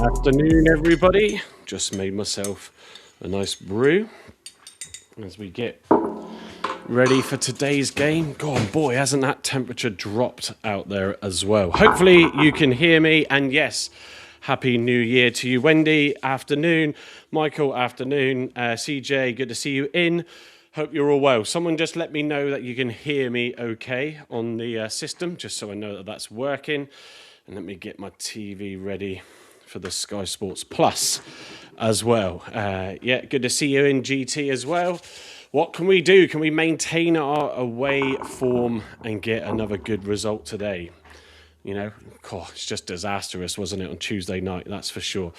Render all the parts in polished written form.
Afternoon, everybody. Just made myself a nice brew as we get ready for today's game. God, boy, hasn't that temperature dropped out there as well. Hopefully you can hear me, and yes, Happy New Year to you, Wendy. Afternoon, Michael. Afternoon, CJ. Good to see you in. Hope you're all well. Someone just let me know that you can hear me okay on the system, just so I know that that's working. And let me get my TV ready for the Sky Sports Plus as well. Yeah, good to see you in GT as well. What can we do? Can we maintain our away form and get another good result today? You know, it's just disastrous, wasn't it, on Tuesday night? That's for sure.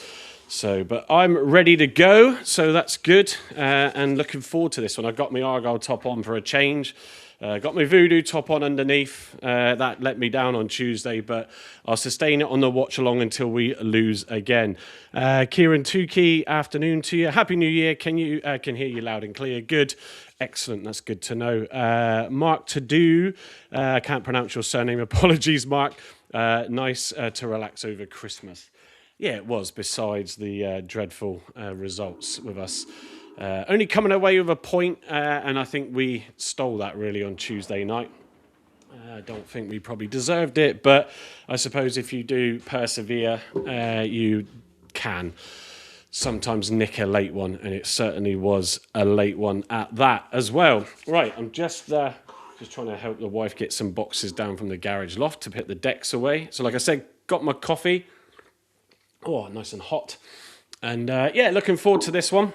So, but I'm ready to go, so that's good. And looking forward to this one. I got my Argyle top on for a change. Got my Voodoo top on underneath. That let me down on Tuesday, but I'll sustain it on the watch along until we lose again. Kieran Tukey, afternoon to you. Happy New Year. Can hear you loud and clear. Good. Excellent. That's good to know. Mark To-Do. Can't pronounce your surname. Apologies, Mark. Nice to relax over Christmas. Yeah, it was, besides the dreadful results with us. Only coming away with a point, and I think we stole that really on Tuesday night. I don't think we probably deserved it, but I suppose if you do persevere, you can sometimes nick a late one, and it certainly was a late one at that as well. Right, I'm just trying to help the wife get some boxes down from the garage loft to put the decks away. So like I said, got my coffee. Oh, nice and hot. And yeah, looking forward to this one.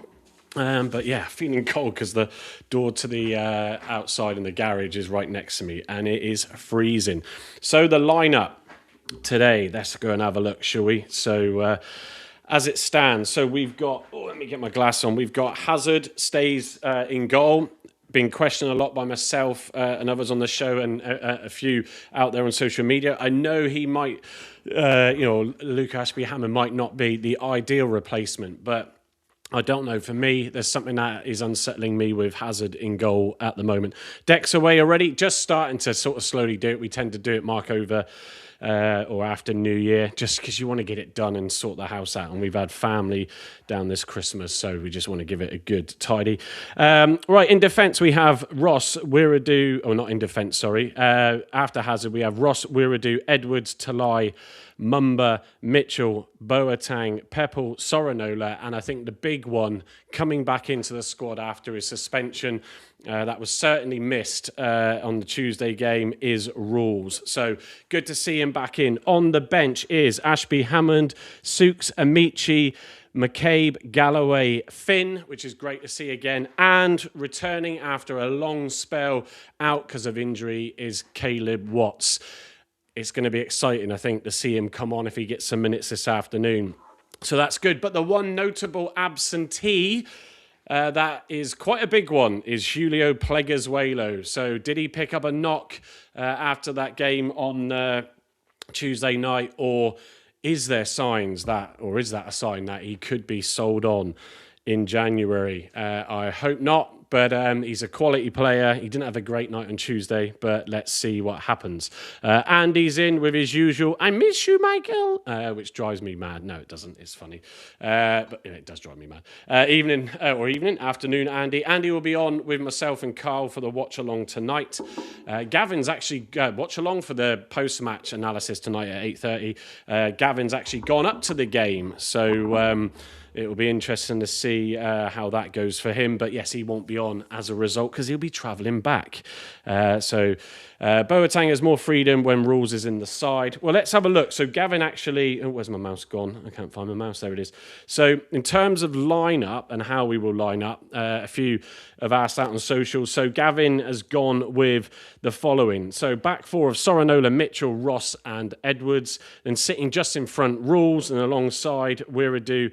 But yeah, feeling cold because the door to the outside in the garage is right next to me and it is freezing. So the lineup today, let's go and have a look, shall we? So as it stands, so we've got, let me get my glass on. We've got Hazard stays in goal. Been questioned a lot by myself and others on the show and a few out there on social media. I know he might, Luke Ashby-Hammond might not be the ideal replacement, but I don't know. For me, there's something that is unsettling me with Hazard in goal at the moment. Decks away already, just starting to sort of slowly do it. We tend to do it, Mark, over or after New Year, just because you want to get it done and sort the house out. And we've had family down this Christmas, so we just want to give it a good tidy. Right, in defence, we have Ross, Wiradou, or not in defence, sorry. After Hazard, we have Ross, Wiradou, Edwards, Talai, Mumba, Mitchell, Boateng, Peppel, Sorinola, and I think the big one coming back into the squad after his suspension that was certainly missed on the Tuesday game is Rules. So good to see him back in. On the bench is Ashby-Hammond, Souks, Amici, McCabe, Galloway, Finn, which is great to see again. And returning after a long spell out because of injury is Caleb Watts. It's going to be exciting, I think, to see him come on if he gets some minutes this afternoon. So that's good. But the one notable absentee, that is quite a big one, is Julio Pleguezuelo. So did he pick up a knock after that game on Tuesday night, or is there signs that, or is that a sign that he could be sold on in January? I hope not. But he's a quality player. He didn't have a great night on Tuesday, but let's see what happens. Andy's in with his usual, I miss you, Michael, which drives me mad. No, it doesn't. It's funny. But it does drive me mad. Afternoon, Andy. Andy will be on with myself and Carl for the watch-along tonight. Gavin's actually, watch-along for the post-match analysis tonight at 8:30. Gavin's actually gone up to the game, so it will be interesting to see how that goes for him. But yes, he won't be on as a result because he'll be travelling back. So Boateng has more freedom when Rules is in the side. Well, let's have a look. So Gavin actually... Oh, where's my mouse gone? I can't find my mouse. There it is. So in terms of lineup and how we will line up, a few have asked that on social. So Gavin has gone with the following. So back four of Sorinola, Mitchell, Ross and Edwards. Then sitting just in front, Rules, and alongside Wiradou,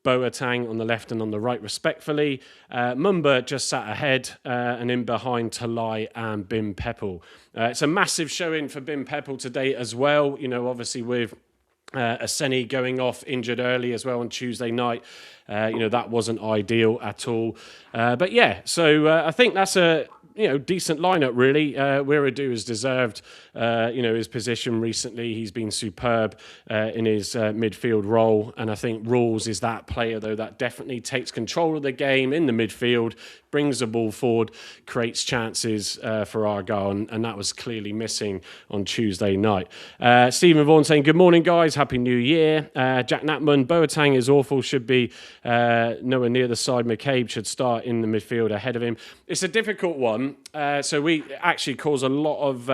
Boateng on the left and on the right, respectfully. Mumba just sat ahead and in behind Talai and Bim Peppel. It's a massive showing for Bim Peppel today as well. You know, obviously with Aseni going off injured early as well on Tuesday night. That wasn't ideal at all. But yeah, so I think that's a decent lineup, really. Wiredu has deserved, his position recently. He's been superb in his midfield role. And I think Rawls is that player, though, that definitely takes control of the game in the midfield, brings the ball forward, creates chances for Argyle, and that was clearly missing on Tuesday night. Stephen Vaughan saying, good morning, guys. Happy New Year. Jack Natman, Boateng is awful, should be nowhere near the side. McCabe should start in the midfield ahead of him. It's a difficult one. So we actually cause a lot of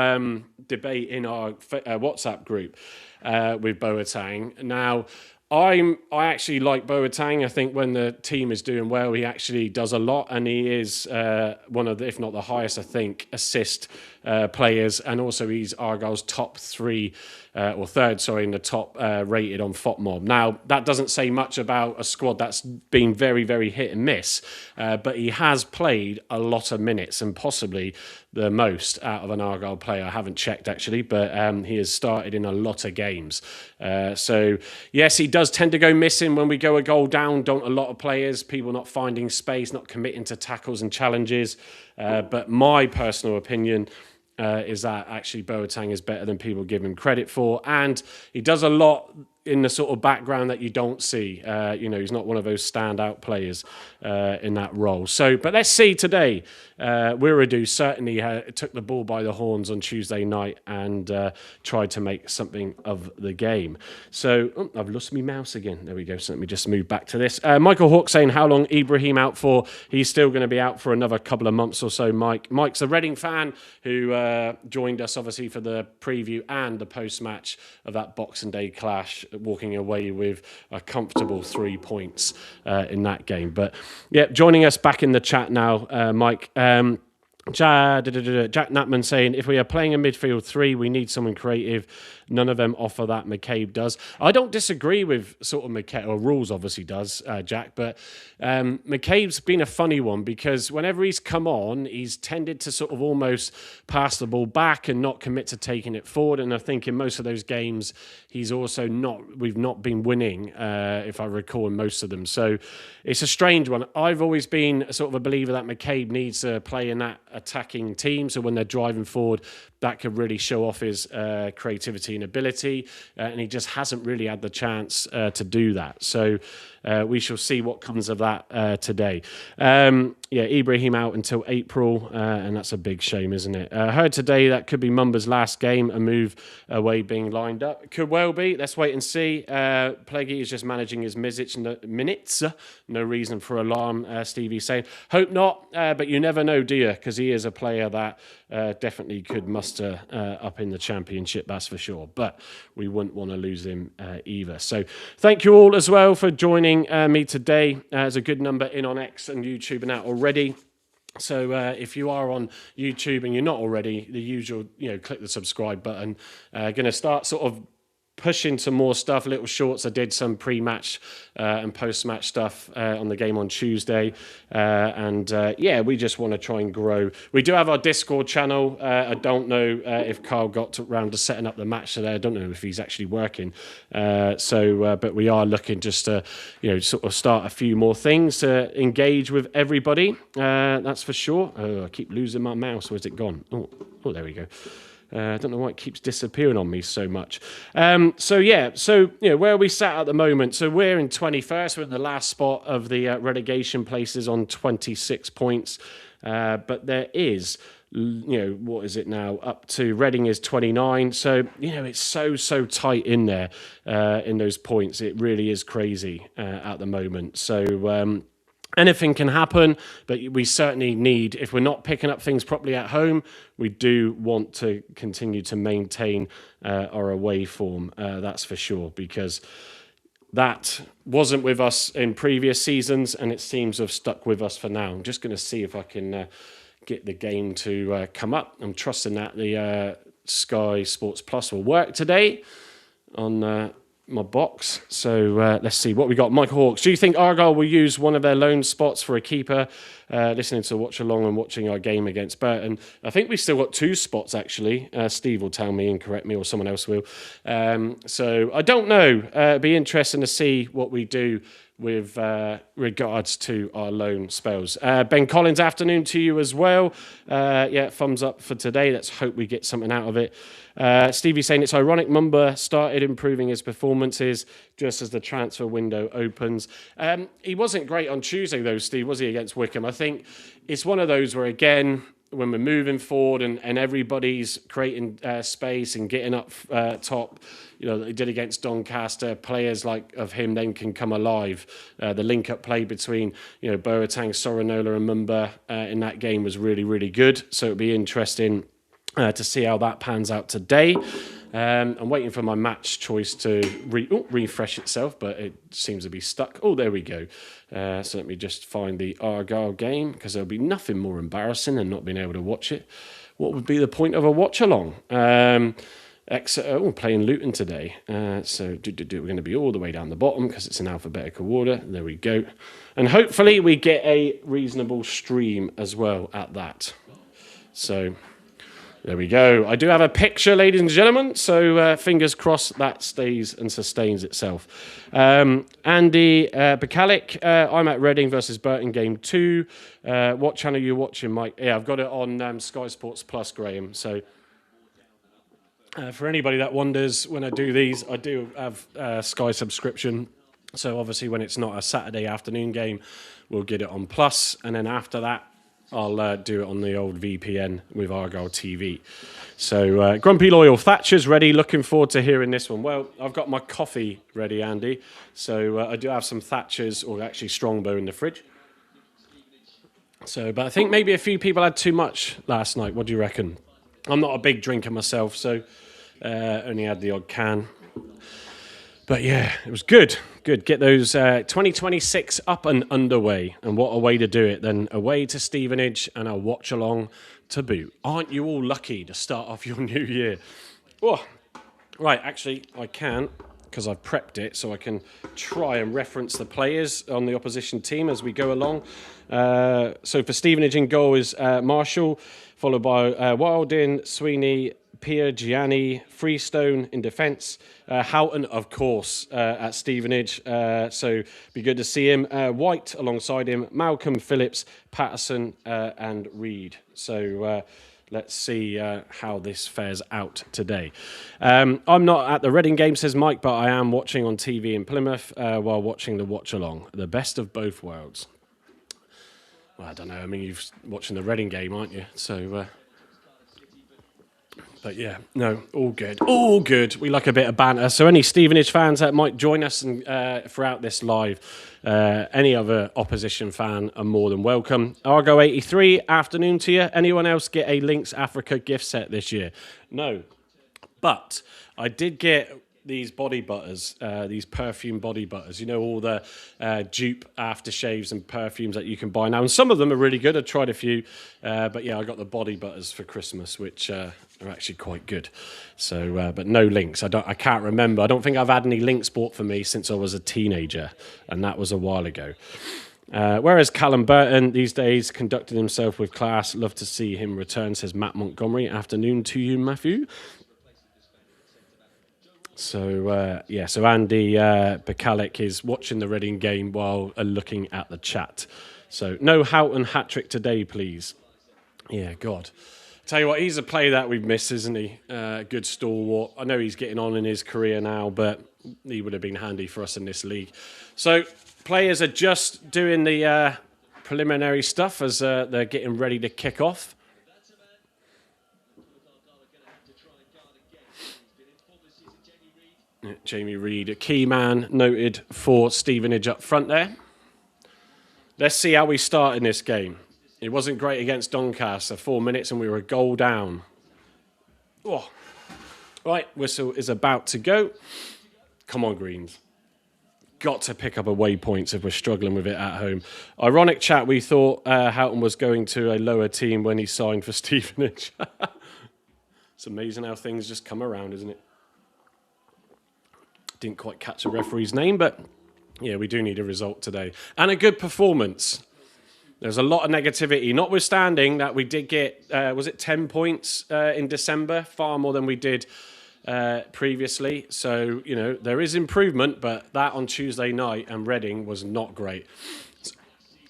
debate in our WhatsApp group with Boateng. Now, I actually like Boateng. I think when the team is doing well, he actually does a lot, and he is one of the, if not the highest, I think, assist players, and also he's Argyle's top three or third, sorry, in the top rated on FOTMob. Now, that doesn't say much about a squad that's been very, very hit and miss, but he has played a lot of minutes, and possibly the most out of an Argyle player. I haven't checked, actually, but he has started in a lot of games. So, yes, he does tend to go missing when we go a goal down, don't a lot of players, people not finding space, not committing to tackles and challenges. But my personal opinion is that actually Boateng is better than people give him credit for, and he does a lot in the sort of background that you don't see. He's not one of those standout players in that role. So, but let's see today. Wiredu certainly took the ball by the horns on Tuesday night and tried to make something of the game. So, I've lost my mouse again. There we go. So let me just move back to this. Michael Hawke saying, how long Ibrahim out for? He's still going to be out for another couple of months or so, Mike. Mike's a Reading fan who joined us, obviously, for the preview and the post-match of that Boxing Day clash, walking away with a comfortable 3 points in that game. But yeah, joining us back in the chat now, Mike. Jack Natman saying, if we are playing a midfield three, we need someone creative. None of them offer that. McCabe does. I don't disagree with sort of McCabe, or Rules obviously does, Jack, but McCabe's been a funny one because whenever he's come on, he's tended to sort of almost pass the ball back and not commit to taking it forward. And I think in most of those games, he's also we've not been winning, if I recall, in most of them. So it's a strange one. I've always been sort of a believer that McCabe needs to play in that attacking team. So when they're driving forward, that could really show off his creativity and ability, and he just hasn't really had the chance to do that. So we shall see what comes of that today. Ibrahim out until April, and that's a big shame, isn't it? Heard today that could be Mumba's last game, a move away being lined up. Could well be. Let's wait and see. Pleggy is just managing his minutes. No reason for alarm, Stevie saying. Hope not, but you never know, do you? Because he is a player that definitely could muster up in the Championship, that's for sure. But we wouldn't want to lose him either. So thank you all as well for joining me today. There's a good number in on X and YouTube and that already. So if you are on YouTube and you're not already, the usual, click the subscribe button. Going to start sort of pushing some more stuff, little shorts. I did some pre-match and post-match stuff on the game on Tuesday. We just want to try and grow. We do have our Discord channel. I don't know if Carl got around to setting up the match today. I don't know if he's actually working. But we are looking just to, sort of start a few more things to engage with everybody. That's for sure. Oh, I keep losing my mouse. Where's it gone? Oh, there we go. I don't know why it keeps disappearing on me so much. Where are we sat at the moment? So we're in 21st. We're in the last spot of the relegation places on 26 points. But there is, what is it now? Up to Reading is 29. So, it's so tight in there in those points. It really is crazy at the moment. So, anything can happen, but we certainly need, if we're not picking up things properly at home, we do want to continue to maintain our away form, that's for sure, because that wasn't with us in previous seasons, and it seems to have stuck with us for now. I'm just going to see if I can get the game to come up. I'm trusting that the Sky Sports Plus will work today on my box. So let's see what we got. Michael Hawks, do you think Argyle will use one of their loan spots for a keeper listening to watch along and watching our game against Burton. I think we've still got 2 spots actually. Steve will tell me and correct me, or someone else will. So I don't know. It'd be interesting to see what we do with regards to our loan spells. Ben Collins, afternoon to you as well. Yeah, thumbs up for today. Let's hope we get something out of it. Stevie saying it's ironic Mumba started improving his performances just as the transfer window opens. He wasn't great on Tuesday though, Steve, was he, against Wickham? I think it's one of those where, again, when we're moving forward and everybody's creating space and getting up top, you know, they did against Doncaster, players like of him then can come alive. The link-up play between, you know, Boateng, Sorinola and Mumba in that game was really, really good. So it'll be interesting to see how that pans out today. I'm waiting for my match choice to refresh itself, but it seems to be stuck. Oh, there we go. So let me just find the Argyle game, because there'll be nothing more embarrassing than not being able to watch it. What would be the point of a watch-along? Exeter playing Luton today. So we're going to be all the way down the bottom because it's in alphabetical order. There we go. And hopefully we get a reasonable stream as well at that. So there we go. I do have a picture, ladies and gentlemen, so fingers crossed that stays and sustains itself. Andy Bacalic, I'm at Reading versus Burton game 2. What channel are you watching, Mike? Yeah, I've got it on Sky Sports Plus, Graham. So for anybody that wonders, when I do these, I do have Sky subscription. So obviously when it's not a Saturday afternoon game, we'll get it on Plus. And then after that, I'll do it on the old VPN with Argyle TV. So Grumpy Loyal, Thatcher's ready. Looking forward to hearing this one. Well, I've got my coffee ready, Andy. So I do have some Thatcher's, or actually Strongbow, in the fridge. So, but I think maybe a few people had too much last night. What do you reckon? I'm not a big drinker myself, so only had the odd can. But yeah, it was good. Good. Get those 2026 up and underway. And what a way to do it. Then away to Stevenage and a watch along to boot. Aren't you all lucky to start off your new year? Oh, right, actually, I can, because I've prepped it, so I can try and reference the players on the opposition team as we go along. So for Stevenage in goal is Marshall, followed by Wilding, Sweeney, Pia, Gianni, Freestone in defence, Houghton, of course, at Stevenage, so be good to see him. White alongside him, Malcolm, Phillips, Patterson and Reed. So let's see how this fares out today. I'm not at the Reading game, says Mike, but I am watching on TV in Plymouth while watching the watch-along. The best of both worlds. Well, I don't know, I mean, you're watching the Reading game, aren't you? So... But yeah, no, all good. All good. We like a bit of banter. So any Stevenage fans that might join us and, throughout this live, any other opposition fan are more than welcome. Argo 83, afternoon to you. Anyone else get a Lynx Africa gift set this year? No. But I did get these body butters, these perfume body butters. You know, all the dupe aftershaves and perfumes that you can buy now. And some of them are really good. I tried a few. But yeah, I got the body butters for Christmas, which are actually quite good. So, but no Lynx. I can't remember. I don't think I've had any Lynx bought for me since I was a teenager. And that was a while ago. Whereas Callum Burton these days conducted himself with class. Love to see him return, says Matt Montgomery. Afternoon to you, Matthew. So, yeah, so Andy Bacalic is watching the Reading game while looking at the chat. So, no Houghton hat-trick today, please. Yeah, God. Tell you what, he's a player that we've missed, isn't he? Good stalwart. I know he's getting on in his career now, but he would have been handy for us in this league. So, players are just doing the preliminary stuff as they're getting ready to kick off. Jamie Reid, a key man, noted for Stevenage up front there. Let's see how we start in this game. It wasn't great against Doncaster. 4 minutes and we were a goal down. Oh. Right, whistle is about to go. Come on, Greens. Got to pick up away points if we're struggling with it at home. Ironic chat, we thought Houghton was going to a lower team when he signed for Stevenage. It's amazing how things just come around, isn't it? Didn't quite catch a referee's name, but yeah, we do need a result today. And a good performance. There's a lot of negativity, notwithstanding that we did get, was it 10 points in December? Far more than we did previously. So, you know, there is improvement, but that on Tuesday night and Reading was not great.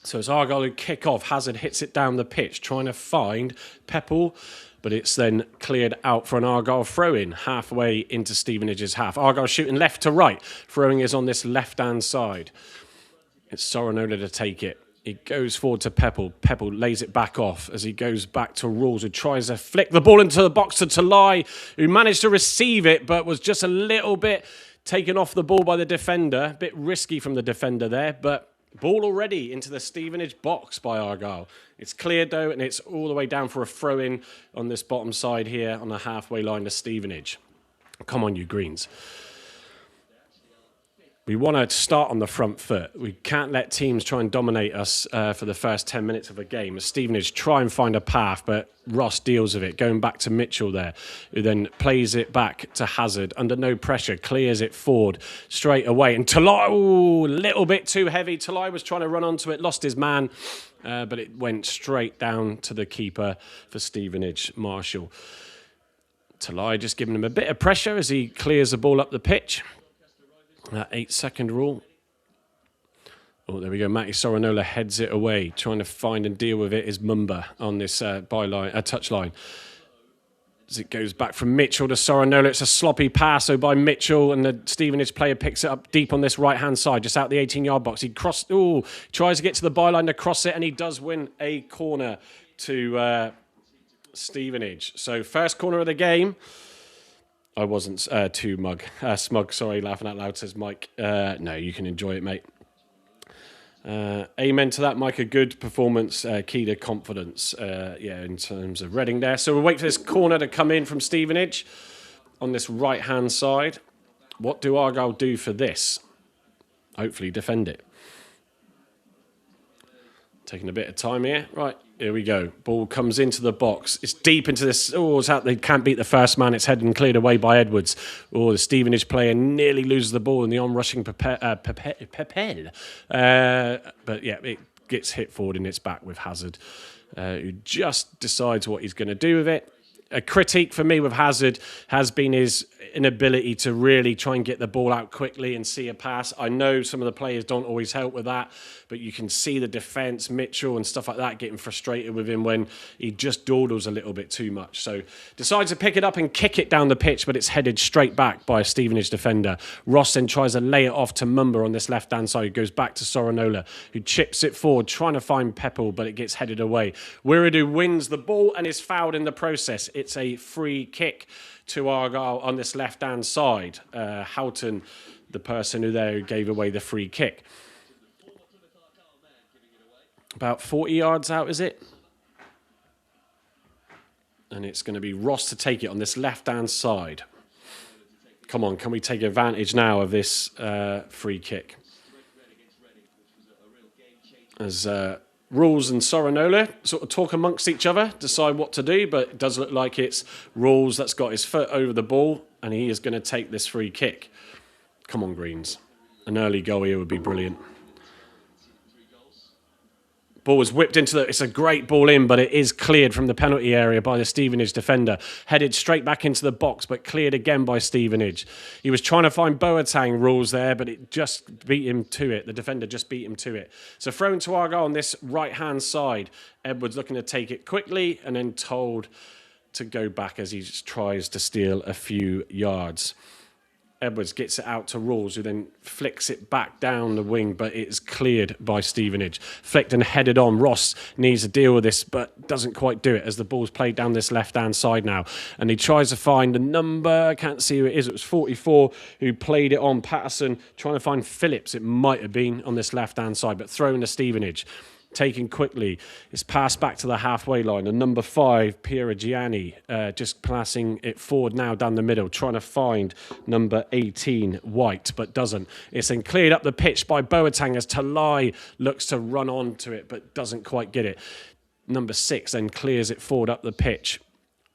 So it's Argyle who kick off. Hazard hits it down the pitch, trying to find Peppel, but it's then cleared out for an Argyle throw-in halfway into Stevenage's half. Argyle shooting left to right. Throwing is on this left-hand side. It's Sorinola to take it. He goes forward to Peppel. Peppel lays it back off as he goes back to Rules, who tries to flick the ball into the box to Talai, who managed to receive it, but was just a little bit taken off the ball by the defender. A bit risky from the defender there, but ball already into the Stevenage box by Argyle. It's cleared though, and it's all the way down for a throw-in on this bottom side here on the halfway line to Stevenage. Come on, you Greens. We want to start on the front foot. We can't let teams try and dominate us for the first 10 minutes of a game. As Stevenage try and find a path, but Ross deals with it, going back to Mitchell there, who then plays it back to Hazard under no pressure, clears it forward straight away. And Talai, a little bit too heavy. Talai was trying to run onto it, lost his man, but it went straight down to the keeper for Stevenage, Marshall. Talai just giving him a bit of pressure as he clears the ball up the pitch. That 8-second rule. Oh, there we go. Matty Sorinola heads it away. Trying to find and deal with it is Mumba on this touchline. As it goes back from Mitchell to Sorinola. It's a sloppy pass by Mitchell, and the Stevenage player picks it up deep on this right-hand side, just out the 18-yard box. He tries to get to the byline to cross it, and he does win a corner to Stevenage. So first corner of the game. I wasn't too smug, sorry, laughing out loud, says Mike. No, you can enjoy it, mate. Amen to that, Mike. A good performance, key to confidence, in terms of Reading there. So we'll wait for this corner to come in from Stevenage on this right-hand side. What do Argyle do for this? Hopefully defend it. Taking a bit of time here. Right, here we go. Ball comes into the box. It's deep into this. Oh, it's out. They can't beat the first man. It's headed and cleared away by Edwards. Oh, the Stevenage player nearly loses the ball in the onrushing Pepel. But yeah, it gets hit forward in its back with Hazard, who just decides what he's going to do with it. A critique for me with Hazard has been his inability to really try and get the ball out quickly and see a pass. I know some of the players don't always help with that, but you can see the defence, Mitchell and stuff like that, getting frustrated with him when he just dawdles a little bit too much. So decides to pick it up and kick it down the pitch, but it's headed straight back by a Stevenage defender. Ross then tries to lay it off to Mumba on this left-hand side, who goes back to Sorinola, who chips it forward, trying to find Peppel, but it gets headed away. Wiredu wins the ball and is fouled in the process. It's a free kick to Argyle on this left-hand side. Houghton, the person who gave away the free kick. About 40 yards out, is it? And it's going to be Ross to take it on this left-hand side. Come on, can we take advantage now of this free kick? As Rules and Sorinola sort of talk amongst each other, decide what to do, but it does look like it's Rules that's got his foot over the ball, and he is going to take this free kick. Come on, Greens. An early goal here would be brilliant. Ball was whipped into it's a great ball in, but it is cleared from the penalty area by the Stevenage defender. Headed straight back into the box, but cleared again by Stevenage. He was trying to find Boateng, Rules there, but it just beat him to it. The defender just beat him to it. So thrown to Argyle on this right-hand side. Edwards looking to take it quickly and then told to go back as he tries to steal a few yards. Edwards gets it out to Rules, who then flicks it back down the wing, but it's cleared by Stevenage. Flicked and headed on. Ross needs to deal with this, but doesn't quite do it as the ball's played down this left-hand side now. And he tries to find a number. I can't see who it is. It was 44 who played it on. Patterson trying to find Phillips. It might have been on this left-hand side, but thrown to Stevenage. Taken quickly. It's passed back to the halfway line. And number 5, Piergiani, just passing it forward now down the middle, trying to find number 18, White, but doesn't. It's then cleared up the pitch by Boateng as Talai looks to run onto it, but doesn't quite get it. Number 6 then clears it forward up the pitch.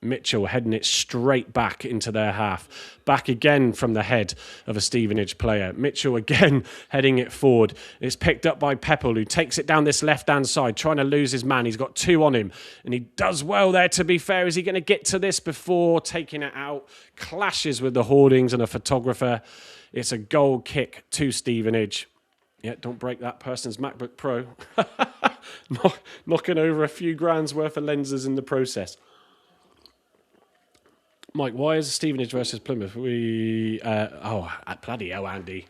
Mitchell heading it straight back into their half. Back again from the head of a Stevenage player. Mitchell again heading it forward. It's picked up by Pepple, who takes it down this left-hand side, trying to lose his man. He's got 2 on him, and he does well there, to be fair. Is he going to get to this before taking it out? Clashes with the hoardings and a photographer. It's a goal kick to Stevenage. Yeah, don't break that person's MacBook Pro. Knocking over a few grand's worth of lenses in the process. Mike, why is Stevenage versus Plymouth? Bloody hell, Andy.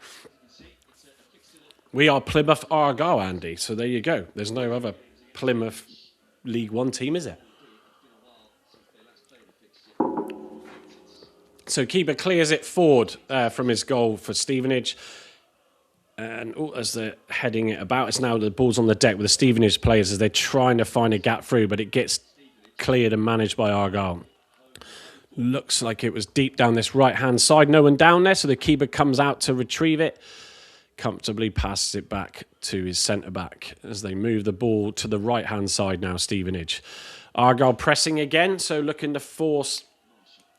We are Plymouth Argyle, Andy. So there you go. There's no other Plymouth League One team, is there? So keeper clears it forward from his goal for Stevenage. And as they're heading it about, it's now the ball's on the deck with the Stevenage players as they're trying to find a gap through, but it gets cleared and managed by Argyle. Looks like it was deep down this right-hand side. No one down there, so the keeper comes out to retrieve it. Comfortably passes it back to his centre-back as they move the ball to the right-hand side now, Stevenage. Argyle pressing again, so looking to force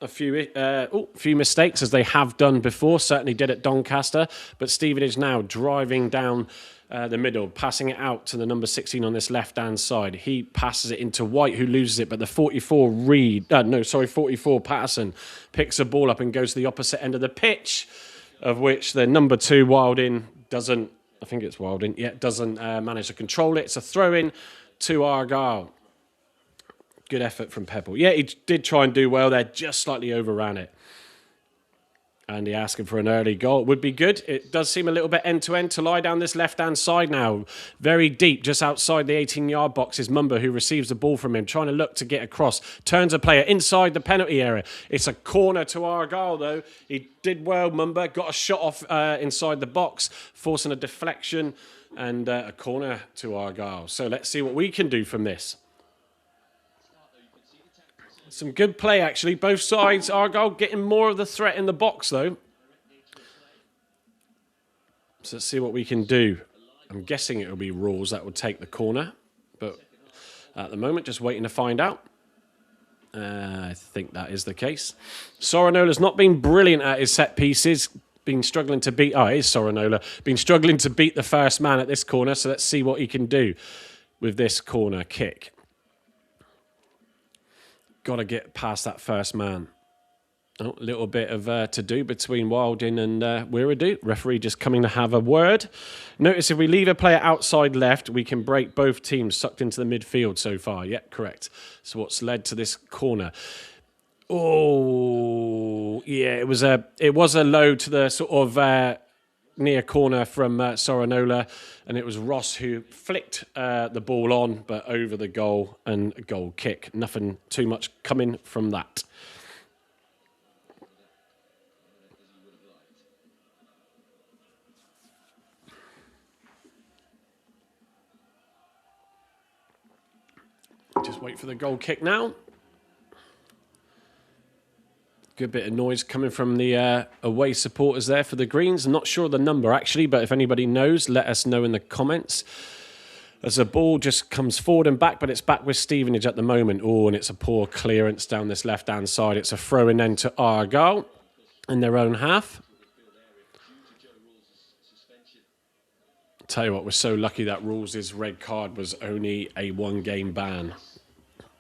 a few mistakes, as they have done before. Certainly did at Doncaster. But Stevenage now driving down the middle, passing it out to the number 16 on this left-hand side. He passes it into White, who loses it, but the 44 Patterson picks the ball up and goes to the opposite end of the pitch, of which the number 2 Wilding doesn't manage to control it. It's a throw-in to Argyle. Good effort from Pepple. Yeah, he did try and do well there, just slightly overran it. And he asking for an early goal. It would be good. It does seem a little bit end-to-end to lie down this left-hand side now. Very deep, just outside the 18-yard box is Mumba, who receives the ball from him, trying to look to get across. Turns a player inside the penalty area. It's a corner to Argyle, though. He did well, Mumba. Got a shot off inside the box, forcing a deflection, and a corner to Argyle. So let's see what we can do from this. Some good play, actually. Both sides. Argyle getting more of the threat in the box, though. So let's see what we can do. I'm guessing it'll be Rawest that will take the corner. But at the moment, just waiting to find out. I think that is the case. Soranola's not been brilliant at his set pieces. Been struggling to beat... it is Soranola. Been struggling to beat the first man at this corner. So let's see what he can do with this corner kick. Got to get past that first man. A little bit of to do between Wilding and Wiradoo. Referee just coming to have a word. Notice if we leave a player outside left, we can break both teams sucked into the midfield so far. Yeah, correct. So what's led to this corner? Oh, yeah, it was a low to the sort of near corner from Soranola, and it was Ross who flicked the ball on, but over the goal, and a goal kick. Nothing too much coming from that. Just wait for the goal kick now. Good bit of noise coming from the away supporters there for the Greens. I'm not sure the number, actually, but if anybody knows, let us know in the comments. As the ball just comes forward and back, but it's back with Stevenage at the moment. Oh, and it's a poor clearance down this left-hand side. It's a throw-in then to Argyle in their own half. Tell you what, we're so lucky that Rawes' red card was only a 1-game ban.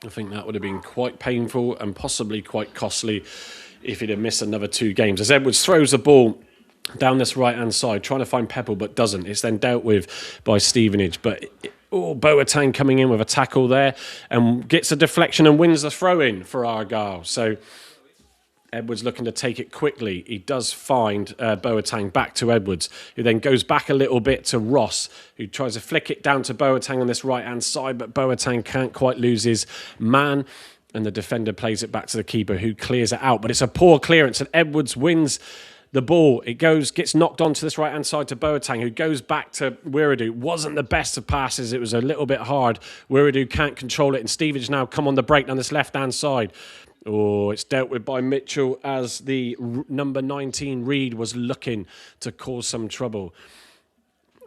I think that would have been quite painful and possibly quite costly if he'd have missed another 2 games. As Edwards throws the ball down this right-hand side, trying to find Pepple, but doesn't. It's then dealt with by Stevenage. But Boateng coming in with a tackle there and gets a deflection and wins the throw-in for Argyle. So Edwards looking to take it quickly. He does find Boateng back to Edwards, who then goes back a little bit to Ross, who tries to flick it down to Boateng on this right-hand side, but Boateng can't quite lose his man, and the defender plays it back to the keeper, who clears it out. But it's a poor clearance, and Edwards wins the ball. It gets knocked onto this right-hand side to Boateng, who goes back to Wiradoo. Wasn't the best of passes. It was a little bit hard. Wiradoo can't control it, and Stevenage now come on the break down this left-hand side. Oh, it's dealt with by Mitchell as the number 19 Reed was looking to cause some trouble.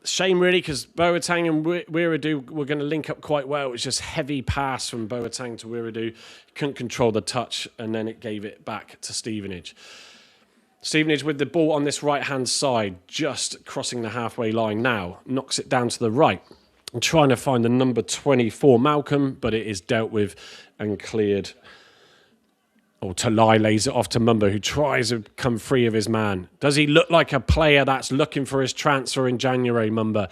Shame, really, because Boateng and Wiradoo were going to link up quite well. It was just heavy pass from Boateng to Wiradoo. Couldn't control the touch, and then it gave it back to Stevenage. Stevenage with the ball on this right-hand side, just crossing the halfway line now. Knocks it down to the right. I'm trying to find the number 24, Malcolm, but it is dealt with and cleared. Or Talai lays it off to Mumba, who tries to come free of his man. Does he look like a player that's looking for his transfer in January, Mumba?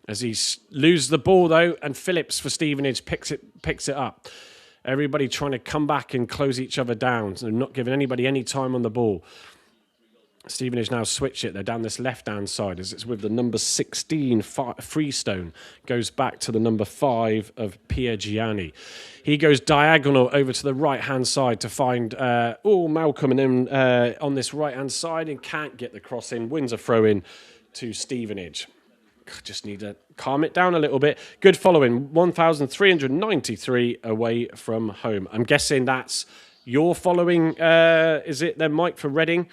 As he loses the ball, though, and Phillips for Stevenage picks it up. Everybody trying to come back and close each other down. So not giving anybody any time on the ball. Stevenage now switch it. They're down this left-hand side as it's with the number 16, Freestone. Goes back to the number 5 of Piergianni. He goes diagonal over to the right-hand side to find Malcolm, and then on this right-hand side and can't get the cross in. Wins a throw-in to Stevenage. Just need to calm it down a little bit. Good following. 1,393 away from home. I'm guessing that's your following, is it then, Mike, for Reading?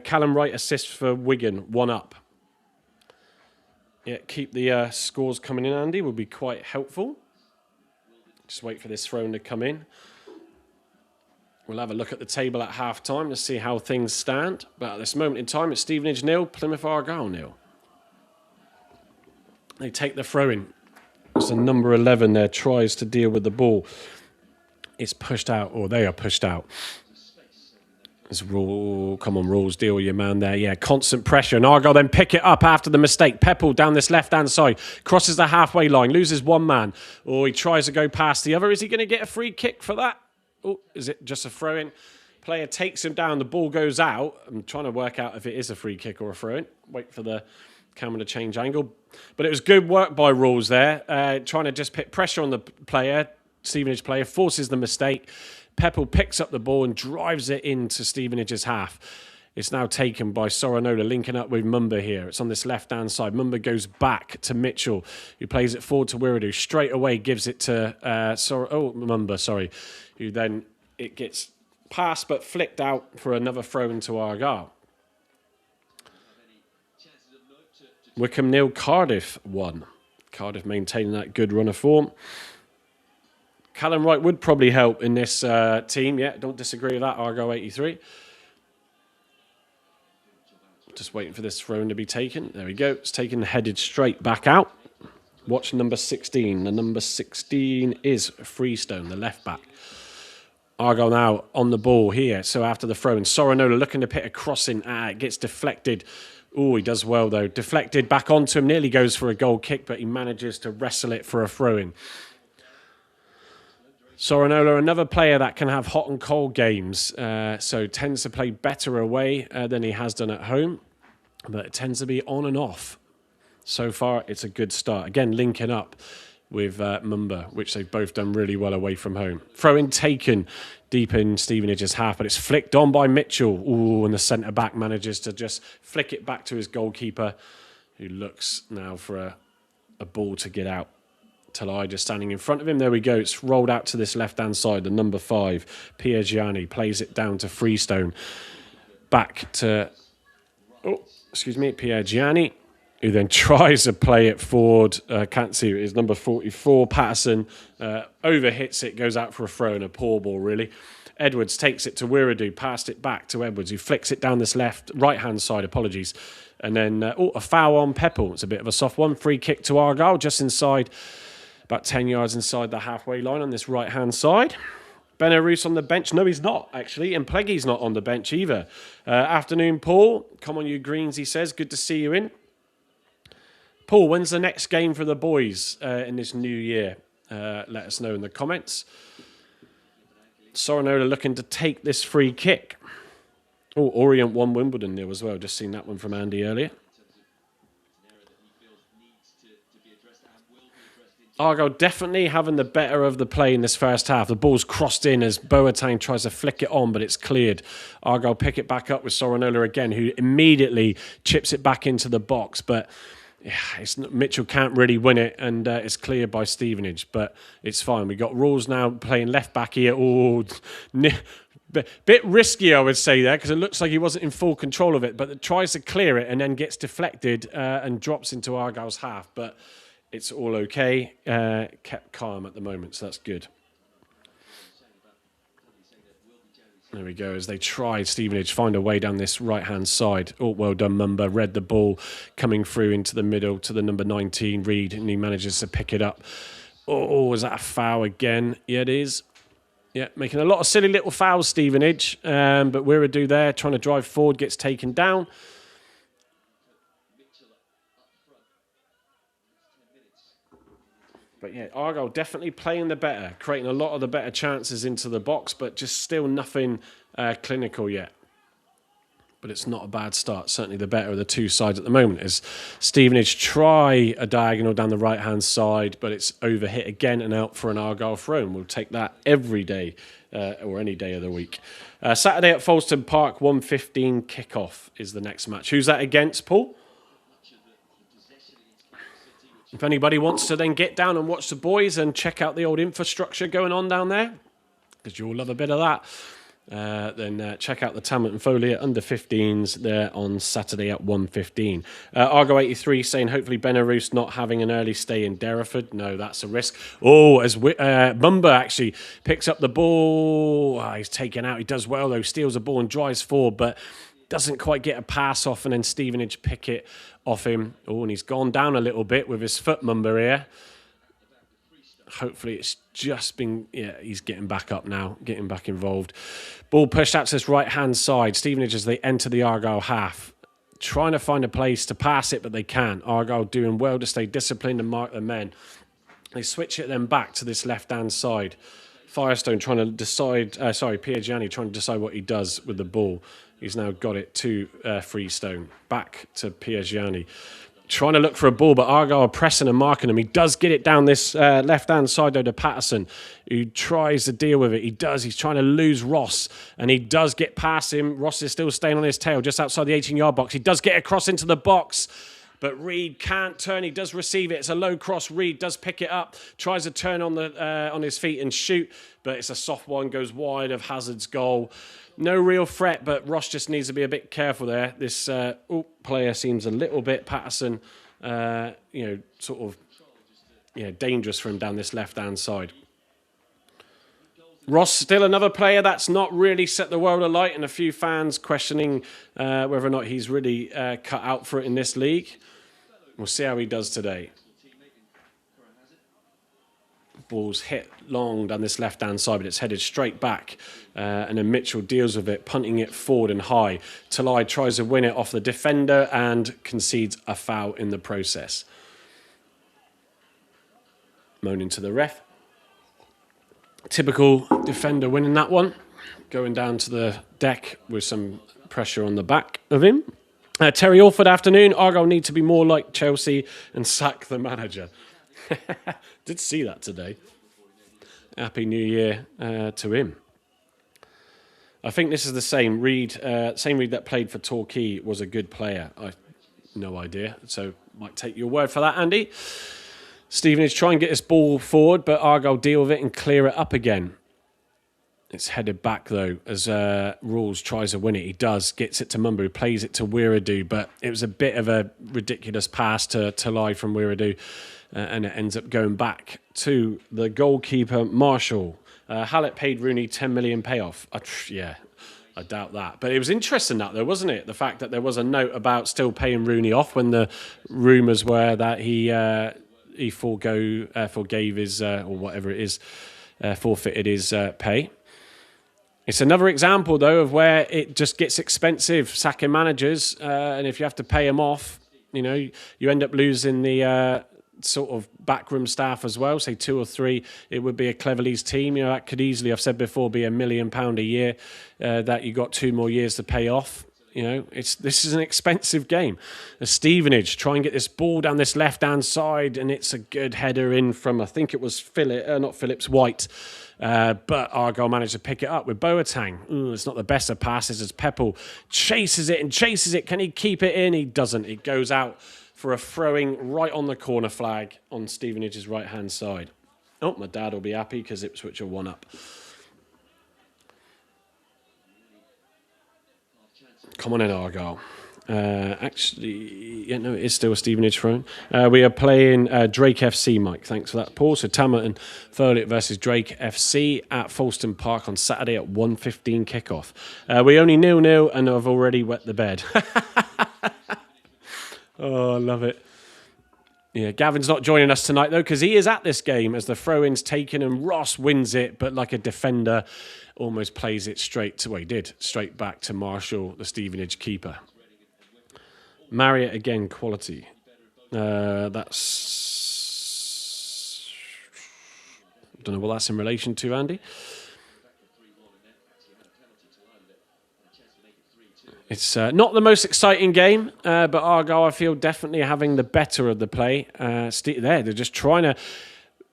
Callum Wright assists for Wigan, 1 up. Yeah, keep the scores coming in, Andy, will be quite helpful. Just wait for this throw-in to come in. We'll have a look at the table at half-time to see how things stand. But at this moment in time, it's Stevenage 0, Plymouth Argyle 0. They take the throw-in. It's the number 11 there, tries to deal with the ball. It's pushed out, or they are pushed out. Come on, Rules, deal with your man there. Yeah, constant pressure. And Argyle then pick it up after the mistake. Peppel down this left-hand side. Crosses the halfway line. Loses one man. Or he tries to go past the other. Is he going to get a free kick for that? Oh, is it just a throw-in? Player takes him down. The ball goes out. I'm trying to work out if it is a free kick or a throw-in. Wait for the camera to change angle. But it was good work by Rules there. Trying to just put pressure on the player. Stevenage player forces the mistake. Peppel picks up the ball and drives it into Stevenage's half. It's now taken by Soranola, linking up with Mumba here. It's on this left-hand side. Mumba goes back to Mitchell, who plays it forward to Wiradoo. Straight away gives it to Mumba, who then it gets passed but flicked out for another throw into Argyle. Wycombe 0, Cardiff 1. Cardiff maintaining that good run of form. Callum Wright would probably help in this team. Yeah, don't disagree with that, Argo 83. Just waiting for this throw-in to be taken. There we go. It's taken, headed straight back out. Watch number 16. The number 16 is Freestone, the left back. Argyle now on the ball here. So after the throw-in, Soranola looking to put a crossing. It gets deflected. Oh, he does well, though. Deflected back onto him. Nearly goes for a goal kick, but he manages to wrestle it for a throw-in. Soranola, another player that can have hot and cold games, so tends to play better away than he has done at home, but it tends to be on and off. So far, it's a good start. Again, linking up with Mumba, which they've both done really well away from home. Throw-in taken deep in Stevenage's half, but it's flicked on by Mitchell. Ooh, and the centre-back manages to just flick it back to his goalkeeper, who looks now for a ball to get out. Talai just standing in front of him. There we go. It's rolled out to this left-hand side. The number 5, Piergianni, plays it down to Freestone. Back to, Piergianni, who then tries to play it forward. Can't see it. It's number 44, Patterson. Overhits it, goes out for a throw and a poor ball, really. Edwards takes it to Wiradoo, passed it back to Edwards, who flicks it down this right-hand side, and then a foul on Peppel. It's a bit of a soft one. Free kick to Argyle, just inside, about 10 yards inside the halfway line on this right-hand side. Ben O'Roos on the bench. No, he's not, actually. And Pleggy's not on the bench either. Afternoon, Paul. Come on, you Greens, he says. Good to see you in. Paul, when's the next game for the boys in this new year? Let us know in the comments. Soranola looking to take this free kick. Oh, Orient won Wimbledon there as well. Just seen that one from Andy earlier. Argyle definitely having the better of the play in this first half. The ball's crossed in as Boateng tries to flick it on, but it's cleared. Argyle pick it back up with Soranola again, who immediately chips it back into the box. But yeah, Mitchell can't really win it, and it's cleared by Stevenage. But it's fine. We've got Rawls now playing left back here. Oh, Bit risky, I would say, there, because it looks like he wasn't in full control of it, but it tries to clear it and then gets deflected and drops into Argyle's half. But it's all okay. Kept calm at the moment, so that's good. There we go, as they try, Stevenage find a way down this right-hand side. Oh, well done, Mumba. Read the ball coming through into the middle to the number 19, Reed, and he manages to pick it up. Oh, is that a foul again? Yeah, it is. Yeah, making a lot of silly little fouls, Stevenage. But Wiradoo there, trying to drive forward, gets taken down. But yeah, Argyle definitely playing the better, creating a lot of the better chances into the box, but just still nothing clinical yet. But it's not a bad start. Certainly the better of the two sides at the moment as Stevenage try a diagonal down the right-hand side, but it's overhit again and out for an Argyle throw. And we'll take that every day or any day of the week. Saturday at Folkestone Park, 1:15 kickoff is the next match. Who's that against, Paul? If anybody wants to then get down and watch the boys and check out the old infrastructure going on down there, because you'll love a bit of that, then check out the Tamlet and Foley at under 15s there on Saturday at 1:15. Argo 83 saying hopefully Benaroos not having an early stay in Derriford. No, that's a risk. Oh, as Mumba actually picks up the ball. Oh, he's taken out. He does well though. Steals the ball and drives forward, but doesn't quite get a pass off, and then Stevenage pick it off him. Oh, and he's gone down a little bit with his foot, Mumba here. Hopefully it's just been, yeah, he's getting back up now, getting back involved. Ball pushed out to this right-hand side. Stevenage as they enter the Argyle half. Trying to find a place to pass it, but they can't. Argyle doing well to stay disciplined and mark their men. They switch it then back to this left-hand side. Firestone trying to decide, Piergianni trying to decide what he does with the ball. He's now got it to Freestone. Back to Piergianni. Trying to look for a ball, but Argyle are pressing and marking him. He does get it down this left-hand side, though, to Patterson, who tries to deal with it. He does. He's trying to lose Ross, and he does get past him. Ross is still staying on his tail just outside the 18-yard box. He does get across into the box, but Reed can't turn. He does receive it. It's a low cross. Reed does pick it up, tries to turn on his feet and shoot, but it's a soft one, goes wide of Hazard's goal. No real threat, but Ross just needs to be a bit careful there. This player seems a little bit, Patterson, dangerous for him down this left-hand side. Ross, still another player that's not really set the world alight, and a few fans questioning whether or not he's really cut out for it in this league. We'll see how he does today. Ball's hit long down this left-hand side, but it's headed straight back. And then Mitchell deals with it, punting it forward and high. Talai tries to win it off the defender and concedes a foul in the process. Moaning to the ref. Typical defender winning that one. Going down to the deck with some pressure on the back of him. Terry Alford, afternoon. Argyle need to be more like Chelsea and sack the manager. Did see that today. Happy New Year to him. I think this is the same Reed. Same Reed that played for Torquay was a good player. I no idea, so might take your word for that, Andy. Stevenage try and get this ball forward, but Argyle deal with it and clear it up again. It's headed back, though, as Rawls tries to win it. He does, gets it to Mumba, who plays it to Wiradoo, but it was a bit of a ridiculous pass to Talai from Wiradoo, and it ends up going back to the goalkeeper, Marshall. Hallett paid Rooney 10 million payoff. I doubt that. But it was interesting that, though, wasn't it? The fact that there was a note about still paying Rooney off when the rumours were that he forgave his, or whatever it is, forfeited his pay. It's another example, though, of where it just gets expensive, sacking managers, and if you have to pay them off, you end up losing the sort of backroom staff as well, say 2 or 3. It would be a Cleverley's team. That could easily, I've said before, be £1 million a year that you got 2 more years to pay off. This is an expensive game. A Stevenage try and get this ball down this left-hand side, and it's a good header in from, I think it was White. But Argyle managed to pick it up with Boateng. It's not the best of passes as Peppel chases it. Can he keep it in? He doesn't. It goes out for a throwing right on the corner flag on Stevenage's right-hand side. Oh, my dad will be happy because Ipswich are 1 up. Come on in, Argyle. Actually, yeah, no, it is still a Stevenage throne. We are playing Drake FC, Mike. Thanks for that, Paul. So Tamerton Furlitt versus Drake FC at Falston Park on Saturday at 1:15 kickoff. We only 0-0 and I've already wet the bed. Oh, I love it. Yeah, Gavin's not joining us tonight, though, because he is at this game as the throw-in's taken and Ross wins it, but like a defender, almost plays it straight back to Marshall, the Stevenage keeper. Marriott, again, quality. That's... I don't know what that's in relation to, Andy. It's not the most exciting game, but Argyle, I feel, definitely having the better of the play. They're just trying to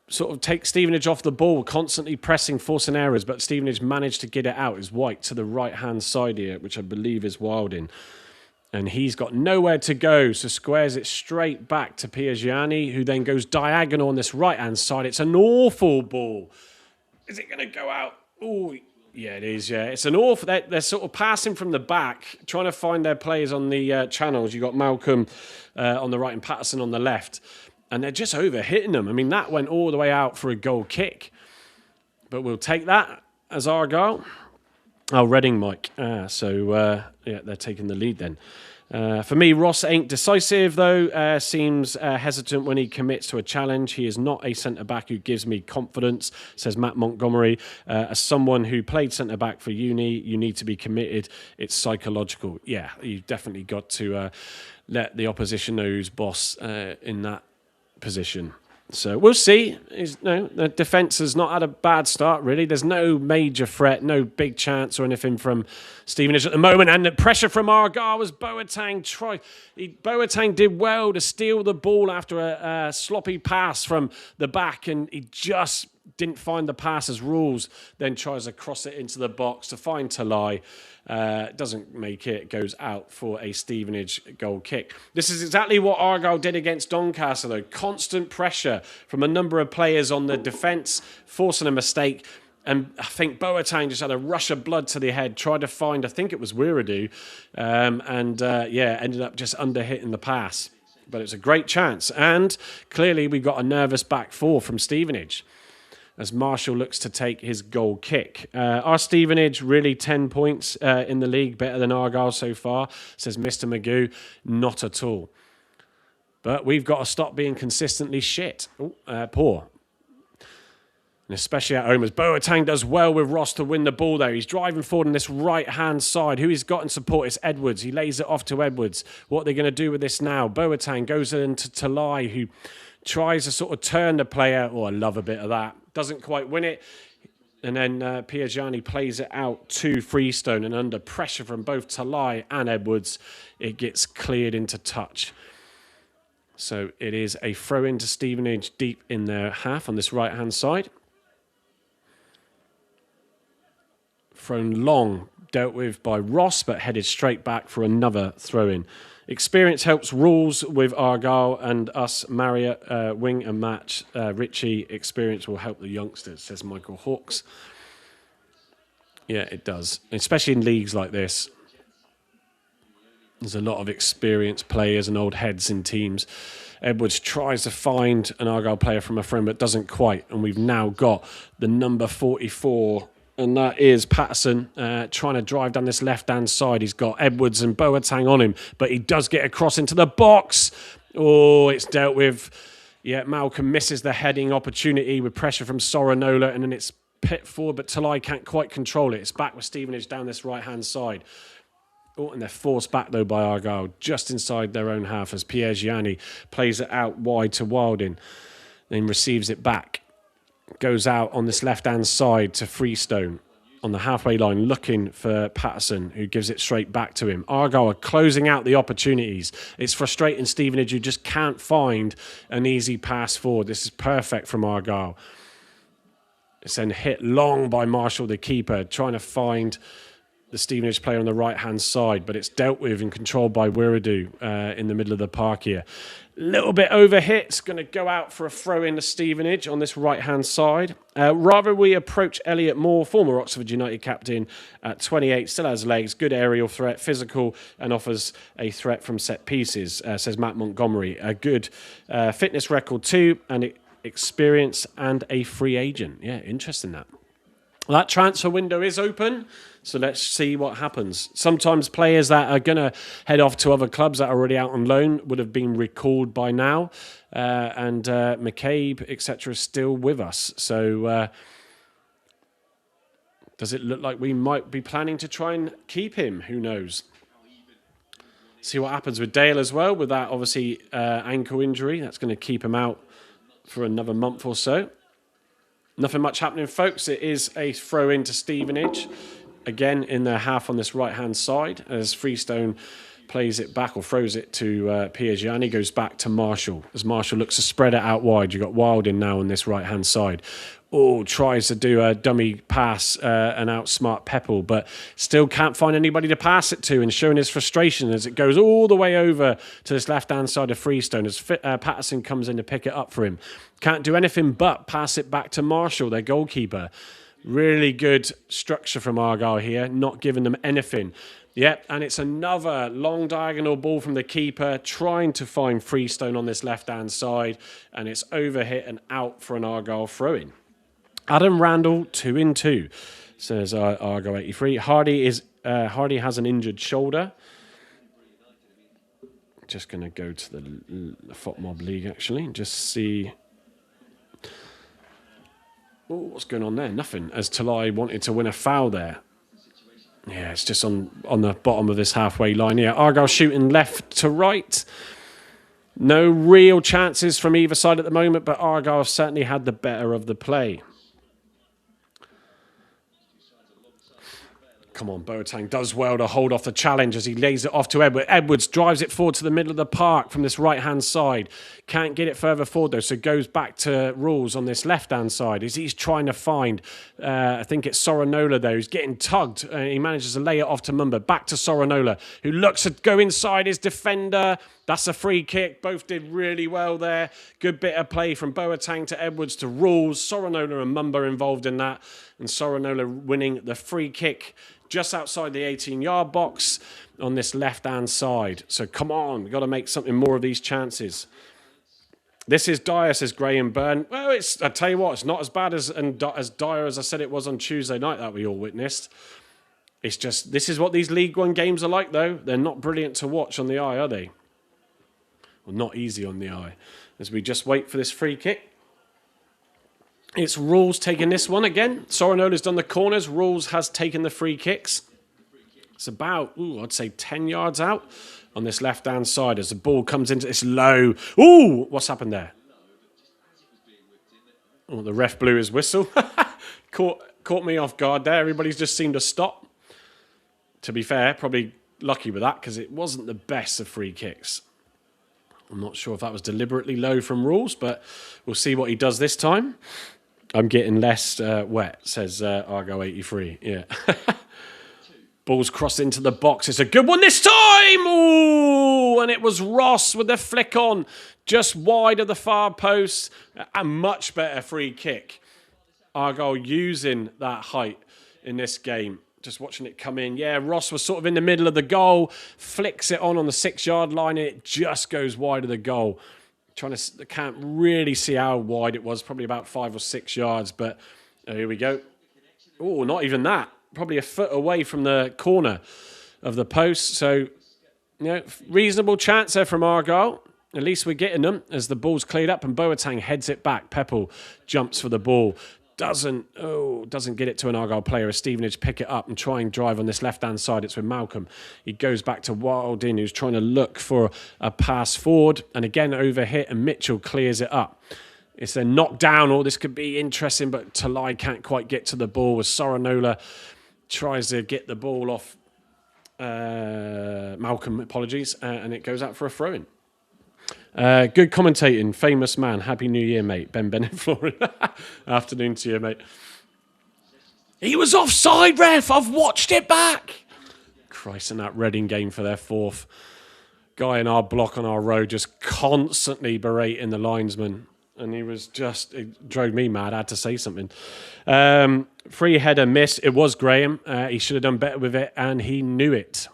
sort of take Stevenage off the ball, constantly pressing, forcing errors, but Stevenage managed to get it out. It's White to the right-hand side here, which I believe is Wilding. And he's got nowhere to go, so squares it straight back to Piergiani, who then goes diagonal on this right-hand side. It's an awful ball. Is it going to go out? Oh, yeah, it is, yeah. It's an awful... They're sort of passing from the back, trying to find their players on the channels. You've got Malcolm on the right and Patterson on the left. And they're just over-hitting them. I mean, that went all the way out for a goal kick. But we'll take that as Argyle. Oh, Reading, Mike. Yeah, they're taking the lead then. For me, Ross ain't decisive, though. Seems hesitant when he commits to a challenge. He is not a centre-back who gives me confidence, says Matt Montgomery. As someone who played centre-back for uni, you need to be committed. It's psychological. Yeah, you've definitely got to let the opposition know who's boss in that position. So we'll see. The defence has not had a bad start, really. There's no major threat, no big chance or anything from Stevenage at the moment. And the pressure from Argyle was Boateng. Boateng did well to steal the ball after a sloppy pass from the back, and he just didn't find the passer's rules. Then tries to cross it into the box to find Talai. Doesn't make it, goes out for a Stevenage goal kick. This is exactly what Argyle did against Doncaster, though. Constant pressure from a number of players on the defence, forcing a mistake. And I think Boateng just had a rush of blood to the head, tried to find, I think it was Wiradoo, ended up just under-hitting the pass. But it was a great chance. And clearly we got a nervous back four from Stevenage as Marshall looks to take his goal kick. Are Stevenage really 10 points in the league, better than Argyle so far, says Mr. Magoo. Not at all. But we've got to stop being consistently poor. And especially at home, as Boateng does well with Ross to win the ball there. He's driving forward on this right-hand side. Who he's got in support is Edwards. He lays it off to Edwards. What are they going to do with this now? Boateng goes into Talai, who tries to sort of turn the player. Oh, I love a bit of that. Doesn't quite win it. And then Piergiani plays it out to Freestone. And under pressure from both Talai and Edwards, it gets cleared into touch. So it is a throw into Stevenage deep in their half on this right-hand side. Thrown long, dealt with by Ross, but headed straight back for another throw-in. Experience helps rules with Argyle and us, Marriott, wing and match. Richie, experience will help the youngsters, says Michael Hawkes. Yeah, it does. Especially in leagues like this. There's a lot of experienced players and old heads in teams. Edwards tries to find an Argyle player from a friend, but doesn't quite. And we've now got the number 44... and that is Patterson trying to drive down this left-hand side. He's got Edwards and Boateng on him, but he does get across into the box. Oh, it's dealt with. Yeah, Malcolm misses the heading opportunity with pressure from Soranola, and then it's pit forward, but Talai can't quite control it. It's back with Stevenage down this right-hand side. Oh, and they're forced back, though, by Argyle, just inside their own half as Piergiani plays it out wide to Wilding, then receives it back. Goes out on this left-hand side to Freestone on the halfway line, looking for Patterson, who gives it straight back to him. Argyle are closing out the opportunities. It's frustrating Stevenage, who just can't find an easy pass forward. This is perfect from Argyle. It's then hit long by Marshall, the keeper, trying to find the Stevenage player on the right-hand side, but it's dealt with and controlled by Wiradoo in the middle of the park here. Little bit overhit. It's going to go out for a throw in to Stevenage on this right-hand side. Rather we approach Elliot Moore, former Oxford United captain, at 28, still has legs, good aerial threat, physical, and offers a threat from set pieces, says Matt Montgomery. A good fitness record too, and experience, and a free agent. Yeah, interesting that. That transfer window is open, so let's see what happens. Sometimes players that are going to head off to other clubs that are already out on loan would have been recalled by now, and McCabe, etc., is still with us. So does it look like we might be planning to try and keep him? Who knows? See what happens with Dale as well, with that obviously ankle injury. That's going to keep him out for another month or so. Nothing much happening, folks. It is a throw into Stevenage. Again, in their half on this right-hand side, as Freestone plays it back or throws it to Piergiani, goes back to Marshall. As Marshall looks to spread it out wide, you've got Wilding now on this right-hand side. Oh, tries to do a dummy pass and outsmart Pepple, but still can't find anybody to pass it to, and showing his frustration as it goes all the way over to this left-hand side of Freestone as Patterson comes in to pick it up for him. Can't do anything but pass it back to Marshall, their goalkeeper. Really good structure from Argyle here, not giving them anything. Yep, and it's another long diagonal ball from the keeper, trying to find Freestone on this left-hand side, and it's overhit and out for an Argyle throw-in. Adam Randall, 2-2, says Argo 83. Hardy has an injured shoulder. Just going to go to the FOTMob League, actually, and just see. Oh, what's going on there? Nothing, as Talai wanted to win a foul there. Yeah, it's just on the bottom of this halfway line here. Argyle shooting left to right. No real chances from either side at the moment, but Argyle certainly had the better of the play. Come on, Boateng does well to hold off the challenge as he lays it off to Edwards. Edwards drives it forward to the middle of the park from this right-hand side. Can't get it further forward, though, so goes back to Rules on this left-hand side as he's trying to find, I think it's Soranola, though, who's getting tugged. He manages to lay it off to Mumba. Back to Soranola, who looks to go inside his defender. That's a free kick. Both did really well there. Good bit of play from Boateng to Edwards to Rules. Soranola and Mumba involved in that. And Soranola winning the free kick just outside the 18-yard box on this left-hand side. So come on, we've got to make something more of these chances. This is dire, says Graham Byrne. Well, I tell you what, it's not as bad as dire as I said it was on Tuesday night that we all witnessed. It's just, this is what these League One games are like, though. They're not brilliant to watch on the eye, are they? Well, not easy on the eye. As we just wait for this free kick. It's Rules taking this one again. Soranola's done the corners. Rules has taken the free kicks. It's about, I'd say 10 yards out on this left-hand side as the ball comes into this low. Ooh, what's happened there? Oh, the ref blew his whistle. Caught me off guard there. Everybody's just seemed to stop. To be fair, probably lucky with that because it wasn't the best of free kicks. I'm not sure if that was deliberately low from Rules, but we'll see what he does this time. I'm getting less wet, says Argo 83. Yeah. Ball's crossed into the box. It's a good one this time. Ooh, and it was Ross with the flick on just wide of the far post. A much better free kick. Argyle using that height in this game. Just watching it come in. Yeah, Ross was sort of in the middle of the goal. Flicks it on the 6-yard line and it just goes wide of the goal. I can't really see how wide it was. Probably about 5 or 6 yards. But here we go. Oh, not even that. Probably a foot away from the corner of the post. So, reasonable chance there from Argyle. At least we're getting them as the ball's cleared up and Boateng heads it back. Pepple jumps for the ball. Doesn't get it to an Argyle player as Stevenage pick it up and try and drive on this left-hand side. It's with Malcolm. He goes back to Wildin, who's trying to look for a pass forward. And again, overhit, and Mitchell clears it up. It's a knockdown, or this could be interesting, but Talai can't quite get to the ball as Soranola tries to get the ball off Malcolm, and it goes out for a throw-in. Good commentating, famous man. Happy New Year, mate. Ben Bennett Florin. Afternoon to you, mate. He was offside, ref. I've watched it back. Christ, in that Reading game for their fourth. Guy in our block on our road just constantly berating the linesman. And he was just, it drove me mad. I had to say something. Free header miss. It was Graham. He should have done better with it, and he knew it.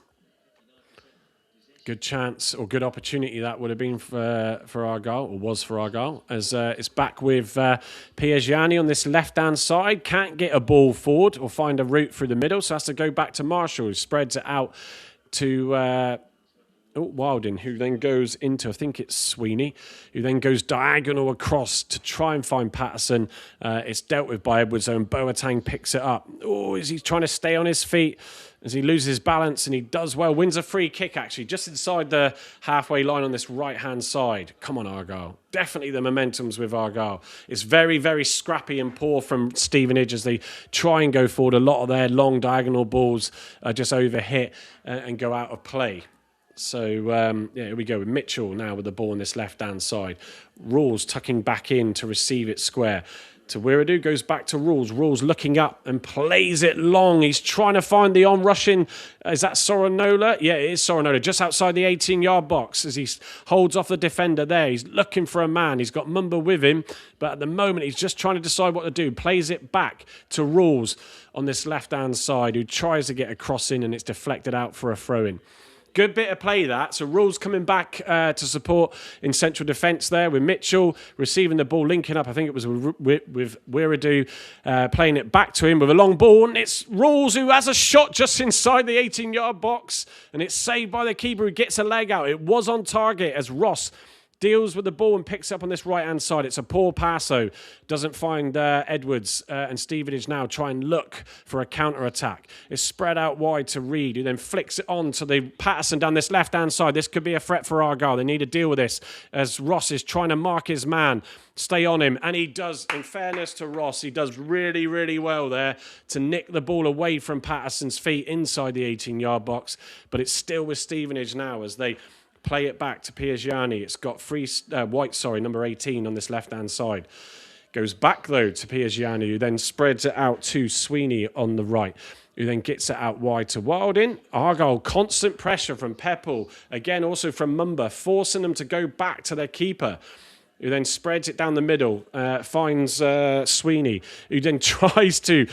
Good chance or good opportunity that would have been for Argyle, or was for Argyle, as it's back with Piagiani on this left-hand side. Can't get a ball forward or find a route through the middle, so has to go back to Marshall, who spreads it out to Wilding, who then goes into, I think it's Sweeney, who then goes diagonal across to try and find Patterson. It's dealt with by Edwards, and Boateng picks it up. Oh, is he trying to stay on his feet? As he loses his balance, and he does well. Wins a free kick, actually, just inside the halfway line on this right-hand side. Come on, Argyle. Definitely the momentum's with Argyle. It's very, very scrappy and poor from Stevenage as they try and go forward. A lot of their long diagonal balls just overhit and go out of play. So, here we go with Mitchell now with the ball on this left-hand side. Rawls tucking back in to receive it square. To Wiredu, goes back to Rawls. Rawls looking up and plays it long. He's trying to find the on-rushing. Is that Sorinola? Yeah, it is Sorinola. Just outside the 18-yard box as he holds off the defender there. He's looking for a man. He's got Mumba with him. But at the moment, he's just trying to decide what to do. Plays it back to Rawls on this left-hand side, who tries to get a cross in, and it's deflected out for a throw-in. Good bit of play, that. So Rawls coming back to support in central defence there with Mitchell receiving the ball, linking up. I think it was with Wiredu playing it back to him with a long ball. And it's Rawls who has a shot just inside the 18-yard box. And it's saved by the keeper who gets a leg out. It was on target as Ross deals with the ball and picks up on this right-hand side. It's a poor pass, though. Doesn't find Edwards, and Stevenage now try and look for a counter-attack. It's spread out wide to Reed, who then flicks it on to the Patterson down this left-hand side. This could be a threat for Argyle. They need to deal with this as Ross is trying to mark his man, stay on him, and he does, in fairness to Ross, he does really, really well there to nick the ball away from Patterson's feet inside the 18-yard box, but it's still with Stevenage now as they play it back to Piagiani. It's got White, number 18 on this left-hand side. Goes back, though, to Piagiani, who then spreads it out to Sweeney on the right, who then gets it out wide to Wilding. Argyle, constant pressure from Peppel. Again, also from Mumba, forcing them to go back to their keeper, who then spreads it down the middle, finds Sweeney, who then tries to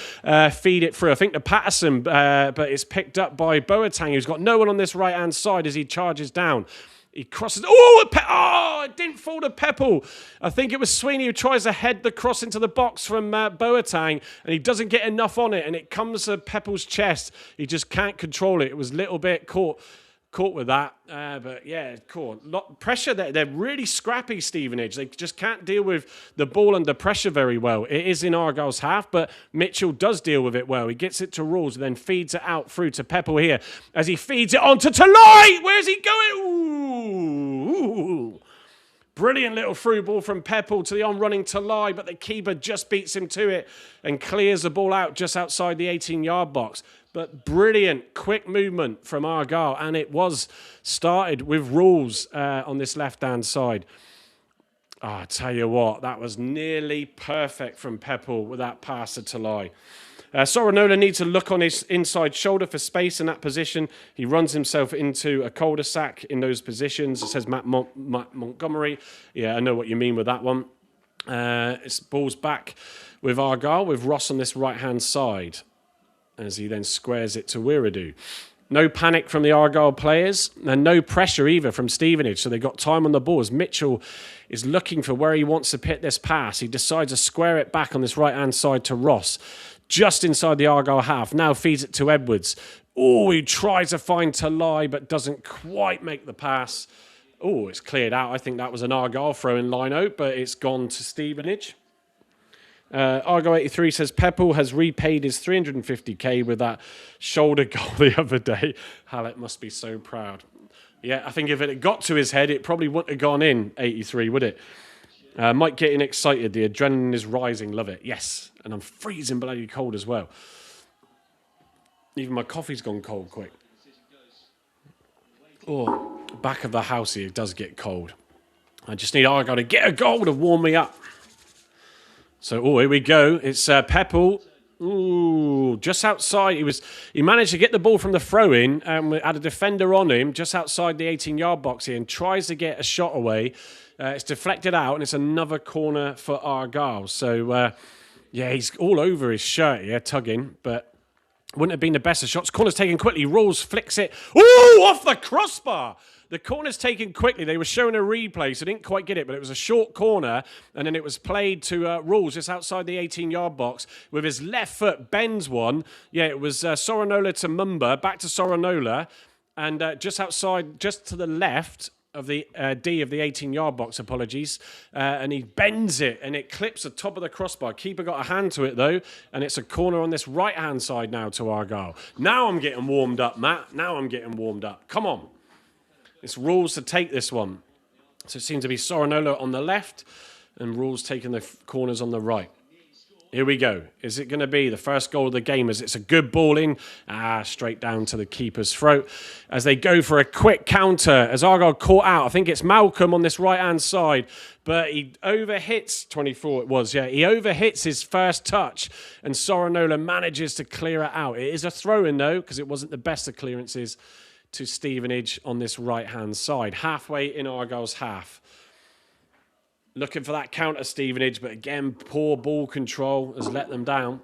feed it through. I think to Patterson, but it's picked up by Boateng, who's got no one on this right-hand side as he charges down. He crosses. It didn't fall to Peppel. I think it was Sweeney who tries to head the cross into the box from Boateng, and he doesn't get enough on it, and it comes to Peppel's chest. He just can't control it. It was a little bit caught with that. But yeah, lot pressure there. They're really scrappy, Stevenage. They just can't deal with the ball under pressure very well. It is in Argyle's half, but Mitchell does deal with it well. He gets it to Rawls and then feeds it out through to Peppel here. As he feeds it on to Talai! Where's he going? Ooh. Brilliant little through ball from Peppel to the on-running Talai, but the keeper just beats him to it and clears the ball out just outside the 18-yard box. But brilliant, quick movement from Argyle, and it was started with Rawls on this left-hand side. I tell you what, that was nearly perfect from Peppel with that pass to Talai. Sorinola needs to look on his inside shoulder for space in that position. He runs himself into a cul-de-sac in those positions. It says Matt Montgomery. Yeah, I know what you mean with that one. It's balls back with Argyle, with Ross on this right-hand side, as he then squares it to Wiredu. No panic from the Argyle players, and no pressure either from Stevenage, so they got time on the ball. As Mitchell is looking for where he wants to pit this pass, he decides to square it back on this right-hand side to Ross, just inside the Argyle half. Now feeds it to Edwards. Oh, he tries to find Talai, but doesn't quite make the pass. Oh, it's cleared out. I think that was an Argyle throw-in line-out, but it's gone to Stevenage. Argo 83 says Peppel has repaid his 350k with that shoulder goal the other day. Hallett must be so proud. Yeah, I think if it had got to his head, it probably wouldn't have gone in, 83, would it? Mike getting excited. The adrenaline is rising. Love it. Yes. And I'm freezing bloody cold as well. Even my coffee's gone cold quick. Oh, back of the house here does get cold. I just need Argo to get a goal to warm me up. So, here we go. It's Peppel Ooh, just outside. He managed to get the ball from the throw-in and had a defender on him just outside the 18-yard box here and tries to get a shot away. It's deflected out and it's another corner for Argyle. So, yeah, he's all over his shirt here, tugging, but wouldn't have been the best of shots. Corner's taken quickly. Rawest flicks it. Ooh, off the crossbar. The corner's taken quickly. They were showing a replay, so didn't quite get it, but it was a short corner, and then it was played to Rawest just outside the 18-yard box with his left foot, bends one. Yeah, it was Soranola to Mumba, back to Soranola, and just outside, just to the left of the D of the 18-yard box, apologies, and he bends it, and it clips the top of the crossbar. Keeper got a hand to it, though, and it's a corner on this right-hand side now to Argyle. Now I'm getting warmed up, Matt. Now I'm getting warmed up. Come on. It's Rules to take this one. So it seems to be Soranola on the left and Rules taking the corners on the right. Here we go. Is it going to be the first goal of the game as it's a good ball in? Straight down to the keeper's throat. As they go for a quick counter, as Argyle caught out. I think it's Malcolm on this right-hand side. But he overhits, 24 it was, yeah. He overhits his first touch and Soranola manages to clear it out. It is a throw-in, though, because it wasn't the best of clearances to Stevenage on this right-hand side. Halfway in Argyle's half. Looking for that counter, Stevenage, but again, poor ball control has let them down.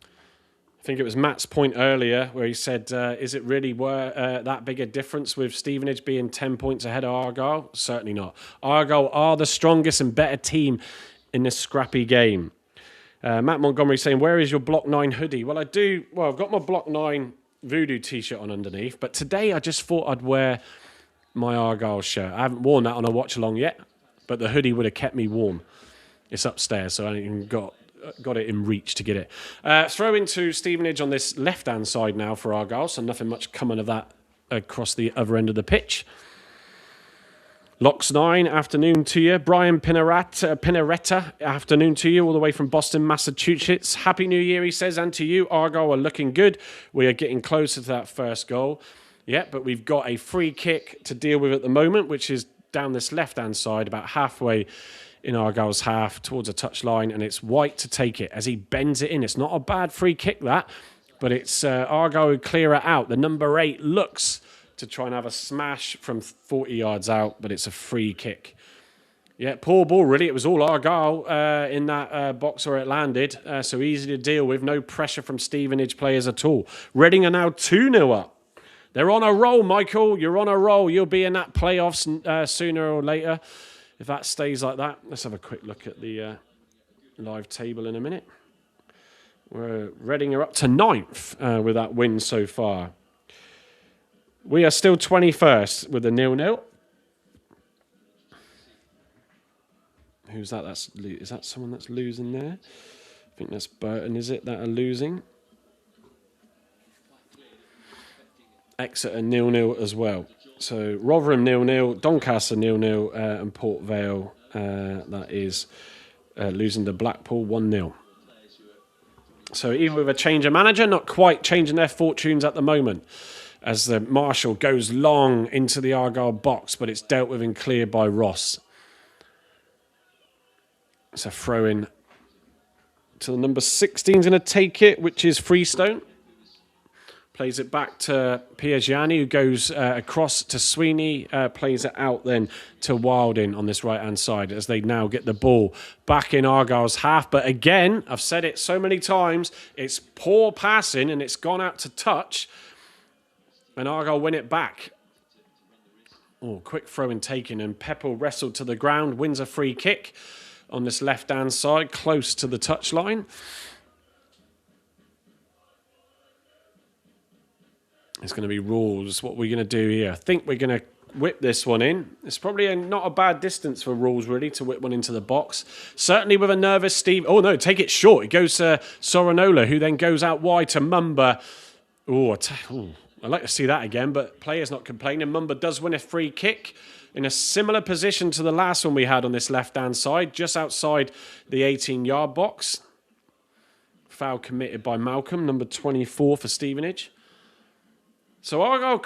I think it was Matt's point earlier where he said, is it really that big a difference with Stevenage being 10 points ahead of Argyle? Certainly not. Argyle are the strongest and better team in this scrappy game. Matt Montgomery saying, where is your Block 9 hoodie? Well, I've got my Block 9 Voodoo t-shirt on underneath, but today I just thought I'd wear my Argyle shirt. I haven't worn that on a watch along yet, but the hoodie would have kept me warm. It's upstairs, so I ain't even got it in reach to get it. Throw into Stevenage on this left-hand side now for Argyle, so nothing much coming of that across the other end of the pitch. Locks 9, afternoon to you. Brian Pinaretta, afternoon to you, all the way from Boston, Massachusetts. Happy New Year, he says, and to you. Argyle are looking good. We are getting closer to that first goal. Yeah, but we've got a free kick to deal with at the moment, which is down this left-hand side, about halfway in Argyle's half, towards a touchline, and it's White to take it as he bends it in. It's not a bad free kick, that, but it's Argyle who clear it out. The number 8 looks to try and have a smash from 40 yards out, but it's a free kick. Yeah, poor ball, really. It was all Argyle in that box where it landed, so easy to deal with. No pressure from Stevenage players at all. Reading are now 2-0 up. They're on a roll, Michael. You're on a roll. You'll be in that playoffs sooner or later if that stays like that. Let's have a quick look at the live table in a minute. Reading are up to 9th with that win so far. We are still 21st with a 0-0. Who's that? Is that someone that's losing there? I think that's Burton, is it, that are losing? Exeter 0-0 as well. So Rotherham 0-0, Doncaster 0-0, and Port Vale, that is losing to Blackpool 1-0. So even with a change of manager, not quite changing their fortunes at the moment, as the Marshall goes long into the Argyle box, but it's dealt with and cleared by Ross. It's a throw-in to the number 16's going to take it, which is Freestone. Plays it back to Piagiani, who goes across to Sweeney, plays it out then to Wilding on this right-hand side as they now get the ball back in Argyle's half. But again, I've said it so many times, it's poor passing and it's gone out to touch. And Argyle win it back. Oh, quick throw-in taken, and Pepple wrestled to the ground, wins a free kick on this left-hand side, close to the touchline. It's going to be Rules. What we're going to do here. I think we're going to whip this one in. It's probably not a bad distance for Rules, really, to whip one into the box. Certainly with a nervous Steve. Oh, no, take it short. It goes to Soranola, who then goes out wide to Mumba. Oh, I'd like to see that again, but player's not complaining. Mumba does win a free kick in a similar position to the last one we had on this left-hand side, just outside the 18-yard box. Foul committed by Malcolm, number 24 for Stevenage. So Argyle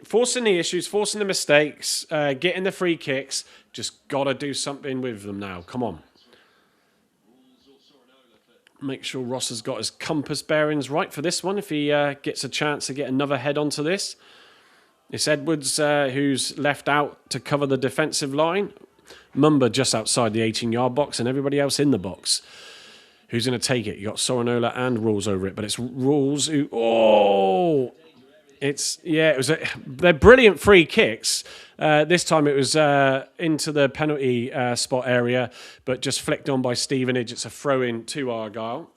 forcing the issues, forcing the mistakes, getting the free kicks. Just got to do something with them now. Come on. Make sure Ross has got his compass bearings right for this one if he gets a chance to get another head onto this. It's Edwards who's left out to cover the defensive line. Mumba just outside the 18-yard box and everybody else in the box. Who's going to take it? You got Soranola and Rules over it, but it's Rules who... Oh! They're brilliant free kicks. This time it was into the penalty spot area, but just flicked on by Stevenage. It's a throw-in to Argyle.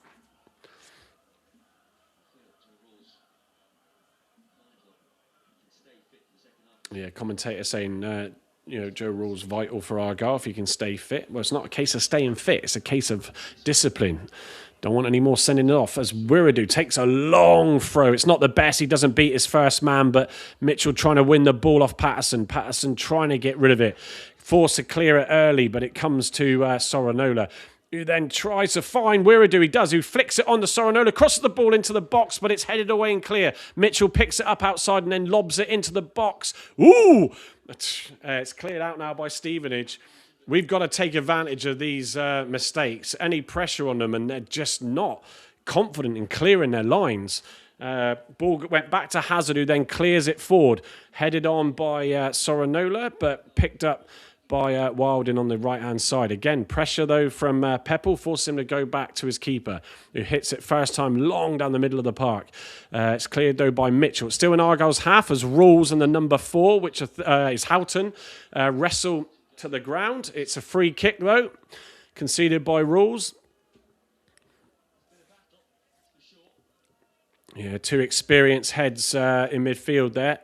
Yeah, commentator saying, Joe Rule's vital for Argyle if he can stay fit. Well, it's not a case of staying fit. It's a case of discipline. Don't want any more sending it off as Wiradoo takes a long throw. It's not the best. He doesn't beat his first man, but Mitchell trying to win the ball off Patterson. Patterson trying to get rid of it. Forced to clear it early, but it comes to Soranola, who then tries to find Wiradoo. He does, who flicks it on to Soranola, crosses the ball into the box, but it's headed away and clear. Mitchell picks it up outside and then lobs it into the box. Ooh! It's cleared out now by Stevenage. We've got to take advantage of these mistakes. Any pressure on them, and they're just not confident in clearing their lines. Ball went back to Hazard, who then clears it forward. Headed on by Soranola, but picked up by Wilding on the right-hand side. Again, pressure, though, from Pepple, forced him to go back to his keeper, who hits it first time long down the middle of the park. It's cleared, though, by Mitchell. Still in Argyle's half as Rules and the number 4, which is Houghton, wrestle to the ground. It's a free kick, though, conceded by Rules. Yeah, 2 experienced heads in midfield there.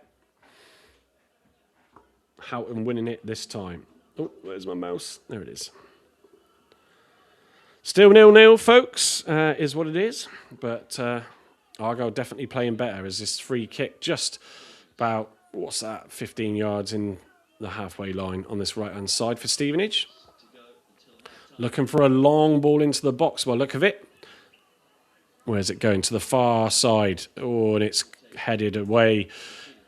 Houghton winning it this time. Oh, where's my mouse? There it is. Still 0-0, folks, is what it is. But Argyle definitely playing better as this free kick just about, 15 yards in the halfway line on this right-hand side for Stevenage. Looking for a long ball into the box by look of it. Where's it going? To the far side. Oh, and it's headed away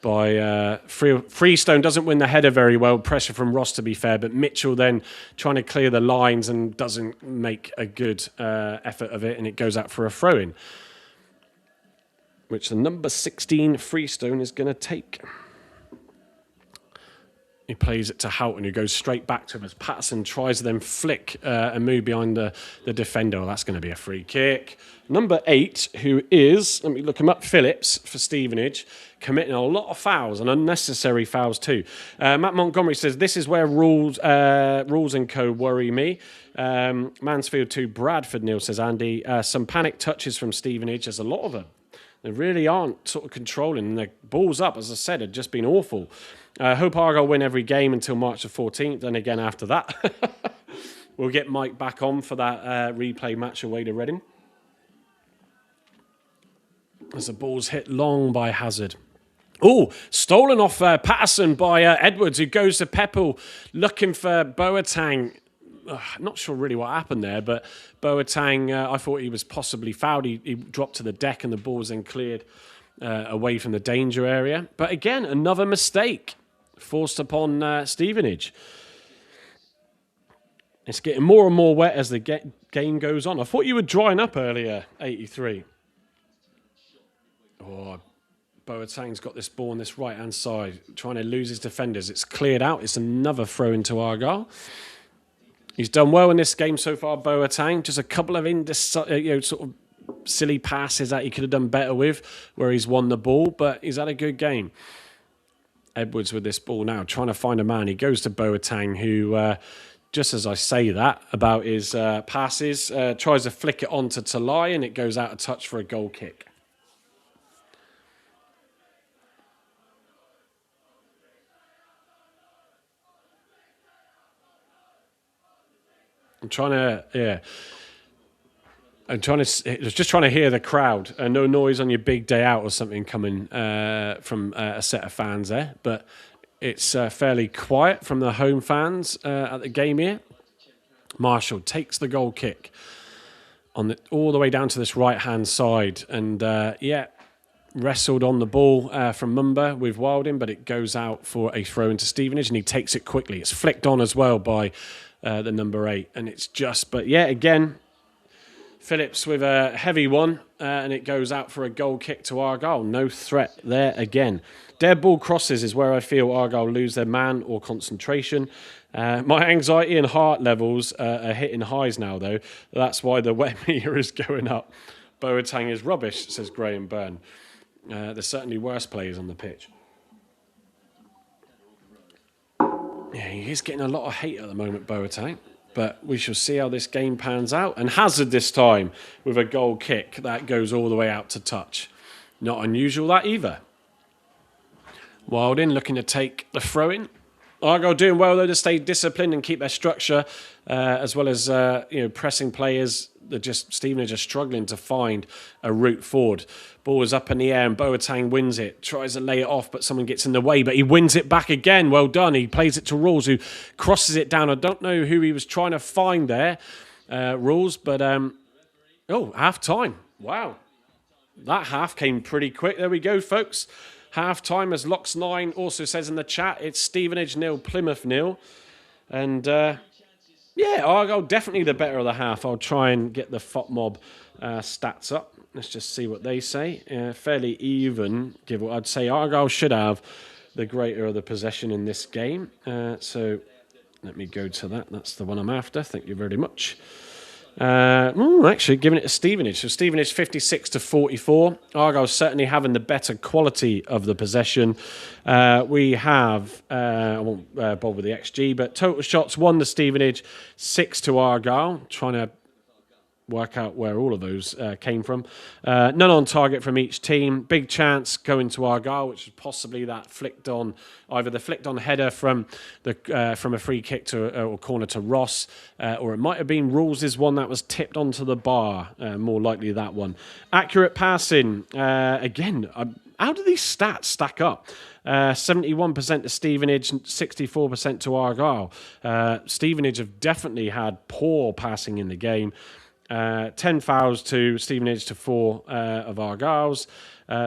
by Freestone. Doesn't win the header very well. Pressure from Ross, to be fair. But Mitchell then trying to clear the lines and doesn't make a good effort of it. And it goes out for a throw-in, which the number 16 Freestone is going to take. He plays it to Houghton, who goes straight back to him as Patterson tries to then flick and move behind the defender. Well, that's going to be a free kick. Number 8, who is, let me look him up, Phillips for Stevenage, committing a lot of fouls and unnecessary fouls too. Matt Montgomery says, this is where rules and co worry me. Mansfield 2, Bradford nil, says Andy. Some panic touches from Stevenage. There's a lot of them. They really aren't sort of controlling. Their balls up, as I said, had just been awful. Hope Argyle win every game until March the 14th, and again after that. We'll get Mike back on for that replay match away to Reading. As the ball's hit long by Hazard. Oh, stolen off Patterson by Edwards, who goes to Pepple looking for Boateng. Not sure really what happened there, but Boateng, I thought he was possibly fouled. He dropped to the deck and the ball was then cleared away from the danger area. But again, another mistake forced upon Stevenage. It's getting more and more wet as the game goes on. I thought you were drying up earlier, 83. Oh, Boateng's got this ball on this right-hand side, trying to lose his defenders. It's cleared out. It's another throw into Argyle. He's done well in this game so far, Boateng. Just a couple of sort of silly passes that he could have done better with, where he's won the ball, but he's had a good game. Edwards with this ball now, trying to find a man. He goes to Boateng, who, just as I say that about his passes, tries to flick it on to Talai, and it goes out of touch for a goal kick. I'm just trying to hear the crowd. No noise on your big day out or something coming from a set of fans there. But it's fairly quiet from the home fans at the game here. Marshall takes the goal kick all the way down to this right-hand side. And, wrestled on the ball from Mumba with Wilding, but it goes out for a throw into Stevenage, and he takes it quickly. It's flicked on as well by the number 8. And it's just, but yeah, again, Phillips with a heavy one, and it goes out for a goal kick to Argyle. No threat there again. Dead ball crosses is where I feel Argyle lose their man or concentration. My anxiety and heart levels are hitting highs now, though. That's why the wet meter is going up. Boateng is rubbish, says Graham Byrne. There's certainly worse players on the pitch. Yeah, he is getting a lot of hate at the moment, Boateng. But we shall see how this game pans out. And Hazard this time with a goal kick that goes all the way out to touch. Not unusual that either. Wildin looking to take the throw-in. Argyle doing well though to stay disciplined and keep their structure, as well as pressing players. Stevenage are struggling to find a route forward. Ball is up in the air and Boateng wins it. Tries to lay it off, but someone gets in the way. But he wins it back again. Well done. He plays it to Rules, who crosses it down. I don't know who he was trying to find there, Rules. But half time. Wow, that half came pretty quick. There we go, folks. Half time, as Lox9 also says in the chat, it's Stevenage 0, Plymouth 0. And Argyle definitely the better of the half. I'll try and get the FOTMob stats up. Let's just see what they say. Fairly even. I'd say Argyle should have the greater of the possession in this game. So let me go to that. That's the one I'm after. Thank you very much. Actually, giving it to Stevenage. So Stevenage 56 to 44. Argyle certainly having the better quality of the possession. We have, I won't bother with the XG, but total shots 1 to Stevenage, 6 to Argyle. Trying to work out where all of those came from. None on target from each team. Big chance going to Argyle, which is possibly that either the flicked on header from a free kick to or corner to Ross, or it might have been Rules' one that was tipped onto the bar. More likely that one. Accurate passing. Again, how do these stats stack up? 71% to Stevenage, 64% to Argyle. Stevenage have definitely had poor passing in the game. 10 fouls to Stevenage to 4 of Argyle's.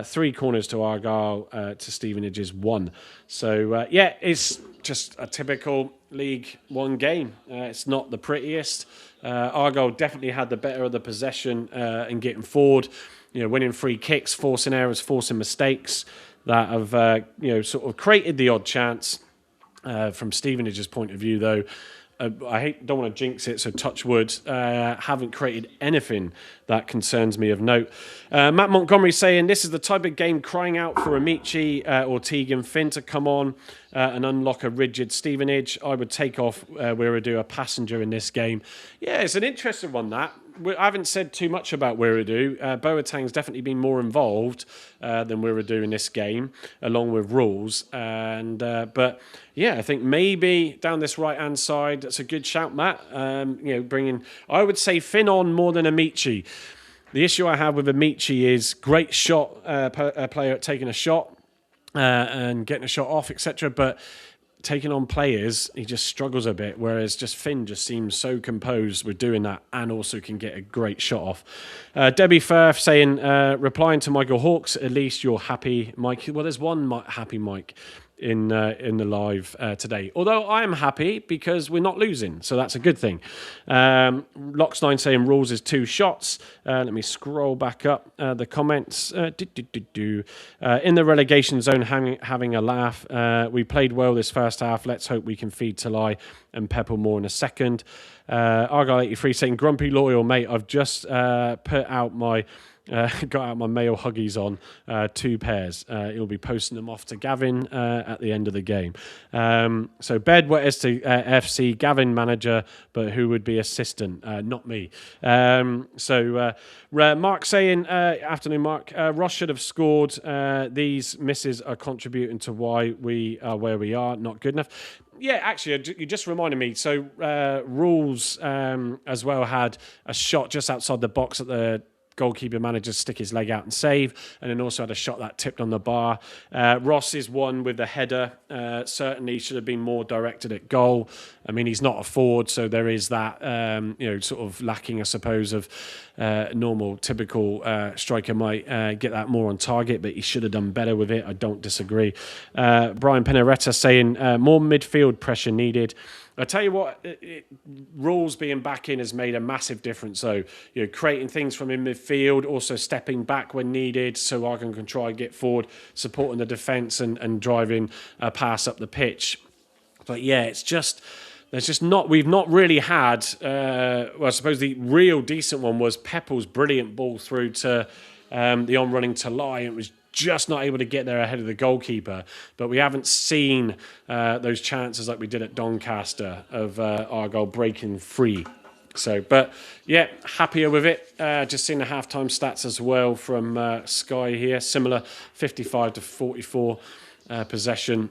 3 corners to Argyle to Stevenage's 1. So, it's just a typical League One game. It's not the prettiest. Argyle definitely had the better of the possession and getting forward, winning free kicks, forcing errors, forcing mistakes that have, sort of created the odd chance. From Stevenage's point of view, though, don't want to jinx it, so touch wood. Haven't created anything that concerns me of note. Matt Montgomery saying this is the type of game crying out for Amici or Tegan Finn to come on and unlock a rigid Stevenage. I would take off Wiradoo, a passenger in this game. Yeah, it's an interesting one, that. I haven't said too much about Wiradoo. Boateng's definitely been more involved than Wiradoo in this game, along with Rules. But yeah, I think maybe down this right-hand side, that's a good shout, Matt. I would say Finn on more than Amici. The issue I have with Amici is great shot, a player at taking a shot and getting a shot off, etc. But taking on players, he just struggles a bit, whereas just Finn just seems so composed with doing that and also can get a great shot off. Debbie Firth saying, replying to Michael Hawkes, at least you're happy, Mike. Well, there's one happy Mike in the live today. Although I am happy because we're not losing, so that's a good thing. Lox9 saying Rules is 2 shots. Let me scroll back up the comments. In the relegation zone, having a laugh. We played well this first half. Let's hope we can feed Talai and Pepple more in a second. Argyle 83 saying grumpy loyal mate. I've just put out my got out my male Huggies on, 2 pairs. He'll be posting them off to Gavin at the end of the game. So Bedwet is to FC, Gavin manager, but who would be assistant? Not me. Mark saying, afternoon Mark, Ross should have scored. These misses are contributing to why we are where we are, not good enough. Yeah, actually, you just reminded me. So Rules as well had a shot just outside the box at the goalkeeper managed to stick his leg out and save, and then also had a shot that tipped on the bar. Ross's one with the header certainly should have been more directed at goal. I mean, he's not a forward, so there is that, sort of lacking, I suppose, of normal, typical striker might get that more on target, but he should have done better with it. I don't disagree. Brian Peneretta saying more midfield pressure needed. I tell you what, Rules being back in has made a massive difference. So, creating things from in midfield, also stepping back when needed, so Argyle can try and get forward, supporting the defence and driving a pass up the pitch. But yeah, we've not really had. I suppose the real decent one was Peppel's brilliant ball through to the on-running Talai. It was just not able to get there ahead of the goalkeeper, but we haven't seen those chances like we did at Doncaster of Argyle breaking free. So, but yeah, happier with it. Just seen the halftime stats as well from Sky here, similar 55 to 44 possession.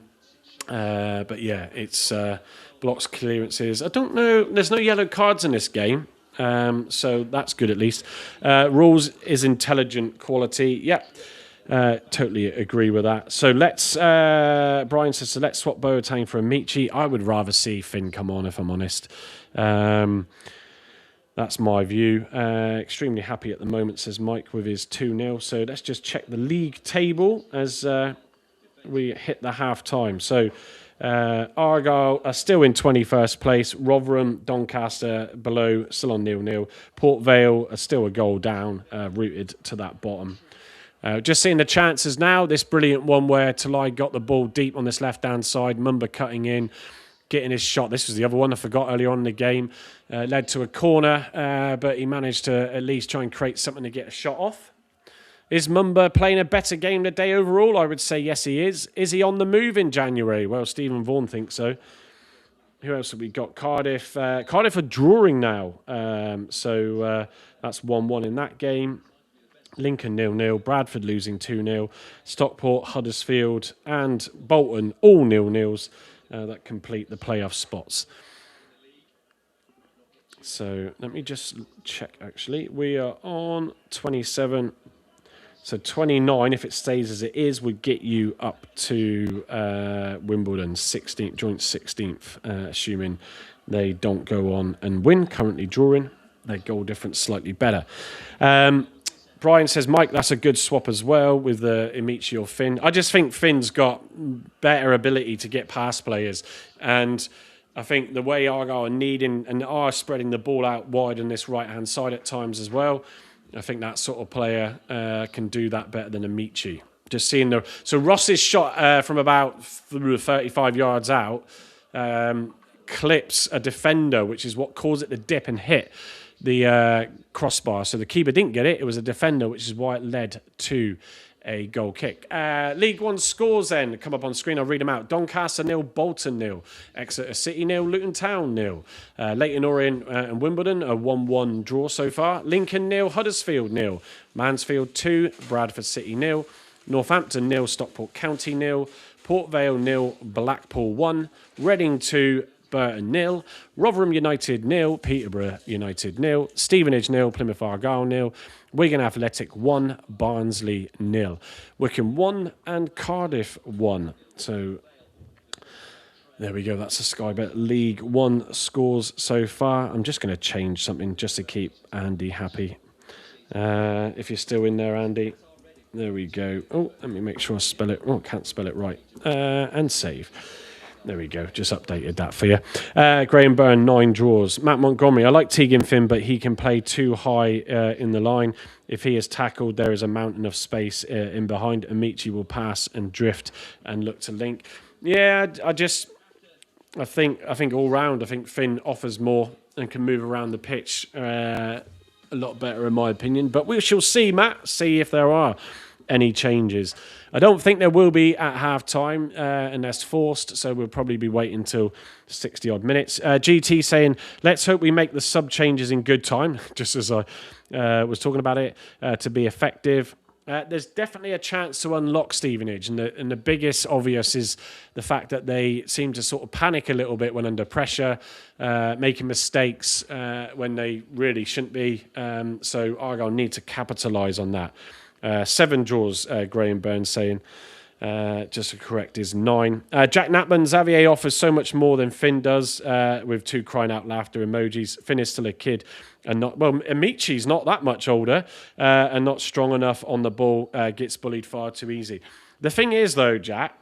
But yeah, it's blocks, clearances. I don't know. There's no yellow cards in this game. So that's good at least. Rules is intelligent quality. Yeah. Totally agree with that. So Brian says, so let's swap Boateng for Amici. I would rather see Finn come on, if I'm honest. That's my view. Extremely happy at the moment, says Mike, with his 2-0. So let's just check the league table as we hit the half-time. So Argyle are still in 21st place. Rotherham, Doncaster below, still on 0-0. Port Vale are still a goal down, rooted to that bottom. Just seeing the chances now, this brilliant one where Talai got the ball deep on this left-hand side, Mumba cutting in, getting his shot. This was the other one I forgot earlier on in the game. Led to a corner, but he managed to at least try and create something to get a shot off. Is Mumba playing a better game today overall? I would say yes, he is. Is he on the move in January? Well, Stephen Vaughan thinks so. Who else have we got? Cardiff. Cardiff are drawing now. So that's 1-1 in that game. Lincoln 0-0, Bradford losing 2-0, Stockport, Huddersfield and Bolton all 0-0s that complete the playoff spots. So let me just check actually. We are on 27. So 29, if it stays as it is, would get you up to Wimbledon, 16th, joint 16th, assuming they don't go on and win. Currently drawing, their goal difference slightly better. Brian says, Mike, that's a good swap as well with the Amici or Finn. I just think Finn's got better ability to get past players. And I think the way Argyle are needing and are spreading the ball out wide on this right-hand side at times as well, I think that sort of player can do that better than Amici. Just seeing so Ross's shot from about 35 yards out clips a defender, which is what caused it to dip and hit the crossbar. So the keeper didn't get it. It was a defender, which is why it led to a goal kick. League One scores then come up on screen. I'll read them out. Doncaster 0, Bolton 0, Exeter City 0, Luton Town 0. Leyton Orient and Wimbledon a 1-1 draw so far. Lincoln 0, Huddersfield 0, Mansfield 2, Bradford City 0, Northampton 0, Stockport County 0, Port Vale 0, Blackpool 1, Reading 2, Burton 0, Rotherham United 0, Peterborough United 0, Stevenage 0, Plymouth Argyle 0, Wigan Athletic 1, Barnsley 0, Wycombe 1 and Cardiff 1. So there we go, that's the Sky Bet League One scores so far. I'm just going to change something just to keep Andy happy. If you're still in there, Andy. There we go. Oh, let me make sure I spell it. Oh, can't spell it right. And save. There we go. Just updated that for you. Graham Byrne, 9 draws. Matt Montgomery. I like Tegan Finn, but he can play too high in the line. If he is tackled, there is a mountain of space in behind. Amici will pass and drift and look to link. Yeah, I think all round, I think Finn offers more and can move around the pitch a lot better, in my opinion. But we shall see, Matt. See if there are any changes. I don't think there will be at half-time unless forced, so we'll probably be waiting until 60-odd minutes. GT saying, let's hope we make the sub-changes in good time, just as I was talking about it, to be effective. There's definitely a chance to unlock Stevenage, and the biggest obvious is the fact that they seem to sort of panic a little bit when under pressure, making mistakes when they really shouldn't be. So Argyle need to capitalise on that. 7 draws, Graham Burns saying. Just to correct is 9. Jack Napman, Xavier offers so much more than Finn does, with 2 crying out laughter emojis. Finn is still a kid, and not well. Amichi's not that much older, and not strong enough on the ball. Gets bullied far too easy. The thing is, though, Jack,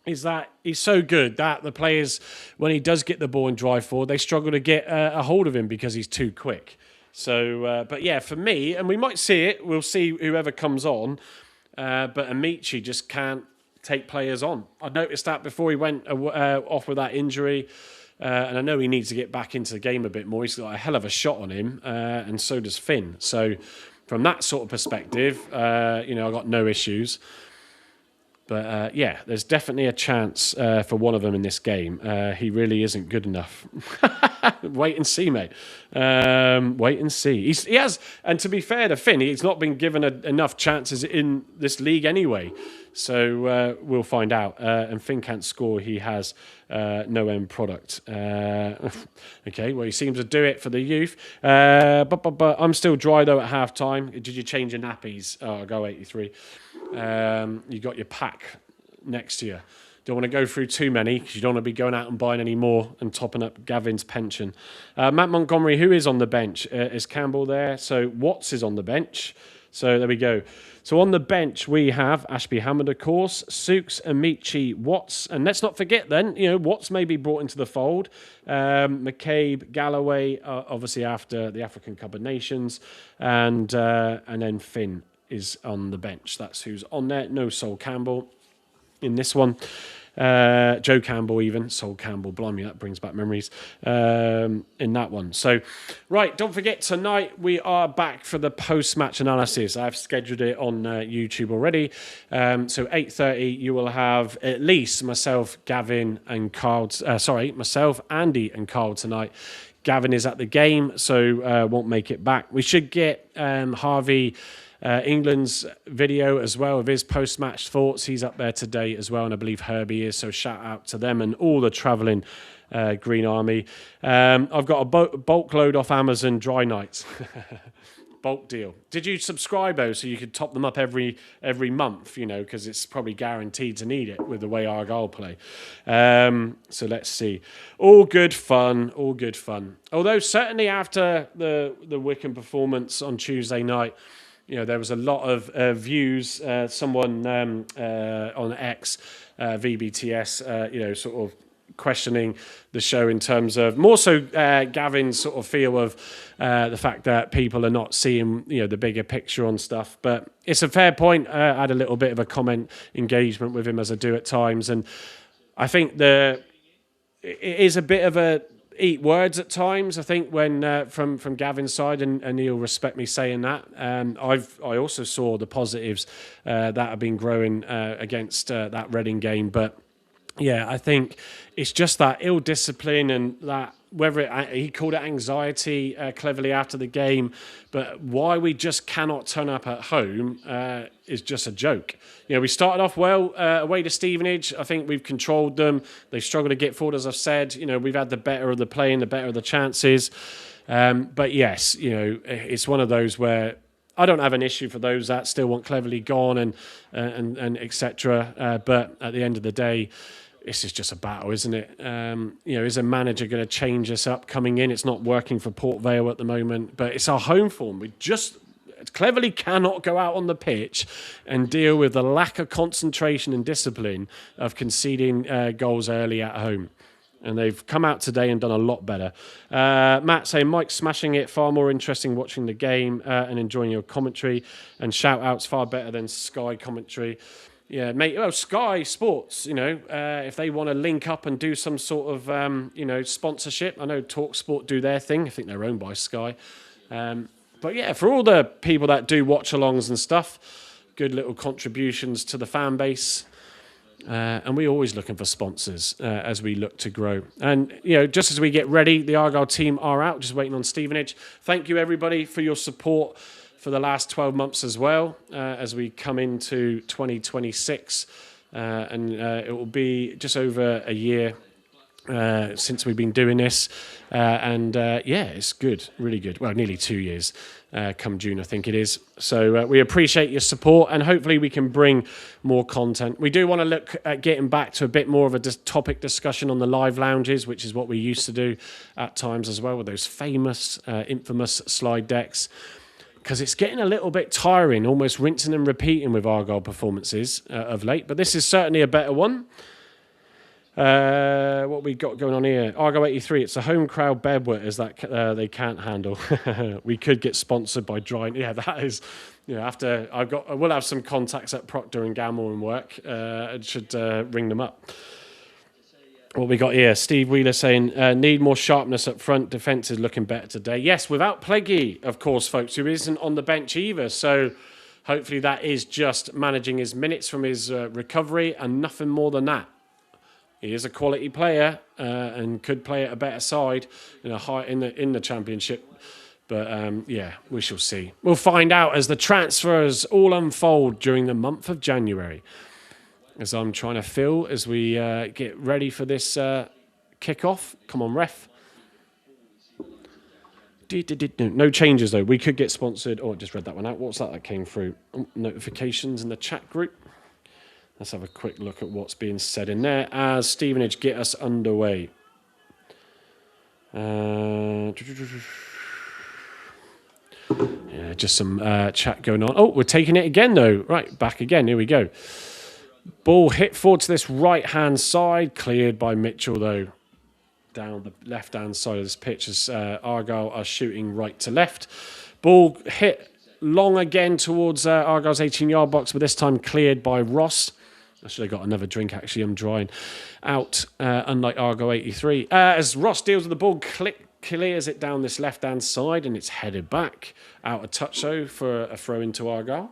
is that he's so good that the players, when he does get the ball and drive forward, they struggle to get a hold of him because he's too quick. So, but yeah, for me, and we might see it. We'll see whoever comes on. But Amici just can't take players on. I noticed that before he went off with that injury. And I know he needs to get back into the game a bit more. He's got a hell of a shot on him, and so does Finn. So from that sort of perspective, I've got no issues. But yeah, there's definitely a chance for one of them in this game. He really isn't good enough. Wait and see, mate. Wait and see. He has, and to be fair to Finn, he's not been given enough chances in this league anyway. So we'll find out. And Finn can't score. He has no end product. Okay, well, he seems to do it for the youth. But I'm still dry, though, at half-time. Did you change your nappies? Oh, I'll go 83. You got your pack next to you. Don't want to go through too many because you don't want to be going out and buying any more and topping up Gavin's pension. Matt Montgomery, who is on the bench? Is Campbell there? So Watts is on the bench. So there we go. So on the bench we have Ashby Hammond, of course, Sukes, Amici, Watts, and let's not forget then, Watts may be brought into the fold. McCabe, Galloway, obviously after the African Cup of Nations, and then Finn is on the bench. That's who's on there. No Sol Campbell in this one. Joe Campbell even. Sol Campbell, blimey, that brings back memories in that one. So, right, don't forget, tonight we are back for the post-match analysis. I've scheduled it on YouTube already. So 8:30, you will have at least myself, Gavin and Carl. Myself, Andy and Carl tonight. Gavin is at the game, so won't make it back. We should get Harvey England's video as well of his post-match thoughts. He's up there today as well, and I believe Herbie is, so shout out to them and all the travelling Green Army. I've got a bulk load off Amazon dry nights. Bulk deal. Did you subscribe though, so you could top them up every month, because it's probably guaranteed to need it with the way Argyle play. So let's see. All good fun. Although certainly after the Wycombe performance on Tuesday night, there was a lot of views. Someone on X, VBTS, sort of questioning the show in terms of more so Gavin's sort of feel of the fact that people are not seeing the bigger picture on stuff. But it's a fair point. I had a little bit of a comment engagement with him, as I do at times, and I think it is a bit of a eat words at times, I think, when from Gavin's side, and he'll respect me saying that. I also saw the positives that have been growing against that Reading game, but yeah, I think it's just that ill discipline and that, whether he called it anxiety cleverly after the game, but why we just cannot turn up at home is just a joke. We started off well away to Stevenage. I think we've controlled them. They struggle to get forward, as I've said. We've had the better of the play and the better of the chances. But yes, it's one of those where I don't have an issue for those that still want Cleverly gone and etc. But at the end of the day, this is just a battle, isn't it? Is a manager going to change us up coming in? It's not working for Port Vale at the moment, but it's our home form. We just Cleverly cannot go out on the pitch and deal with the lack of concentration and discipline of conceding goals early at home. And they've come out today and done a lot better. Matt saying, Mike smashing it, far more interesting watching the game and enjoying your commentary. And shout-outs far better than Sky commentary. Yeah, mate. Well, Sky Sports, if they want to link up and do some sort of, sponsorship. I know TalkSport do their thing. I think they're owned by Sky. But yeah, for all the people that do watch-alongs and stuff, good little contributions to the fan base. And we're always looking for sponsors as we look to grow. And, just as we get ready, the Argyle team are out, just waiting on Stevenage. Thank you, everybody, for your support for the last 12 months as well, as we come into 2026. And it will be just over a year since we've been doing this. Yeah, it's good, really good. Well, nearly 2 years come June, I think it is. So we appreciate your support, and hopefully we can bring more content. We do want to look at getting back to a bit more of a topic discussion on the live lounges, which is what we used to do at times as well, with those famous, infamous slide decks. Because it's getting a little bit tiring, almost rinsing and repeating with Argyle performances of late. But this is certainly a better one. What we got going on here? Argyle 83. It's the home crowd bedwetters that they can't handle. We could get sponsored by Drying. Yeah, that is. After I will have some contacts at Procter and Gamble and work. I should ring them up. What we got here? Steve Wheeler saying, need more sharpness up front. Defence is looking better today. Yes, without Pleggy, of course, folks, who isn't on the bench either. So hopefully that is just managing his minutes from his recovery and nothing more than that. He is a quality player and could play at a better side in the Championship. But yeah, we shall see. We'll find out as the transfers all unfold during the month of January. As I'm trying to fill as we get ready for this kick-off. Come on, ref. No changes, though. We could get sponsored. Oh, I just read that one out. What's that came through? Notifications in the chat group. Let's have a quick look at what's being said in there as Stevenage get us underway. Yeah, just some chat going on. Oh, we're taking it again, though. Right, back again. Here we go. Ball hit forward to this right-hand side. Cleared by Mitchell, though. Down the left-hand side of this pitch as Argyle are shooting right to left. Ball hit long again towards Argyle's 18-yard box, but this time cleared by Ross. I should have got another drink, actually. I'm drying out, unlike Argyle 83. As Ross deals with the ball, clears it down this left-hand side, and it's headed back. Out of touch, though, for a throw into Argyle.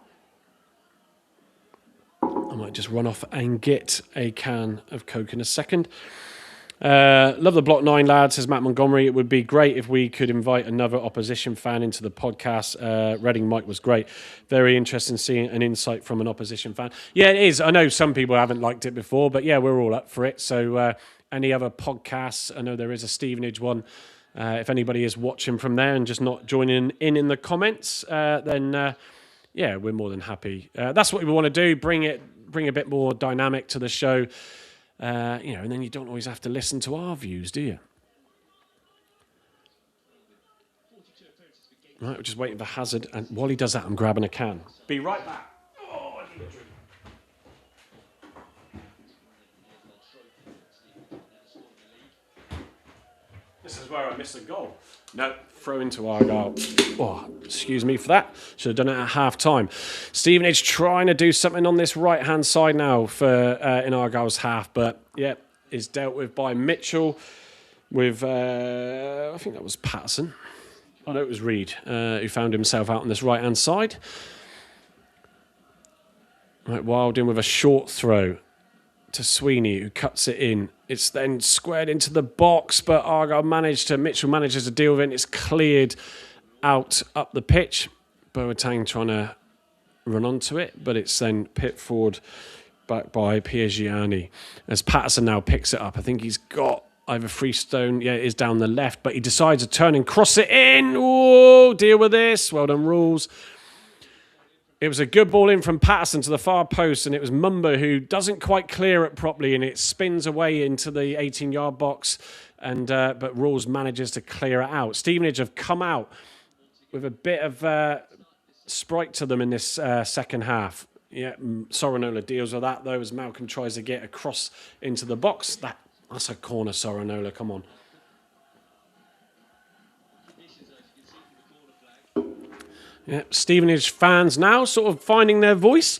I might just run off and get a can of Coke in a second. Love the Block 9, lads, says Matt Montgomery. It would be great if we could invite another opposition fan into the podcast. Reading Mike was great. Very interesting seeing an insight from an opposition fan. Yeah, it is. I know some people haven't liked it before, but yeah, we're all up for it. So any other podcasts, I know there is a Stevenage one. If anybody is watching from there and just not joining in the comments, then yeah, we're more than happy. That's what we want to do, bring a bit more dynamic to the show. And then you don't always have to listen to our views, do you? Right, we're just waiting for Hazard. And while he does that, I'm grabbing a can. Be right back. Oh, I need a drink. This is where I missed a goal. No, throw into Argyle. Oh, excuse me for that. Should have done it at half-time. Stevenage trying to do something on this right-hand side now for in Argyle's half, but yeah, is dealt with by Mitchell with, I think that was Patterson. Oh, no, it was Reed, who found himself out on this right-hand side. Right, Wilding with a short throw to Sweeney, who cuts it in. It's then squared into the box, but Mitchell manages to deal with it, and it's cleared out up the pitch. Boateng trying to run onto it, but it's then pit forward back by Piergiani as Patterson now picks it up. I think he's got either Freestone, yeah, it is down the left, but he decides to turn and cross it in. Oh, deal with this. Well done, Rules. It was a good ball in from Patterson to the far post, and it was Mumba who doesn't quite clear it properly, and it spins away into the 18-yard box, and but Rules manages to clear it out. Stevenage have come out with a bit of sprite to them in this second half. Yeah, Sorinola deals with that, though, as Malcolm tries to get across into the box. That's a corner, Sorinola, come on. Yeah, Stevenage fans now sort of finding their voice.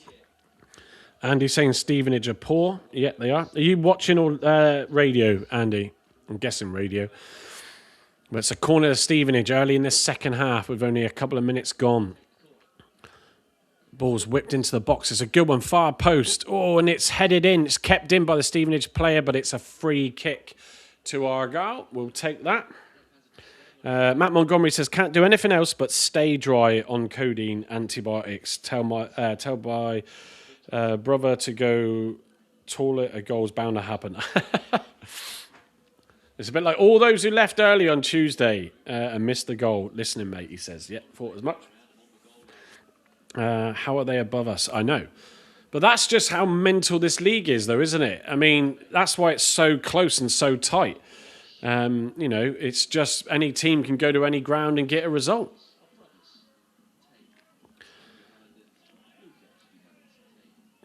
Andy's saying Stevenage are poor. Yeah, they are. Are you watching or radio, Andy? I'm guessing radio. But it's a corner to Stevenage early in this second half with only a couple of minutes gone. Ball's whipped into the box. It's a good one, far post. Oh, and it's headed in. It's kept in by the Stevenage player, but it's a free kick to Argyle. We'll take that. Matt Montgomery says, can't do anything else but stay dry on codeine antibiotics. Tell my brother to go toilet, a goal's bound to happen. It's a bit like all those who left early on Tuesday and missed the goal. Listening, mate, he says. Yeah, thought as much. How are they above us? I know. But that's just how mental this league is, though, isn't it? I mean, that's why it's so close and so tight. It's just any team can go to any ground and get a result.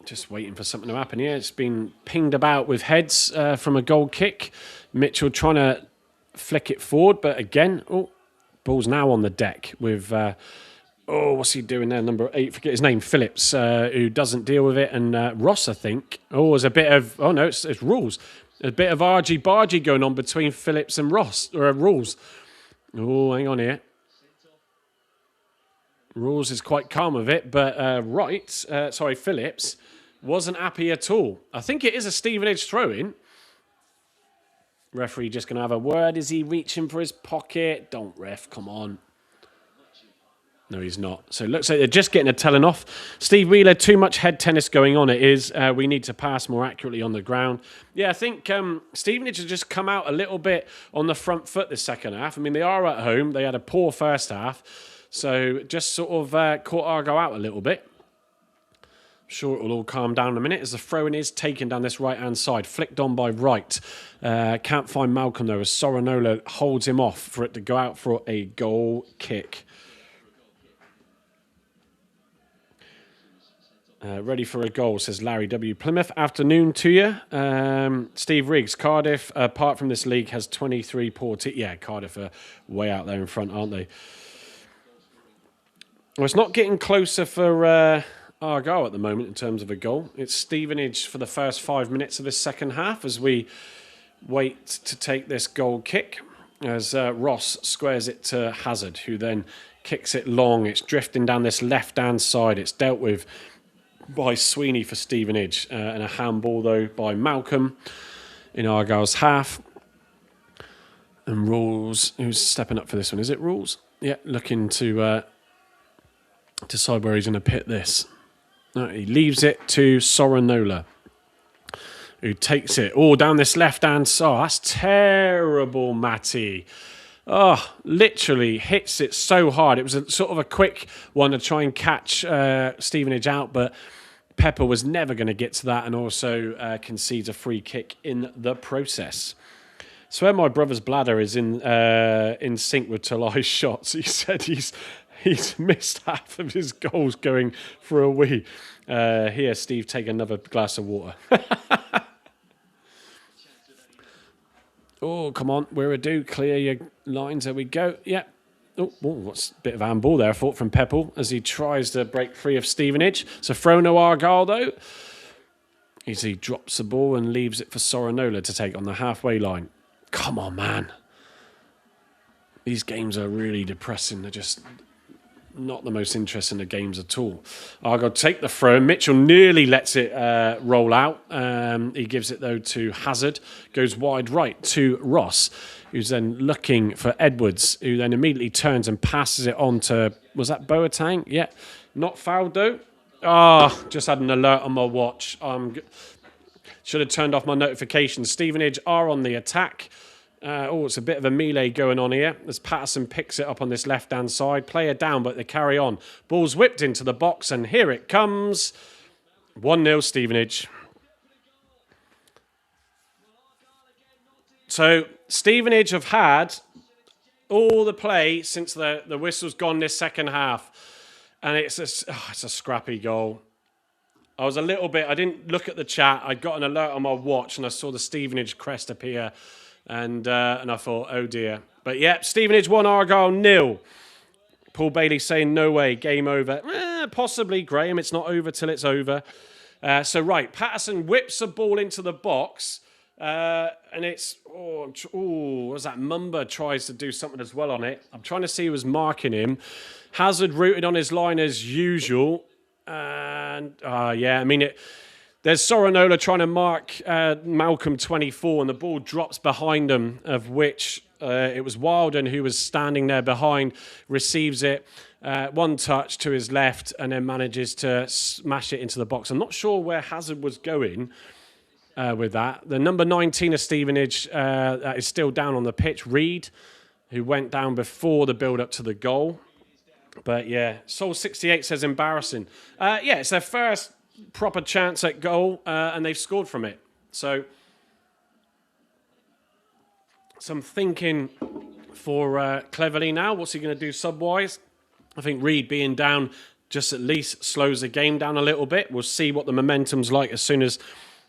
Just waiting for something to happen here. It's been pinged about with heads from a goal kick. Mitchell trying to flick it forward, but again, ball's now on the deck with, what's he doing there? Number 8, forget his name, Phillips, who doesn't deal with it, and Ross, I think. There's a bit of, it's rules. A bit of argy-bargy going on between Phillips and Ross, or rules. Hang on here. Rules is quite calm with it, but Phillips wasn't happy at all. I think it is a Stevenage throw-in. Referee just going to have a word. Is he reaching for his pocket? Don't, ref, come on. No, he's not. So it looks like they're just getting a telling off. Steve Wheeler, too much head tennis going on. It is. We need to pass more accurately on the ground. Yeah, I think Stevenage has just come out a little bit on the front foot this second half. I mean, they are at home. They had a poor first half. So just sort of caught Argyle out a little bit. I'm sure it will all calm down in a minute as the throw-in is taken down this right-hand side. Flicked on by Wright. Can't find Malcolm, though, as Sorinola holds him off for it to go out for a goal kick. Ready for a goal, says Larry W. Plymouth, afternoon to you. Steve Riggs, Cardiff, apart from this league, has 23 poor teams. Yeah, Cardiff are way out there in front, aren't they? Well, it's not getting closer for Argyle at the moment in terms of a goal. It's Stevenage for the first 5 minutes of this second half as we wait to take this goal kick. As Ross squares it to Hazard, who then kicks it long. It's drifting down this left-hand side. It's dealt with by Sweeney for Stevenage, and a handball though by Malcolm in Argyle's half. And Rules, who's stepping up for this one? Is it Rules? Yeah, looking to decide where he's going to pit this. No, he leaves it to Sorinola, who takes it all down this left-hand side. That's terrible, Matty. Literally hits it so hard. It was a sort of a quick one to try and catch Stevenage out, but Pepper was never going to get to that, and also concedes a free kick in the process. Swear my brother's bladder is in sync with Talai's shots. He said he's missed half of his goals going for a wee. Here, Steve, take another glass of water. Oh, come on, we're a do. Clear your lines. There we go. Yeah. What's a bit of handball there, I thought, from Peppel as he tries to break free of Stevenage. So throw no Argyle, though. As he drops the ball and leaves it for Sorinola to take on the halfway line. Come on, man. These games are really depressing. They're just not the most interesting of games at all. Argyle take the throw. Mitchell nearly lets it roll out. He gives it, though, to Hazard. Goes wide right to Ross, who's then looking for Edwards, who then immediately turns and passes it on to... Was that Boateng? Yeah. Not fouled, though. Just had an alert on my watch. Should have turned off my notifications. Stevenage are on the attack. It's a bit of a melee going on here as Patterson picks it up on this left-hand side. Player down, but they carry on. Ball's whipped into the box, and here it comes. 1-0 Stevenage. So Stevenage have had all the play since the whistle's gone this second half. And it's a scrappy goal. I didn't look at the chat. I got an alert on my watch and I saw the Stevenage crest appear. And I thought, oh dear. But yeah, Stevenage 1, Argyle 0. Paul Bailey saying, no way, game over. Possibly, Graham, it's not over till it's over. Patterson whips the ball into the box. And it's, was that Mumba tries to do something as well on it. I'm trying to see who was marking him. Hazard rooted on his line as usual. And, There's Sorinola trying to mark Malcolm 24, and the ball drops behind him, of which it was Wilden who was standing there behind, receives it, one touch to his left, and then manages to smash it into the box. I'm not sure where Hazard was going with that. The number 19 of Stevenage that is still down on the pitch, Reed, who went down before the build-up to the goal. But yeah, Soul68 says embarrassing. Yeah, it's their first proper chance at goal, and they've scored from it. So some thinking for Cleverly now. What's he going to do sub-wise? I think Reed being down just at least slows the game down a little bit. We'll see what the momentum's like as soon as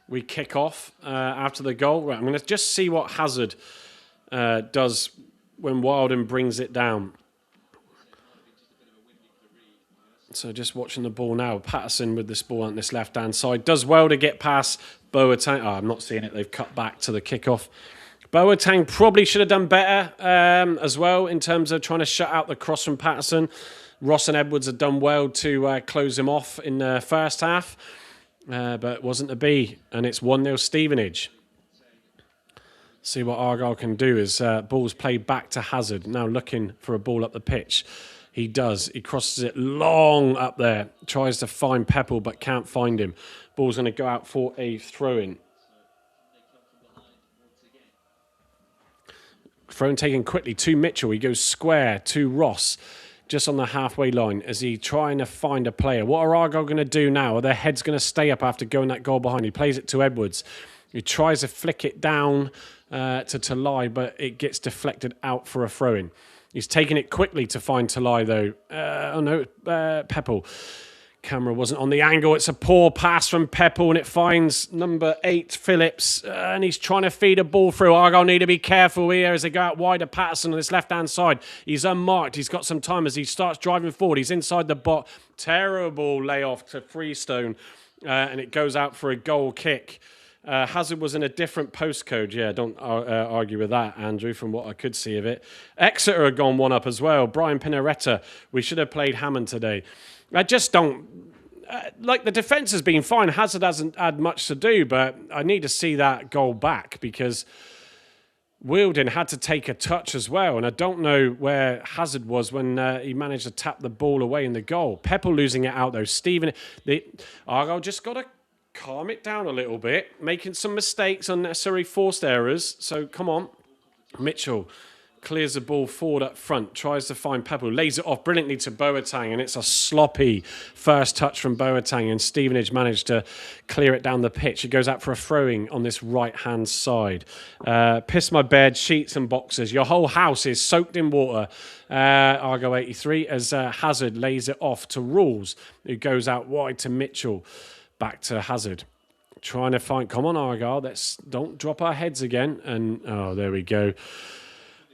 we kick off after the goal. Right, I'm going to just see what Hazard does when Wilden brings it down. So just watching the ball now. Patterson with this ball on this left-hand side. Does well to get past Boateng. Oh, I'm not seeing it. They've cut back to the kickoff. Boateng probably should have done better as well in terms of trying to shut out the cross from Patterson. Ross and Edwards have done well to close him off in the first half. But it wasn't to be. And it's 1-0 Stevenage. See what Argyle can do as ball's played back to Hazard. Now looking for a ball up the pitch. He does. He crosses it long up there. Tries to find Peppel, but can't find him. Ball's going to go out for a throw-in. Throw-in taken quickly to Mitchell. He goes square to Ross. Just on the halfway line as he trying to find a player. What are Argyle going to do now? Are their heads going to stay up after going that goal behind? He plays it to Edwards. He tries to flick it down to Talai, but it gets deflected out for a throw-in. He's taking it quickly to find Talai, though. Peppel. Camera wasn't on the angle. It's a poor pass from Peppel, and it finds number 8, Phillips. And he's trying to feed a ball through. Argyle need to be careful here as they go out wide of Patterson on this left-hand side. He's unmarked. He's got some time as he starts driving forward. He's inside the bot. Terrible layoff to Freestone. And it goes out for a goal kick. Hazard was in a different postcode. Yeah, don't argue with that, Andrew, from what I could see of it. Exeter had gone one up as well. Brian Pinaretta. We should have played Hammond today. I just don't... the defence has been fine. Hazard hasn't had much to do, but I need to see that goal back because Wilden had to take a touch as well, and I don't know where Hazard was when he managed to tap the ball away in the goal. Peppel losing it out, though. Argyle just got to calm it down a little bit, making some mistakes, unnecessary forced errors. So come on. Mitchell clears the ball forward up front, tries to find Peppel, lays it off brilliantly to Boateng, and it's a sloppy first touch from Boateng, and Stevenage managed to clear it down the pitch. It goes out for a throwing on this right-hand side. Piss my bed, sheets and boxes. Your whole house is soaked in water. Argo 83 as Hazard lays it off to Rules, who goes out wide to Mitchell. Back to Hazard. Trying to find... Come on, Argyle. Don't drop our heads again. And, oh, there we go.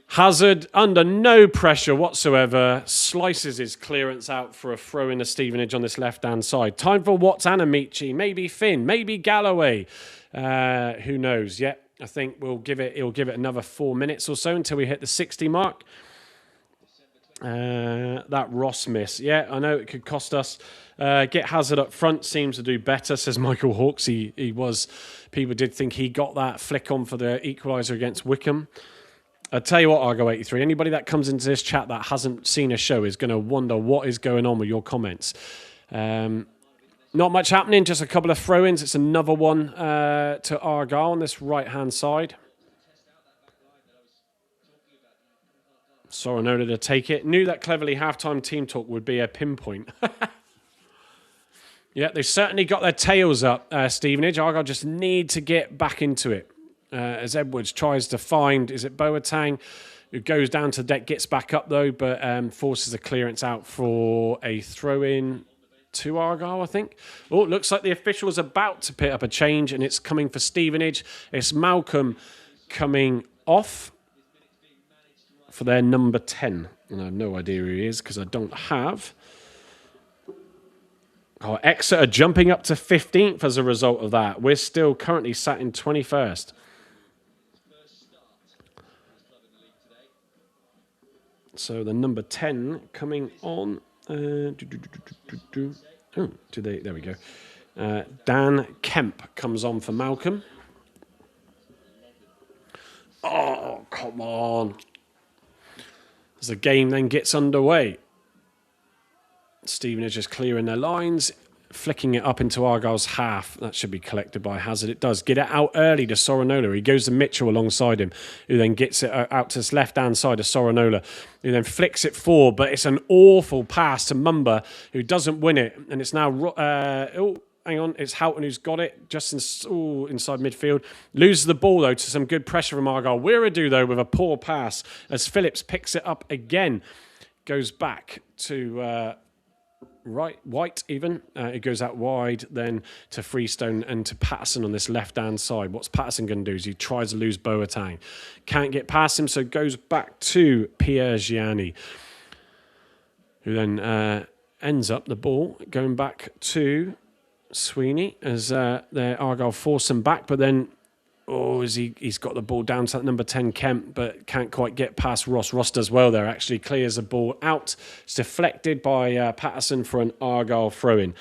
Hazard, under no pressure whatsoever, slices his clearance out for a throw in to Stevenage on this left-hand side. Time for Watts and Amici. Maybe Finn. Maybe Galloway. Who knows? Yeah, I think he'll give it another 4 minutes or so until we hit the 60 mark. That Ross miss. Yeah, I know it could cost us. Get Hazard up front seems to do better, says Michael Hawkes. People did think he got that flick on for the equaliser against Wickham. I'll tell you what, Argo 83, anybody that comes into this chat that hasn't seen a show is going to wonder what is going on with your comments. Not much happening, just a couple of throw-ins. It's another one to Argyle on this right-hand side. Sorinola to take it. Knew that cleverly halftime team talk would be a pinpoint. Yeah, they've certainly got their tails up, Stevenage. Argyle just need to get back into it. As Edwards tries to find, is it Boateng, who goes down to the deck, gets back up though, but forces a clearance out for a throw-in to Argyle, I think. Oh, it looks like the official is about to pick up a change, and it's coming for Stevenage. It's Malcolm coming off for their number 10. And I have no idea who he is because I don't have. Oh, Exeter jumping up to 15th as a result of that. We're still currently sat in 21st. So the number 10 coming on. Oh, do they? There we go. Dan Kemp comes on for Malcolm. Oh, come on. As the game then gets underway. Stevenage is clearing their lines, flicking it up into Argyle's half. That should be collected by Hazard. It does. Get it out early to Sorinola. He goes to Mitchell alongside him, who then gets it out to his left-hand side of Sorinola, who then flicks it forward. But it's an awful pass to Mumba, who doesn't win it. And it's now... hang on, it's Houghton who's got it just inside midfield. Loses the ball, though, to some good pressure from Argyle. Wiredu, though, with a poor pass as Phillips picks it up again. Goes back to... White even. It goes out wide then to Freestone and to Patterson on this left-hand side. What's Patterson going to do is he tries to lose Boateng. Can't get past him, so goes back to Pierre Gianni, who then ends up the ball going back to Sweeney as their Argyle force him back, but then he's got the ball down to that number 10 Kemp, but can't quite get past Ross. Ross does well there, actually clears the ball out. It's deflected by Patterson for an Argyle throw-in.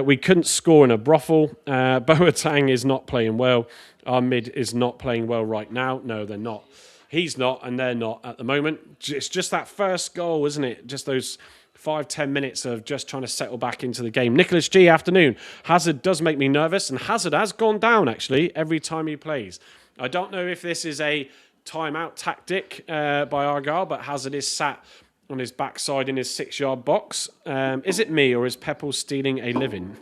We couldn't score in a brothel. Boateng is not playing well. Our mid is not playing well right now. No, they're not. He's not, and they're not at the moment. It's just that first goal, isn't it? Just those 5-10 minutes of just trying to settle back into the game. Nicholas G, afternoon. Hazard does make me nervous, and Hazard has gone down, actually, every time he plays. I don't know if this is a timeout tactic by Argyle, but Hazard is sat on his backside in his 6-yard box. Is it me, or is Pepple stealing a living?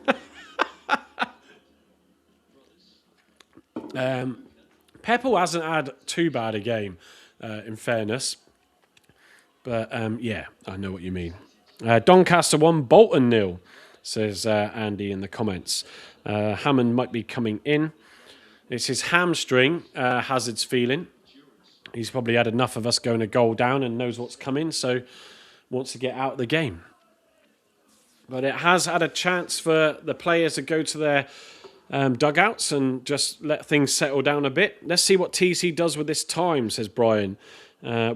Pepple hasn't had too bad a game, in fairness. But, yeah, I know what you mean. Doncaster 1, Bolton 0, says Andy in the comments. Hammond might be coming in. It's his hamstring, Hazard's feeling. He's probably had enough of us going a goal down and knows what's coming, so wants to get out of the game. But it has had a chance for the players to go to their dugouts and just let things settle down a bit. Let's see what TC does with this time, says Brian.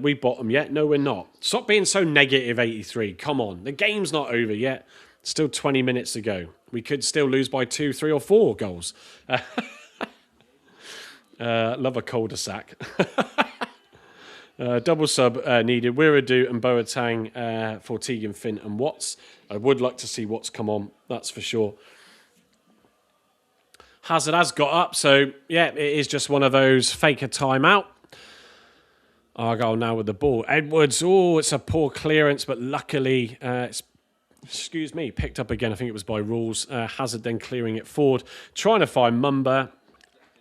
We bottom yet? No, we're not. Stop being so negative, 83. Come on. The game's not over yet. Still 20 minutes to go. We could still lose by 2, 3 or 4 goals. Love a cul-de-sac. Double sub needed. Wiredu and Boateng for Tegan, Finn and Watts. I would like to see Watts come on. That's for sure. Hazard has got up. So, yeah, it is just one of those fake a timeout. Argyle now with the ball. Edwards, it's a poor clearance, but luckily, it's picked up again. I think it was by rules. Hazard then clearing it forward. Trying to find Mumba.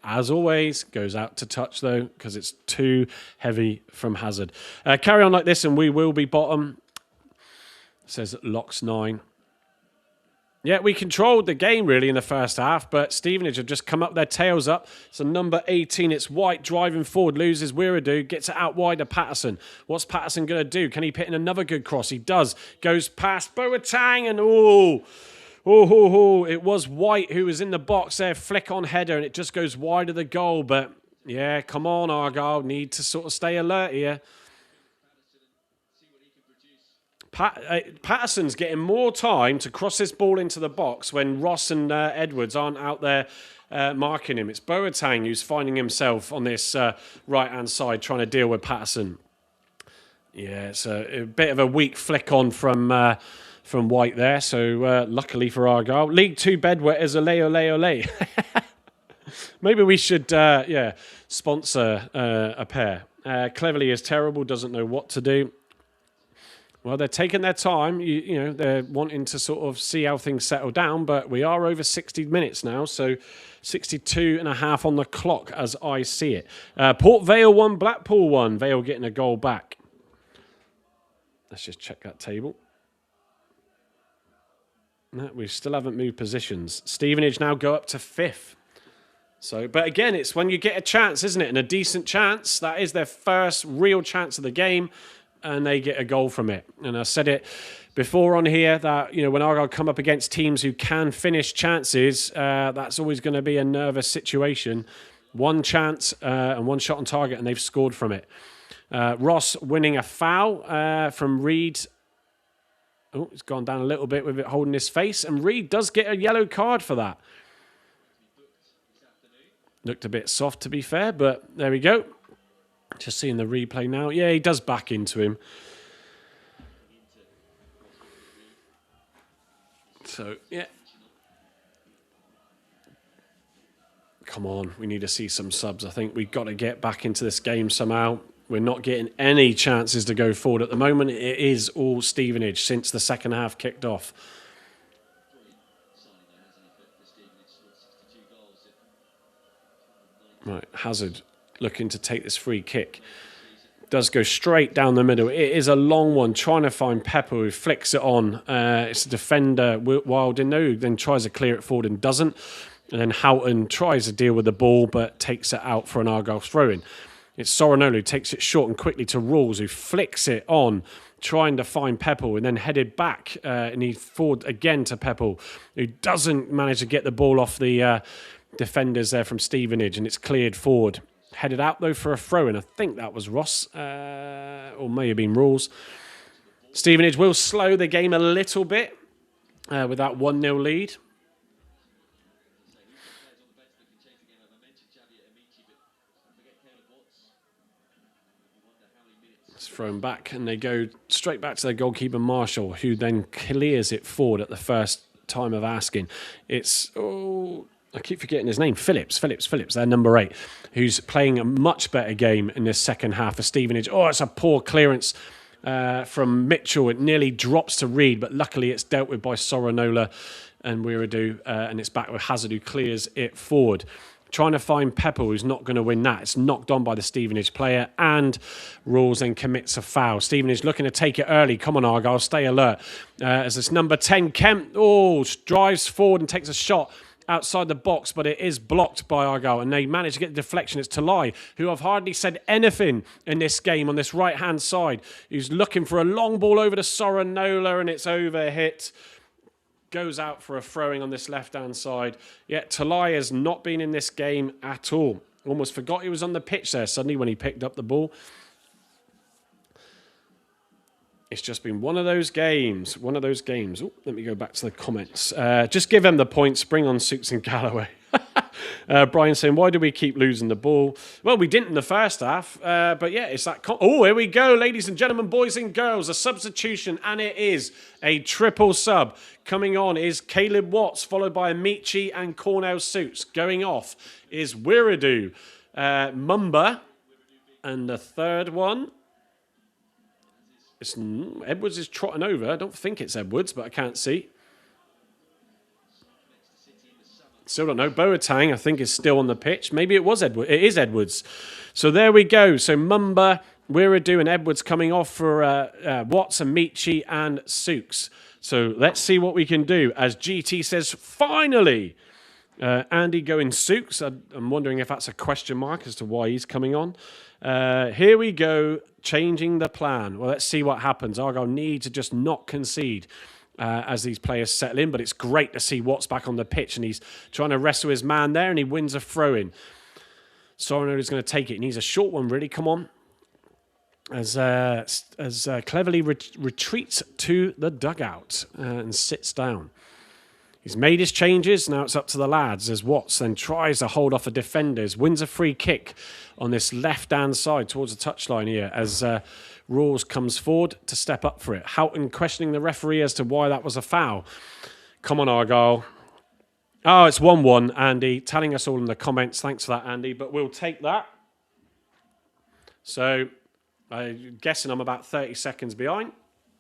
As always, goes out to touch, though, because it's too heavy from Hazard. Carry on like this and we will be bottom, says Locks 9. Yeah, we controlled the game, really, in the first half, but Stevenage have just come up, their tails up. So number 18, it's White driving forward, loses Wiredu, gets it out wide to Patterson. What's Patterson going to do? Can he put in another good cross? He does. Goes past Boateng, and it was White who was in the box there, flick on header, and it just goes wide of the goal. But, yeah, come on, Argyle, need to sort of stay alert here. Patterson's getting more time to cross this ball into the box when Ross and Edwards aren't out there marking him. It's Boateng who's finding himself on this right-hand side trying to deal with Patterson. Yeah, it's a bit of a weak flick on from White there, so luckily for Argyle. League 2 bedwetters, ole. Maybe we should sponsor a pair. Cleverly is terrible, doesn't know what to do. Well, they're taking their time. You know, they're wanting to sort of see how things settle down, but we are over 60 minutes now, so 62 and a half on the clock as I see it. Port Vale 1, Blackpool 1. Vale getting a goal back. Let's just check that table. No, we still haven't moved positions. Stevenage now go up to 5th. So, but again, it's when you get a chance, isn't it? And a decent chance. That is their first real chance of the game. And they get a goal from it. And I said it before on here that, you know, when Argyle come up against teams who can finish chances, that's always going to be a nervous situation. One chance and one shot on target, and they've scored from it. Ross winning a foul from Reed. Oh, it's gone down a little bit with it holding his face. And Reed does get a yellow card for that. Looked a bit soft, to be fair, but there we go. Just seeing the replay now. Yeah, he does back into him. So, yeah. Come on, we need to see some subs. I think we've got to get back into this game somehow. We're not getting any chances to go forward at the moment. It is all Stevenage since the second half kicked off. Right, Hazard looking to take this free kick. Does go straight down the middle. It is a long one, trying to find Pepper, who flicks it on. It's a defender, Wilding, who then tries to clear it forward and doesn't. And then Houghton tries to deal with the ball, but takes it out for an Argyle throw-in. It's Soronolo who takes it short and quickly to Rawls, who flicks it on, trying to find Pepple, and then headed back, and he forward again to Pepple, who doesn't manage to get the ball off the defenders there from Stevenage, and it's cleared forward. Headed out, though, for a throw-in. I think that was Ross, or may have been Rawls. Stevenage will slow the game a little bit with that 1-0 lead. It's thrown back, and they go straight back to their goalkeeper, Marshall, who then clears it forward at the first time of asking. It's... I keep forgetting his name. Phillips, their number 8, who's playing a much better game in this second half for Stevenage. Oh, it's a poor clearance from Mitchell. It nearly drops to Reed, but luckily it's dealt with by Soranola and Wiradoo, and it's back with Hazard, who clears it forward. Trying to find Pepper, who's not going to win that. It's knocked on by the Stevenage player, and Rawls then commits a foul. Stevenage looking to take it early. Come on, Argyle, stay alert. As this number 10, Kemp, drives forward and takes a shot outside the box, but it is blocked by Argyle, and they manage to get the deflection. It's Talai, who have hardly said anything in this game on this right-hand side, who's looking for a long ball over to Soranola, and it's overhit. Goes out for a throwing on this left-hand side. Yet Talai has not been in this game at all. Almost forgot he was on the pitch there suddenly when he picked up the ball. It's just been one of those games. Oh, let me go back to the comments. Just give them the points. Bring on Suits and Galloway. Brian saying, why do we keep losing the ball? Well, we didn't in the first half. But yeah, it's that... here we go, ladies and gentlemen, boys and girls. A substitution, and it is a triple sub. Coming on is Caleb Watts, followed by Amici and Cornell Suits. Going off is Wiradoo, Mumba, and the third one... Edwards is trotting over. I don't think it's Edwards, but I can't see. Still don't know. Boateng, I think, is still on the pitch. Maybe it was Edwards. It is Edwards. So there we go. So Mumba, Wiradoo, and Edwards coming off for Watts, Amici, and Sooks. So let's see what we can do. As GT says, finally, Andy going Sooks. I'm wondering if that's a question mark as to why he's coming on. Here we go, changing the plan. Well, let's see what happens. Argyle need to just not concede as these players settle in, but it's great to see Watts back on the pitch, and he's trying to wrestle his man there, and he wins a throw-in. Sorano is going to take it. He needs a short one, really. Come on. As cleverly retreats to the dugout and sits down. He's made his changes. Now it's up to the lads as Watts then tries to hold off the defenders. Wins a free kick on this left-hand side towards the touchline here as Rawls comes forward to step up for it. Houghton questioning the referee as to why that was a foul. Come on, Argyle. Oh, it's 1-1, Andy. Telling us all in the comments. Thanks for that, Andy. But we'll take that. So I'm guessing I'm about 30 seconds behind.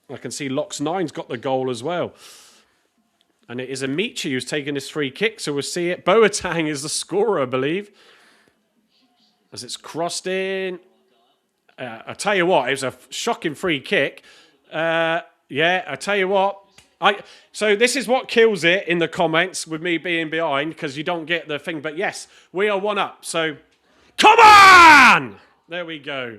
I can see Locks 9's got the goal as well. And it is Amici who's taking this free kick, so we'll see it. Boateng is the scorer, I believe. As it's crossed in. I tell you what, it was a shocking free kick. I tell you what. So this is what kills it in the comments with me being behind, because you don't get the thing. But yes, we are 1 up. So, come on! There we go.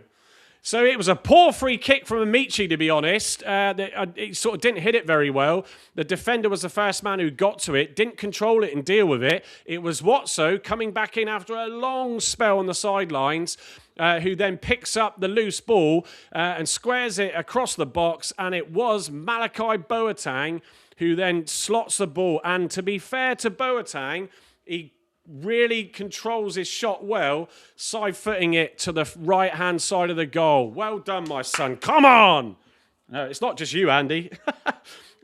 So it was a poor free kick from Amici, to be honest. It sort of didn't hit it very well. The defender was the first man who got to it, didn't control it and deal with it. It was Watso coming back in after a long spell on the sidelines, who then picks up the loose ball and squares it across the box. And it was Malachi Boateng who then slots the ball. And to be fair to Boateng, he really controls his shot well, side-footing it to the right-hand side of the goal. Well done, my son. Come on! No, it's not just you, Andy.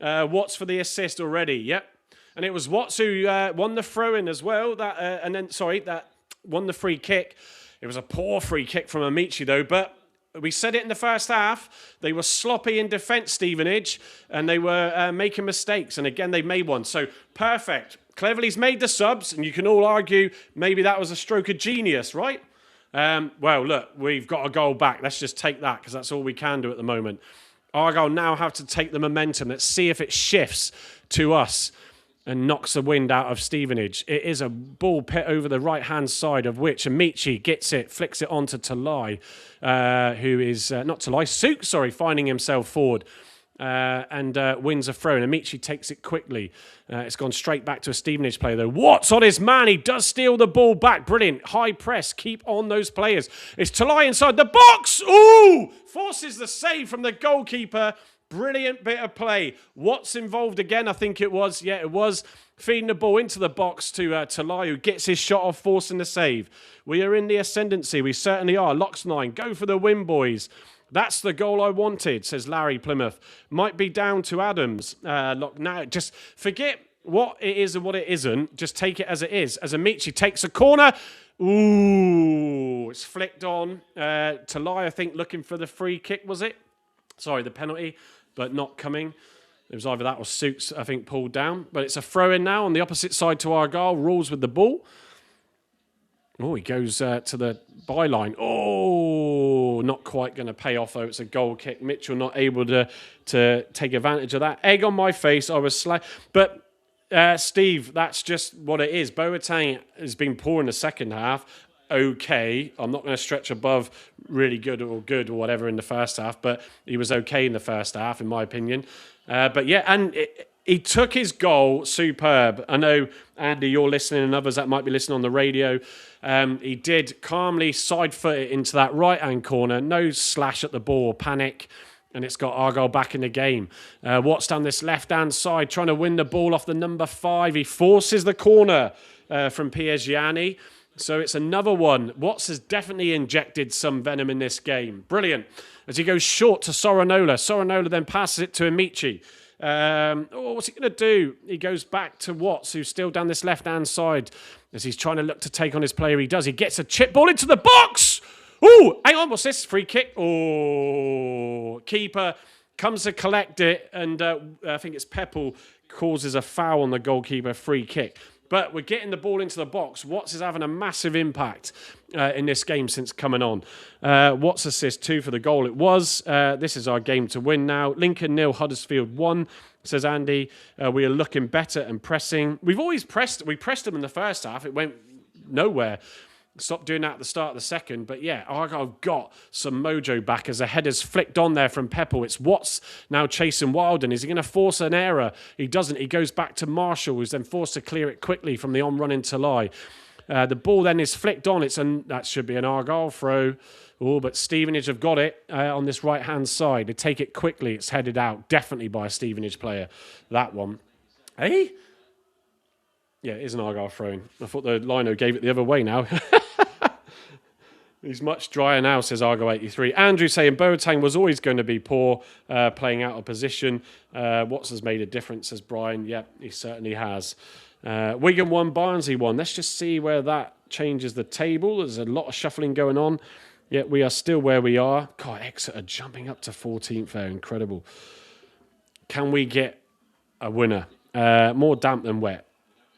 Watts for the assist already, yep. And it was Watts who won the throw-in as well, that won the free kick. It was a poor free kick from Amici, though, but we said it in the first half. They were sloppy in defence, Stevenage, and they were making mistakes. And again, they made one. So, perfect. Cleverly's made the subs, and you can all argue maybe that was a stroke of genius, right? Well, look, we've got a goal back. Let's just take that, because that's all we can do at the moment. Argyle now have to take the momentum. Let's see if it shifts to us and knocks the wind out of Stevenage. It is a ball pit over the right-hand side, of which Amici gets it, flicks it onto Talai, who is, not Talai, Souk, sorry, finding himself forward. And wins a throw. And Amici takes it quickly. It's gone straight back to a Stevenage player, though. Watts on his man. He does steal the ball back. Brilliant. High press. Keep on those players. It's Talai inside the box. Ooh! Forces the save from the goalkeeper. Brilliant bit of play. Watts involved again, I think it was. Yeah, it was. Feeding the ball into the box to Talai, who gets his shot off, forcing the save. We are in the ascendancy. We certainly are. Locks 9. Go for the win, boys. That's the goal I wanted, says Larry Plymouth. Might be down to Adams. Now, just forget what it is and what it isn't. Just take it as it is. As Amici takes a corner. Ooh, it's flicked on. Talai, I think, looking for the free kick, was it? Sorry, the penalty, but not coming. It was either that or Suits, I think, pulled down. But it's a throw-in now on the opposite side to Argyle. Rules with the ball. Oh, he goes to the byline. Oh, not quite going to pay off, though. It's a goal kick. Mitchell not able to take advantage of that. Egg on my face. I was But, Steve, that's just what it is. Boateng has been poor in the second half. Okay. I'm not going to stretch above really good or whatever in the first half, but he was okay in the first half, in my opinion. But, yeah, and he took his goal superb. I know, Andy, you're listening, and others that might be listening on the radio. He did calmly side foot it into that right-hand corner. No slash at the ball, panic. And it's got Argyle back in the game. Watts down this left-hand side, trying to win the ball off the number 5. He forces the corner from Piergianni. So it's another one. Watts has definitely injected some venom in this game. Brilliant. As he goes short to Sorinola. Sorinola then passes it to Amici. What's he going to do? He goes back to Watts, who's still down this left-hand side. As he's trying to look to take on his player, he does. He gets a chip ball into the box. Ooh, hang on, what's this? Free kick. Oh, keeper comes to collect it, and I think it's Peppel causes a foul on the goalkeeper, free kick. But we're getting the ball into the box. Watts is having a massive impact in this game since coming on. Watts assist 2 for the goal. It was. This is our game to win now. Lincoln 0, Huddersfield 1, says Andy. We are looking better and pressing. We've always pressed. We pressed them in the first half. It went nowhere. Stopped doing that at the start of the second. But yeah, Argyle got some mojo back as the header's flicked on there from Peppel. It's Watts now chasing Wilden. Is he going to force an error? He doesn't. He goes back to Marshall, who's then forced to clear it quickly from the on-running Talai. The ball then is flicked on. That should be an Argyle throw. Oh, but Stevenage have got it on this right-hand side. They take it quickly. It's headed out. Definitely by a Stevenage player. That one. Hey? Yeah, it is an Argyle throw-in. I thought the lino gave it the other way now. He's much drier now, says Argo 83. Andrew saying Boateng was always going to be poor, playing out of position. Watts has made a difference, says Brian. Yep, he certainly has. Wigan 1, Barnsley 1. Let's just see where that changes the table. There's a lot of shuffling going on. Yet we are still where we are. God, Exeter jumping up to 14th there. Incredible. Can we get a winner? More damp than wet.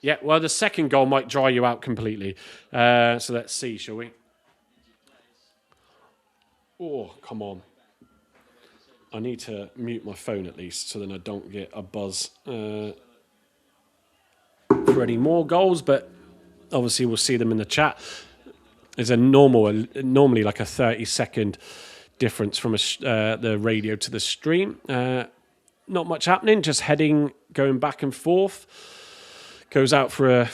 Yeah, well, the second goal might dry you out completely. So let's see, shall we? Oh, come on. I need to mute my phone at least so then I don't get a buzz for any more goals, but obviously we'll see them in the chat. There's normally like a 30-second difference from the radio to the stream. Not much happening, just going back and forth. Goes out for a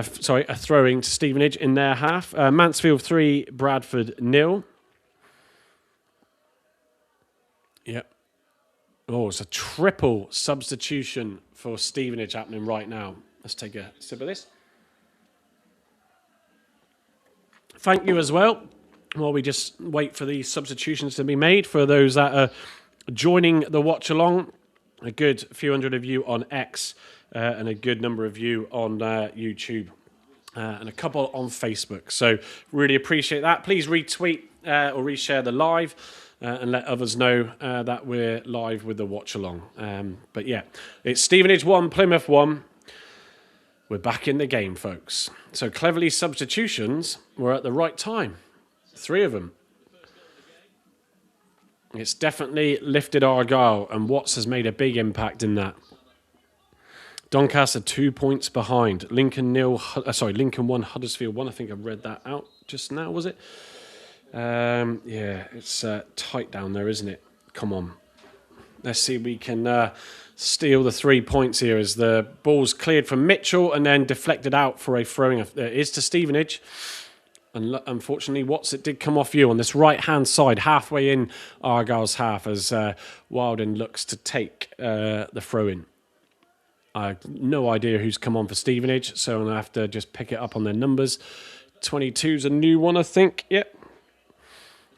throwing to Stevenage in their half. Mansfield 3, Bradford 0. Yep. Oh, it's a triple substitution for Stevenage happening right now. Let's take a sip of this. Thank you as well. While we just wait for these substitutions to be made, for those that are joining the watch along, a good few hundred of you on X and a good number of you on YouTube and a couple on Facebook. So really appreciate that. Please retweet or reshare the live and let others know that we're live with the watch along. But yeah, it's Stevenage 1, Plymouth 1. We're back in the game, folks. So cleverly, substitutions were at the right time. 3 of them. It's definitely lifted Argyle, and Watts has made a big impact in that. Doncaster 2 points behind. Lincoln 1, Huddersfield 1. I think I read that out just now, was it? Yeah, it's tight down there, isn't it? Come on. Let's see if we can steal the 3 points here as the ball's cleared from Mitchell and then deflected out for a throwing. It is to Stevenage. And unfortunately, Watts, it did come off you on this right-hand side, halfway in Argyle's half, as Wilden looks to take the throw-in. I have no idea who's come on for Stevenage, so I'm going to have to just pick it up on their numbers. 22's a new one, I think. Yep.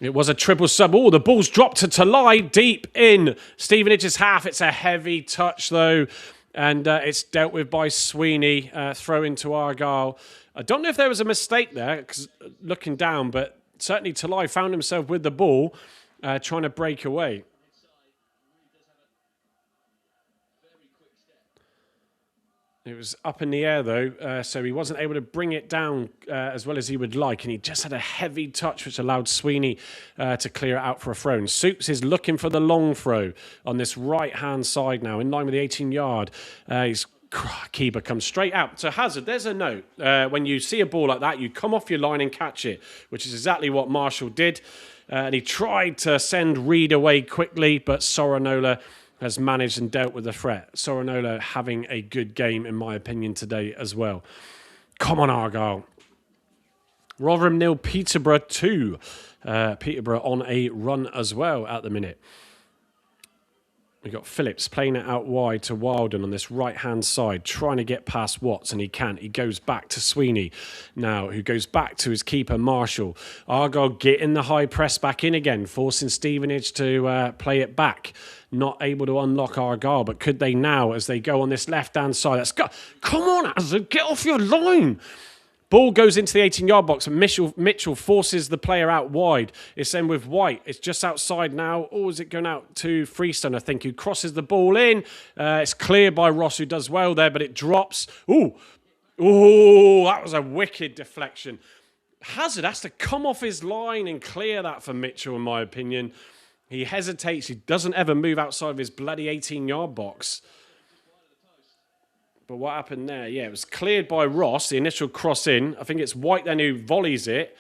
It was a triple sub. Oh, the ball's dropped to Talai deep in Stevenage's half. It's a heavy touch, though, and it's dealt with by Sweeney. Throw into Argyle. I don't know if there was a mistake there, because looking down, but certainly Talai found himself with the ball, trying to break away. It was up in the air, though, so he wasn't able to bring it down as well as he would like, and he just had a heavy touch, which allowed Sweeney to clear it out for a throw. And Soups is looking for the long throw on this right-hand side now, in line with the 18-yard. His keeper comes straight out. So Hazard, there's a note. When you see a ball like that, you come off your line and catch it, which is exactly what Marshall did. And he tried to send Reed away quickly, but Sorinola has managed and dealt with the threat. Sorinola having a good game, in my opinion, today as well. Come on, Argyle. Rotherham 0, Peterborough 2. Peterborough on a run as well at the minute. We've got Phillips playing it out wide to Wilden on this right-hand side, trying to get past Watts, and he can't. He goes back to Sweeney now, who goes back to his keeper, Marshall. Argyle getting the high press back in again, forcing Stevenage to play it back. Not able to unlock Argyle, but could they now as they go on this left-hand side? Let's go. Come on, Hazard, get off your line. Ball goes into the 18-yard box, and Mitchell forces the player out wide. It's then with White. It's just outside now. Or is it going out to Freestone, I think, who crosses the ball in. It's cleared by Ross, who does well there, but it drops. Ooh, that was a wicked deflection. Hazard has to come off his line and clear that for Mitchell, in my opinion. He hesitates. He doesn't ever move outside of his bloody 18-yard box. But what happened there? Yeah, it was cleared by Ross, the initial cross in. I think it's White then who volleys it.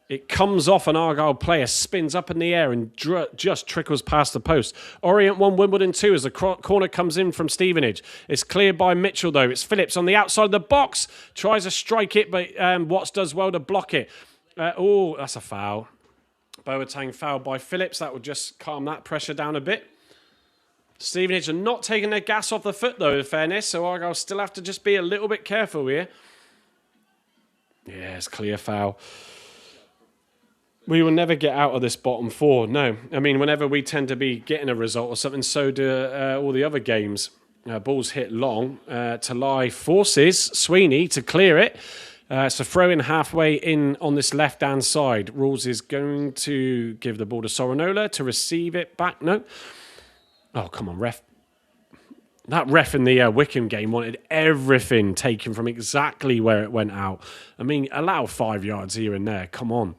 It comes off an Argyle player, spins up in the air and just trickles past the post. Orient 1, Wimbledon 2 as the corner comes in from Stevenage. It's cleared by Mitchell, though. It's Phillips on the outside of the box. Tries to strike it, but Watts does well to block it. That's a foul. Boateng fouled by Phillips. That would just calm that pressure down a bit. Stevenage are not taking their gas off the foot, though, in fairness, so Argyle still have to just be a little bit careful here. Yeah, it's clear foul. We will never get out of this bottom four, no. I mean, whenever we tend to be getting a result or something, so do all the other games. Ball's hit long. Talai forces Sweeney to clear it. So throw in halfway in on this left-hand side. Rules is going to give the ball to Sorinola to receive it back. No. Oh, come on, ref. That ref in the Wickham game wanted everything taken from exactly where it went out. I mean, allow 5 yards here and there. Come on.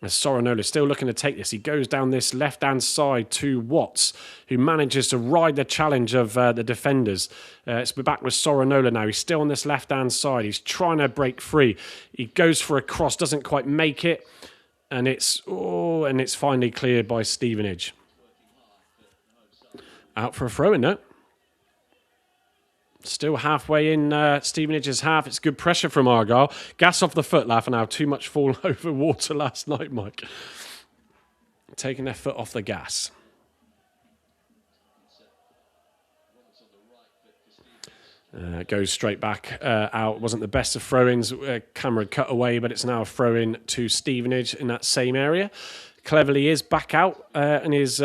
Sorinola still looking to take this. He goes down this left-hand side to Watts, who manages to ride the challenge of the defenders. It's back with Sorinola now. He's still on this left-hand side. He's trying to break free. He goes for a cross, doesn't quite make it. And it's finally cleared by Stevenage. Out for a throw-in, no? Still halfway in Stevenage's half. It's good pressure from Argyle. Gas off the foot, laughing now. Too much fall over water last night, Mike. Taking their foot off the gas. Goes straight back out. Wasn't the best of throw-ins. Camera cut away, but it's now a throw-in to Stevenage in that same area. Cleverly is back out in his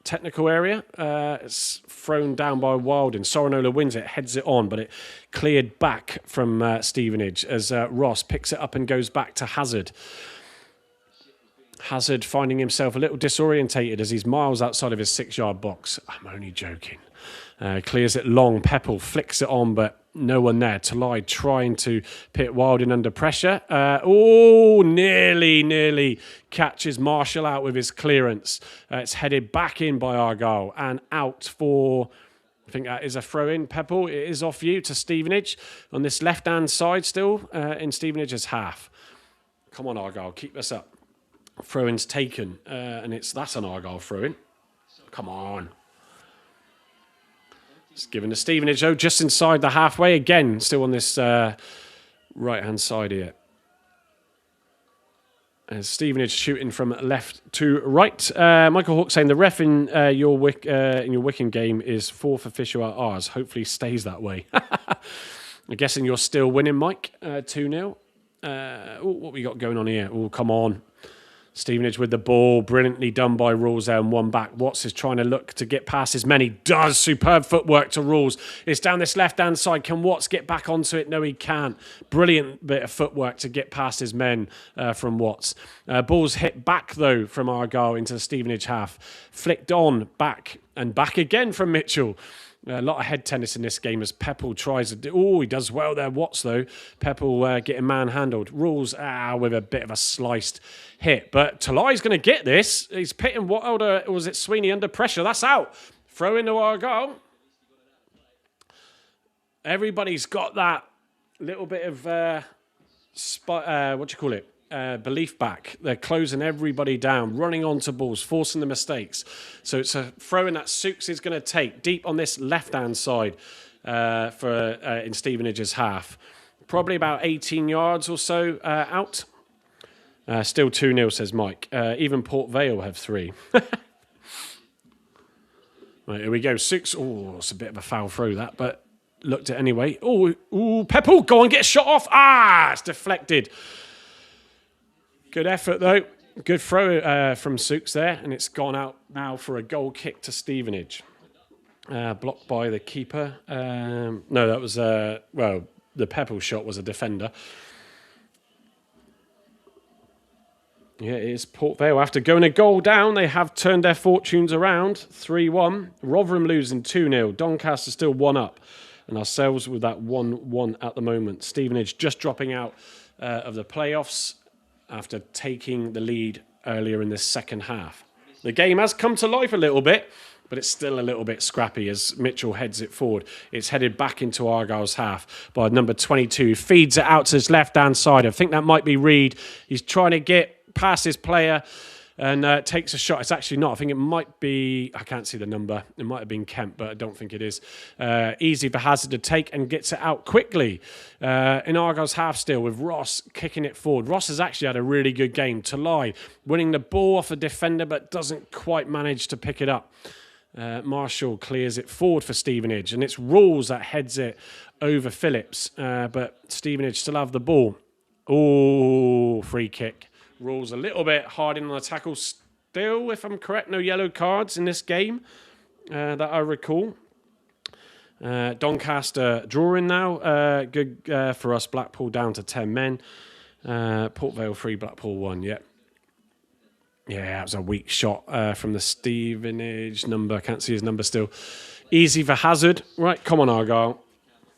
technical area. It's thrown down by Wilding. Sorinola wins it, heads it on, but it cleared back from Stevenage as Ross picks it up and goes back to Hazard. Hazard finding himself a little disorientated as he's miles outside of his 6-yard box. I'm only joking. Clears it long. Peppel flicks it on, but no one there. Talai trying to pit Wilding under pressure. Nearly catches Marshall out with his clearance. It's headed back in by Argyle and out for, I think that is a throw-in. Peppel, it is off you to Stevenage on this left-hand side still in Stevenage's half. Come on, Argyle, keep this up. Throw-in's taken, and that's an Argyle throw-in. Come on. It's given to Stevenage, though, just inside the halfway. Again, still on this right-hand side here. As Stevenage shooting from left to right. Michael Hawke saying the ref in your Wickham game is fourth official at ours. Hopefully stays that way. I'm guessing you're still winning, Mike. 2-0. What we got going on here? Oh, come on. Stevenage with the ball, brilliantly done by Rules there and one back. Watts is trying to look to get past his men. He does. Superb footwork to Rules. It's down this left-hand side. Can Watts get back onto it? No, he can't. Brilliant bit of footwork to get past his men from Watts. Ball's hit back, though, from Argyle into the Stevenage half. Flicked on, back, and back again from Mitchell. A lot of head tennis in this game as Peppel tries to do... Oh, he does well there, Watts, though. Peppel getting manhandled. Rules with a bit of a sliced hit. But Talai's going to get this. He's pitting was it Sweeney under pressure? That's out. Throw into Argyle. Everybody's got that little bit of... belief back. They're closing everybody down, running onto balls, forcing the mistakes. So it's a throw-in that Sooks is going to take deep on this left-hand side in Stevenage's half. Probably about 18 yards or so out. Still 2-0, says Mike. Even Port Vale have 3. Right, here we go. Sooks. Oh, it's a bit of a foul throw, that, but looked at anyway. Oh, Peppel, go on, get a shot off. It's deflected. Good effort, though. Good throw from Sooks there, and it's gone out now for a goal kick to Stevenage. Blocked by the keeper. No, that was, the Peppel shot was a defender. Yeah, it is Port Vale. After going a goal down, they have turned their fortunes around. 3-1. Rotherham losing 2-0. Doncaster still 1-up. And ourselves with that 1-1 at the moment. Stevenage just dropping out of the playoffs after taking the lead earlier in this second half. The game has come to life a little bit, but it's still a little bit scrappy as Mitchell heads it forward. It's headed back into Argyle's half by number 22. Feeds it out to his left-hand side. I think that might be Reed. He's trying to get past his player and takes a shot. It's actually not. I think it might be... I can't see the number. It might have been Kemp, but I don't think it is. Easy for Hazard to take and gets it out quickly. In Argyle's half still with Ross kicking it forward. Ross has actually had a really good game. Talai winning the ball off a defender but doesn't quite manage to pick it up. Marshall clears it forward for Stevenage and it's Rules that heads it over Phillips. But Stevenage still have the ball. Oh, free kick. Rules a little bit hard in on the tackle still, if I'm correct. No yellow cards in this game that I recall. Doncaster drawing now. Good for us. Blackpool down to 10 men. Port Vale 3, Blackpool 1. Yeah. Yeah, that was a weak shot from the Stevenage number. I can't see his number still. Easy for Hazard. Right, come on, Argyle.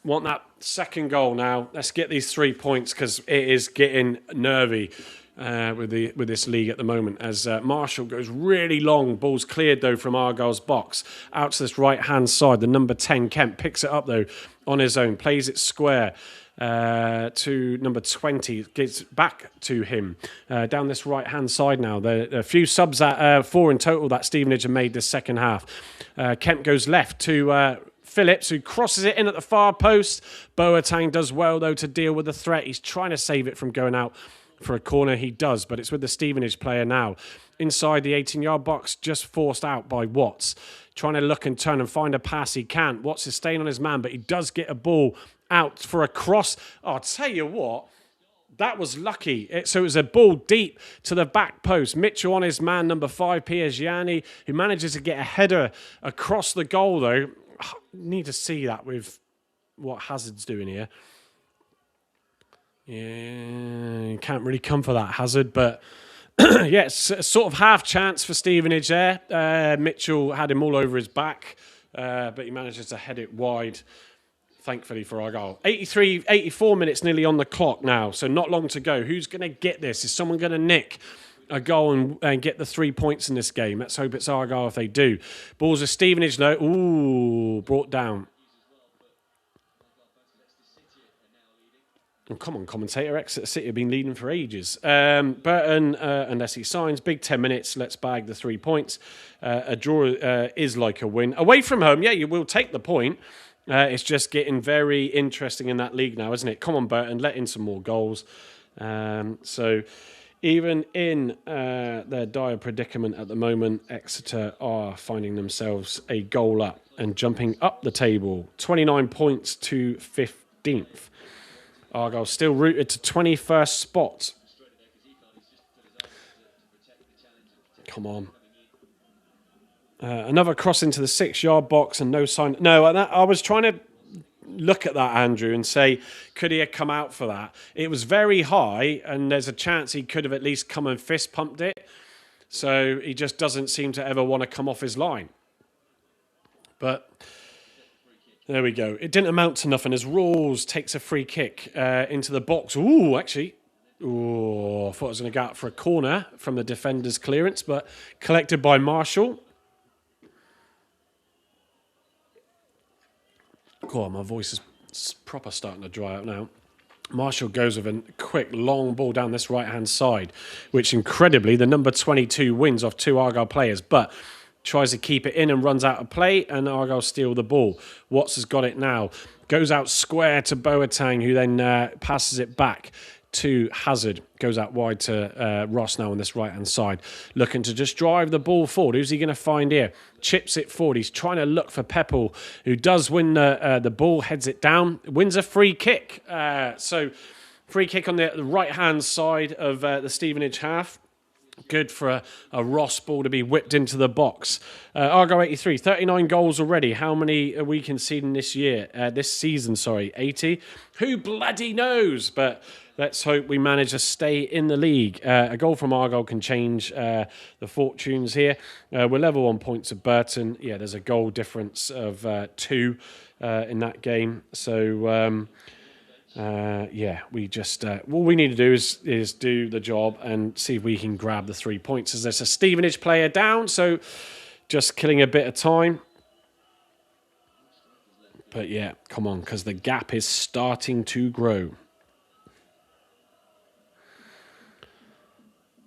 Want that second goal now. Let's get these 3 points because it is getting nervy. With this league at the moment as Marshall goes really long. Ball's cleared, though, from Argyle's box. Out to this right-hand side. The number 10, Kemp, picks it up, though, on his own. Plays it square. to number 20. Gets back to him down this right-hand side now. There are a few subs at 4 in total that Stevenage have made this second half. Kemp goes left to Phillips, who crosses it in at the far post. Boateng does well, though, to deal with the threat. He's trying to save it from going out for a corner. He does, but it's with the Stevenage player now. Inside the 18-yard box, just forced out by Watts. Trying to look and turn and find a pass. He can't. Watts is staying on his man, but he does get a ball out for a cross. Oh, I'll tell you what, that was lucky. So it was a ball deep to the back post. Mitchell on his man, number 5, Piergianni, who manages to get a header across the goal, though. Need to see that with what Hazard's doing here. Yeah, can't really come for that, Hazard, but yeah, it's a sort of half chance for Stevenage there. Mitchell had him all over his back, but he manages to head it wide, thankfully for Argyle. 84 minutes nearly on the clock now, so not long to go. Who's going to get this? Is someone going to nick a goal and get the 3 points in this game? Let's hope it's Argyle if they do. Balls of Stevenage, though. Ooh, brought down. Oh, come on, commentator. Exeter City have been leading for ages. Burton, unless he signs, big 10 minutes. Let's bag the 3 points. A draw is like a win. Away from home, yeah, you will take the point. It's just getting very interesting in that league now, isn't it? Come on, Burton, let in some more goals. So even in their dire predicament at the moment, Exeter are finding themselves a goal up and jumping up the table. 29 points to 15th. Argyle still rooted to 21st spot. Come on. Another cross into the 6-yard box and no sign. No, I was trying to look at that, Andrew, and say, could he have come out for that? It was very high, and there's a chance he could have at least come and fist pumped it. So he just doesn't seem to ever want to come off his line. But there we go. It didn't amount to nothing as Rawest takes a free kick into the box. Ooh, actually. Ooh, I thought I was going to go out for a corner from the defender's clearance, but collected by Marshall. God, my voice is proper starting to dry out now. Marshall goes with a quick, long ball down this right-hand side, which incredibly, the number 22 wins off 2 Argyle players, but tries to keep it in and runs out of play, and Argyle steal the ball. Watts has got it now. Goes out square to Boateng, who then passes it back to Hazard. Goes out wide to Ross now on this right-hand side. Looking to just drive the ball forward. Who's he going to find here? Chips it forward. He's trying to look for Peppel, who does win the ball, heads it down, wins a free kick. So free kick on the right-hand side of the Stevenage half. Good for a Ross ball to be whipped into the box. Argyle 83, 39 goals already. How many are we conceding this season, 80? Who bloody knows? But let's hope we manage to stay in the league. A goal from Argyle can change the fortunes here. We're level on points of Burton. Yeah, there's a goal difference of 2 in that game. So yeah, we just what we need to do is do the job and see if we can grab the 3 points. As there's a Stevenage player down, so just killing a bit of time. But yeah, come on, because the gap is starting to grow.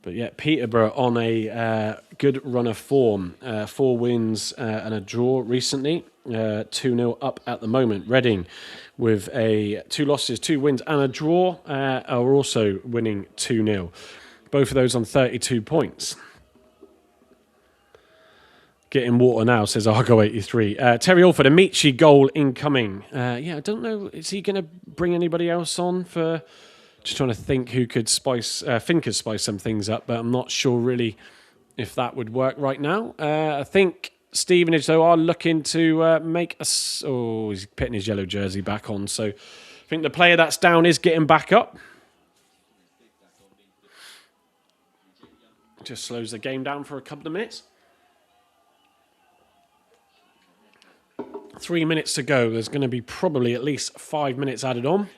But yeah, Peterborough on a good run of form. 4 wins and a draw recently. 2-0 up at the moment. Reading with 2 losses, 2 wins and a draw are also winning 2-0. Both of those on 32 points. Getting water now, says Argo 83. Terry Alford, a Michi goal incoming. Yeah, I don't know. Is he going to bring anybody else on for... Just trying to think who could spice... Finn could spice some things up, but I'm not sure really if that would work right now. I think Stevenage, though, are looking to make a... Oh, he's putting his yellow jersey back on. So I think the player that's down is getting back up. Just slows the game down for a couple of minutes. 3 minutes to go. There's going to be probably at least 5 minutes added on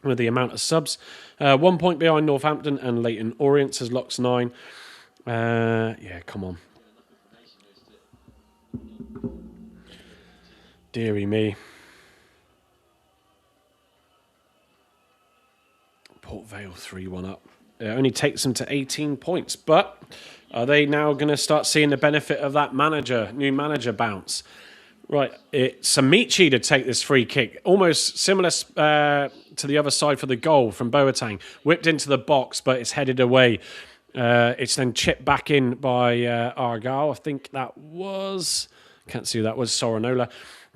with the amount of subs. 1 point behind Northampton and Leyton Orient has locks 9. Yeah, come on. Deary me. Vale 3-1 up. It only takes them to 18 points. But are they now going to start seeing the benefit of that new manager bounce? Right, it's Amici to take this free kick. Almost similar to the other side for the goal from Boateng. Whipped into the box, but it's headed away. It's then chipped back in by Argyle. I think that was... Can't see who that was. Sorinola.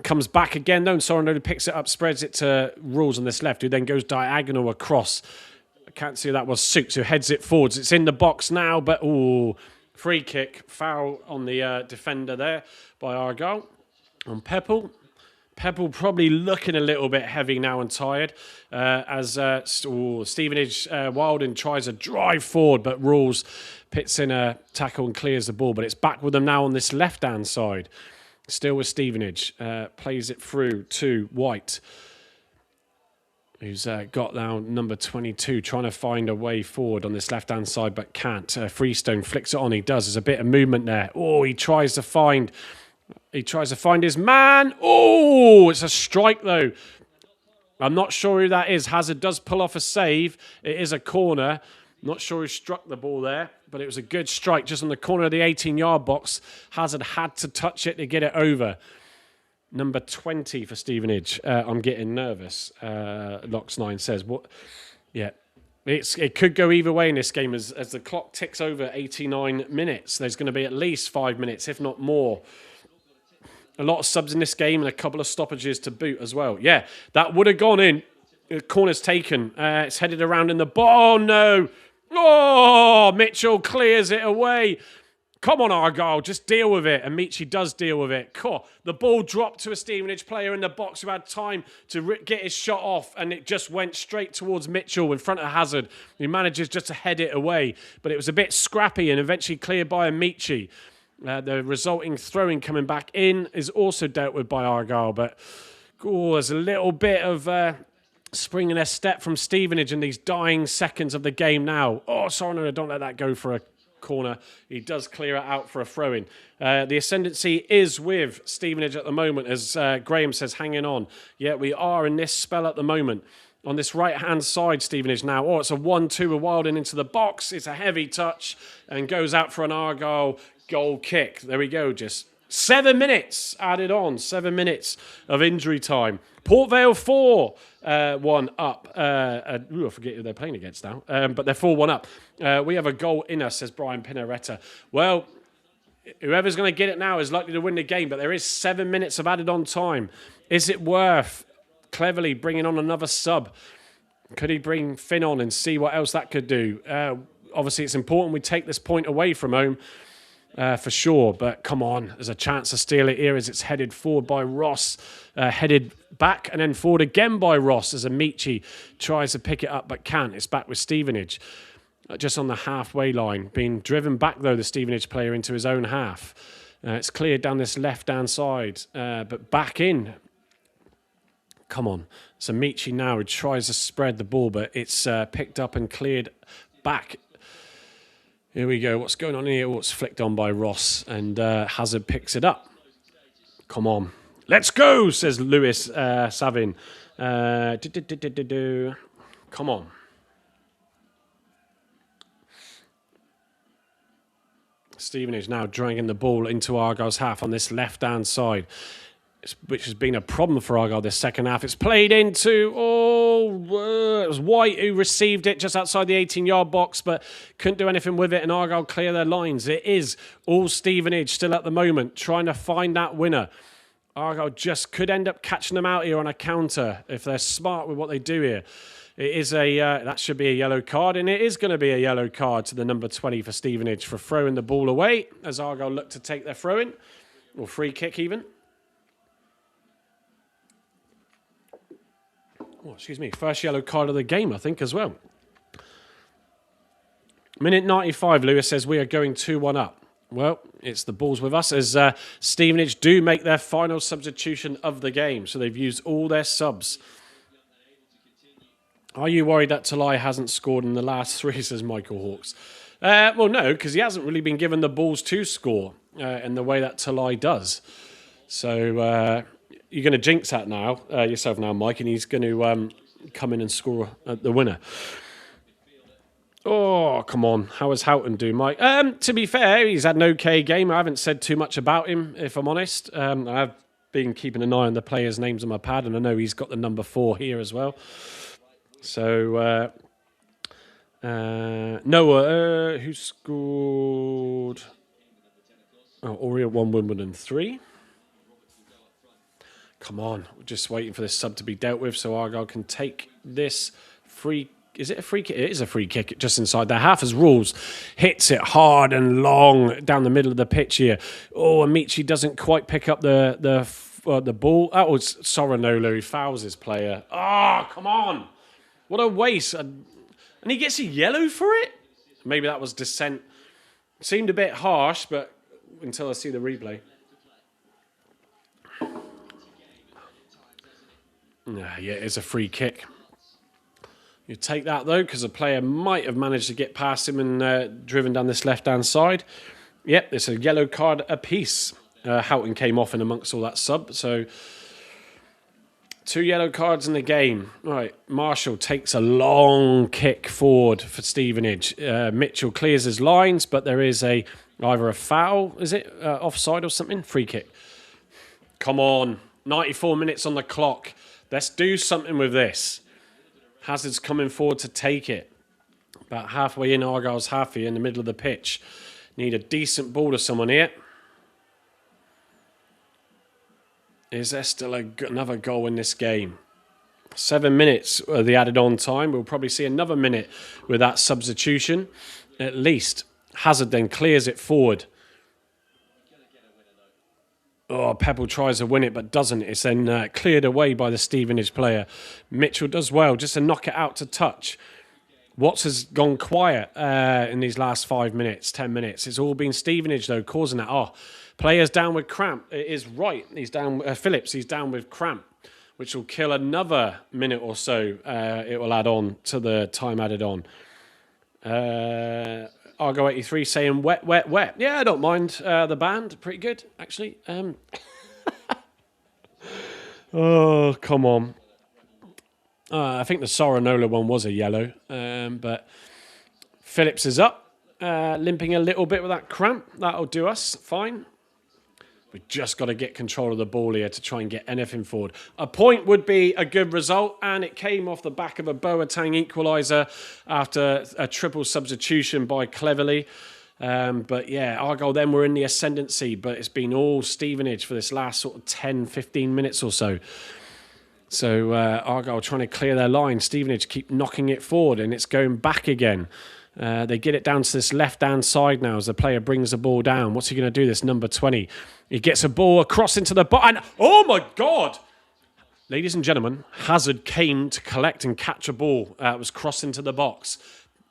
Comes back again, though, and Sorinola picks it up, spreads it to Rules on this left, who then goes diagonal across. I can't see who that was. Sukes, who heads it forwards. It's in the box now, but free kick. Foul on the defender there by Argyle. On Pepple. Pepple probably looking a little bit heavy now and tired as Stevenage Wilden tries a drive forward, but Rules pits in a tackle and clears the ball. But it's back with them now on this left-hand side. Still with Stevenage. Plays it through to White, who's got now number 22, trying to find a way forward on this left-hand side, but can't. Freestone flicks it on. He does. There's a bit of movement there. He tries to find his man. It's a strike, though. I'm not sure who that is. Hazard does pull off a save. It is a corner. Not sure who struck the ball there, but it was a good strike just on the corner of the 18-yard box. Hazard had to touch it to get it over. Number 20 for Stevenage. I'm getting nervous, Lox9 says. What? Yeah. It could go either way in this game as the clock ticks over 89 minutes. There's going to be at least 5 minutes, if not more. A lot of subs in this game and a couple of stoppages to boot as well. Yeah, that would have gone in. The corner's taken. It's headed around in the ball. Oh, no. Mitchell clears it away. Come on, Argyle, just deal with it. And Michi does deal with it. The ball dropped to a Stevenage player in the box who had time to get his shot off, and it just went straight towards Mitchell in front of Hazard, who manages just to head it away. But it was a bit scrappy and eventually cleared by Amici. The resulting throwing coming back in is also dealt with by Argyle, but there's a little bit of spring in their step from Stevenage in these dying seconds of the game now. Sorry, no, don't let that go for a corner. He does clear it out for a throw-in. The ascendancy is with Stevenage at the moment, as Graham says, hanging on. Yeah, we are in this spell at the moment. On this right-hand side, Stevenage now. It's a 1-2 with Wilden into the box. It's a heavy touch and goes out for an Argyle goal kick. There we go. Just 7 minutes added on. 7 minutes of injury time. Port Vale 4-1 up. I forget who they're playing against now. But they're 4-1 up. We have a goal in us, says Brian Pinaretta. Well, whoever's going to get it now is likely to win the game, but there is 7 minutes of added on time. Is it worth cleverly bringing on another sub? Could he bring Finn on and see what else that could do? Obviously, it's important we take this point away from home. For sure, but come on, there's a chance to steal it here as it's headed forward by Ross, headed back and then forward again by Ross as Amici tries to pick it up but can't. It's back with Stevenage, just on the halfway line, being driven back though, the Stevenage player into his own half. It's cleared down this left-hand side, but back in. Come on, it's Amici now who tries to spread the ball, but it's picked up and cleared back. Here we go. What's going on here? It's flicked on by Ross, and Hazard picks it up. Come on. Let's go, says Lewis Savin. Come on. Stevenage now dragging the ball into Argyle's half on this left-hand side, which has been a problem for Argyle this second half. It's played into, it was White who received it just outside the 18-yard box, but couldn't do anything with it, and Argyle clear their lines. It is all Stevenage still at the moment, trying to find that winner. Argyle just could end up catching them out here on a counter if they're smart with what they do here. It is that should be a yellow card, and it is going to be a yellow card to the number 20 for Stevenage for throwing the ball away as Argyle look to take their throw-in, or free kick even. First yellow card of the game, I think, as well. Minute 95, Lewis says we are going 2-1 up. Well, it's the balls with us as Stevenage do make their final substitution of the game. So they've used all their subs. Are you worried that Talai hasn't scored in the last three, says Michael Hawkes? Well, no, because he hasn't really been given the balls to score in the way that Talai does. So you're going to jinx that now, yourself now, Mike, and he's going to come in and score the winner. Oh, come on. How is Houghton do, Mike? To be fair, he's had an okay game. I haven't said too much about him, if I'm honest. I've been keeping an eye on the players' names on my pad, and I know he's got the number 4 here as well. So, Noah, who scored? Oh, Oriel 1, Wimbledon 3. Come on. We're just waiting for this sub to be dealt with so Argyle can take this free. Is it a free kick? It is a free kick just inside their half as Rules hits it hard and long down the middle of the pitch here. Oh, Amici doesn't quite pick up the ball. That was Soranolo who fouls his player. Oh, come on. What a waste. And he gets a yellow for it? Maybe that was dissent. Seemed a bit harsh, but until I see the replay. Yeah, it's a free kick. You take that, though, because the player might have managed to get past him and driven down this left-hand side. Yep, it's a yellow card apiece. Houghton came off in amongst all that sub, so 2 yellow cards in the game. All right, Marshall takes a long kick forward for Stevenage. Mitchell clears his lines, but there is either a foul, is it? Offside or something? Free kick. Come on, 94 minutes on the clock. Let's do something with this. Hazard's coming forward to take it. About halfway in Argyle's half here in the middle of the pitch. Need a decent ball to someone here. Is there still another goal in this game? 7 minutes of the added on time. We'll probably see another minute with that substitution. At least. Hazard then clears it forward. Oh, Pebble tries to win it, but doesn't. It's then cleared away by the Stevenage player. Mitchell does well just to knock it out to touch. Watts has gone quiet in these last 5 minutes, 10 minutes. It's all been Stevenage, though, causing that. Oh, player's down with cramp. It is right. He's down. Phillips, he's down with cramp, which will kill another minute or so. It will add on to the time added on. Argo 83 saying wet, wet, wet. Yeah, I don't mind the band. Pretty good, actually. Oh, come on. I think the Soranola one was a yellow. But Phillips is up. Limping a little bit with that cramp. That'll do us. Fine. We've just got to get control of the ball here to try and get anything forward. A point would be a good result, and it came off the back of a Boateng equaliser after a triple substitution by Cleverly. But yeah, Argyle then were in the ascendancy, but it's been all Stevenage for this last sort of 10, 15 minutes or so. So Argyle trying to clear their line. Stevenage keep knocking it forward, and it's going back again. They get it down to this left-hand side now as the player brings the ball down. What's he going to do, this number 20? He gets a ball across into the and oh my God! Ladies and gentlemen, Hazard came to collect and catch a ball. It was crossed into the box.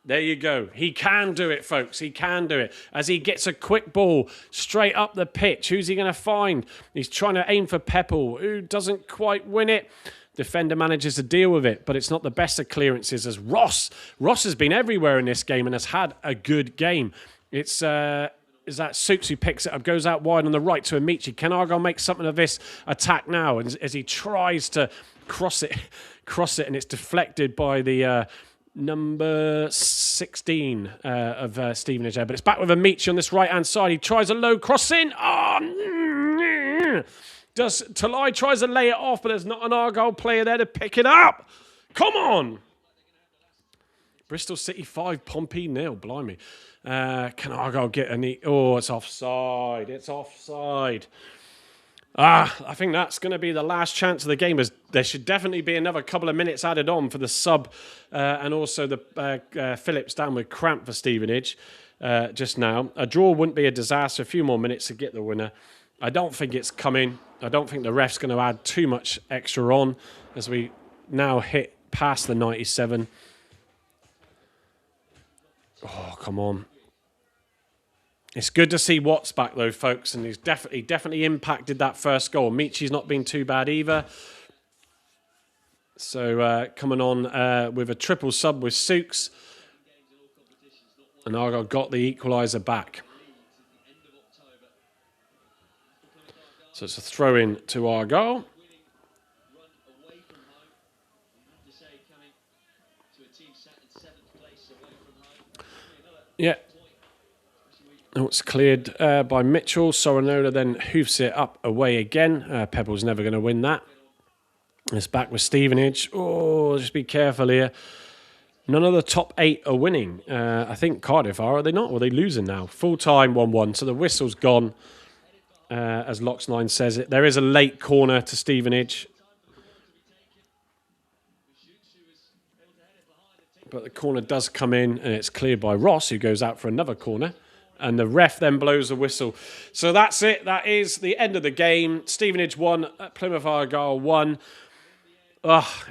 There you go. He can do it, folks. He can do it. As he gets a quick ball straight up the pitch. Who's he going to find? He's trying to aim for Peppel, who doesn't quite win it. Defender manages to deal with it, but it's not the best of clearances as Ross. Ross has been everywhere in this game and has had a good game. It's is that Soups who picks it up, goes out wide on the right to Amici. Can Argyle make something of this attack now? As he tries to cross it, and it's deflected by the number 16 of Stevenage there. But it's back with Amici on this right-hand side. He tries a low cross in. Oh, Talai tries to lay it off, but there's not an Argyle player there to pick it up. Come on. Bristol City 5, Pompey 0. Blimey. Can Argyle get any? Oh, it's offside. It's offside. I think that's going to be the last chance of the game. As there should definitely be another couple of minutes added on for the sub and also the Phillips down with cramp for Stevenage just now. A draw wouldn't be a disaster. A few more minutes to get the winner. I don't think it's coming. I don't think the ref's going to add too much extra on as we now hit past the 97. Oh, come on. It's good to see Watts back, though, folks, and he's definitely impacted that first goal. Michi's not been too bad either. So coming on with a triple sub with Souks. And Argyle got the equaliser back. So it's a throw-in to Argyle. Yeah. Oh, it's cleared by Mitchell. Sorinola then hoofs it up away again. Pebble's never going to win that. It's back with Stevenage. Oh, just be careful here. None of the top 8 are winning. I think Cardiff are they not? Or are they losing now? Full time 1-1. So the whistle's gone, as Lox9 says it. There is a late corner to Stevenage. But the corner does come in and it's cleared by Ross, who goes out for another corner. And the ref then blows the whistle. So that's it. That is the end of the game. Stevenage 1, Plymouth Argyle 1.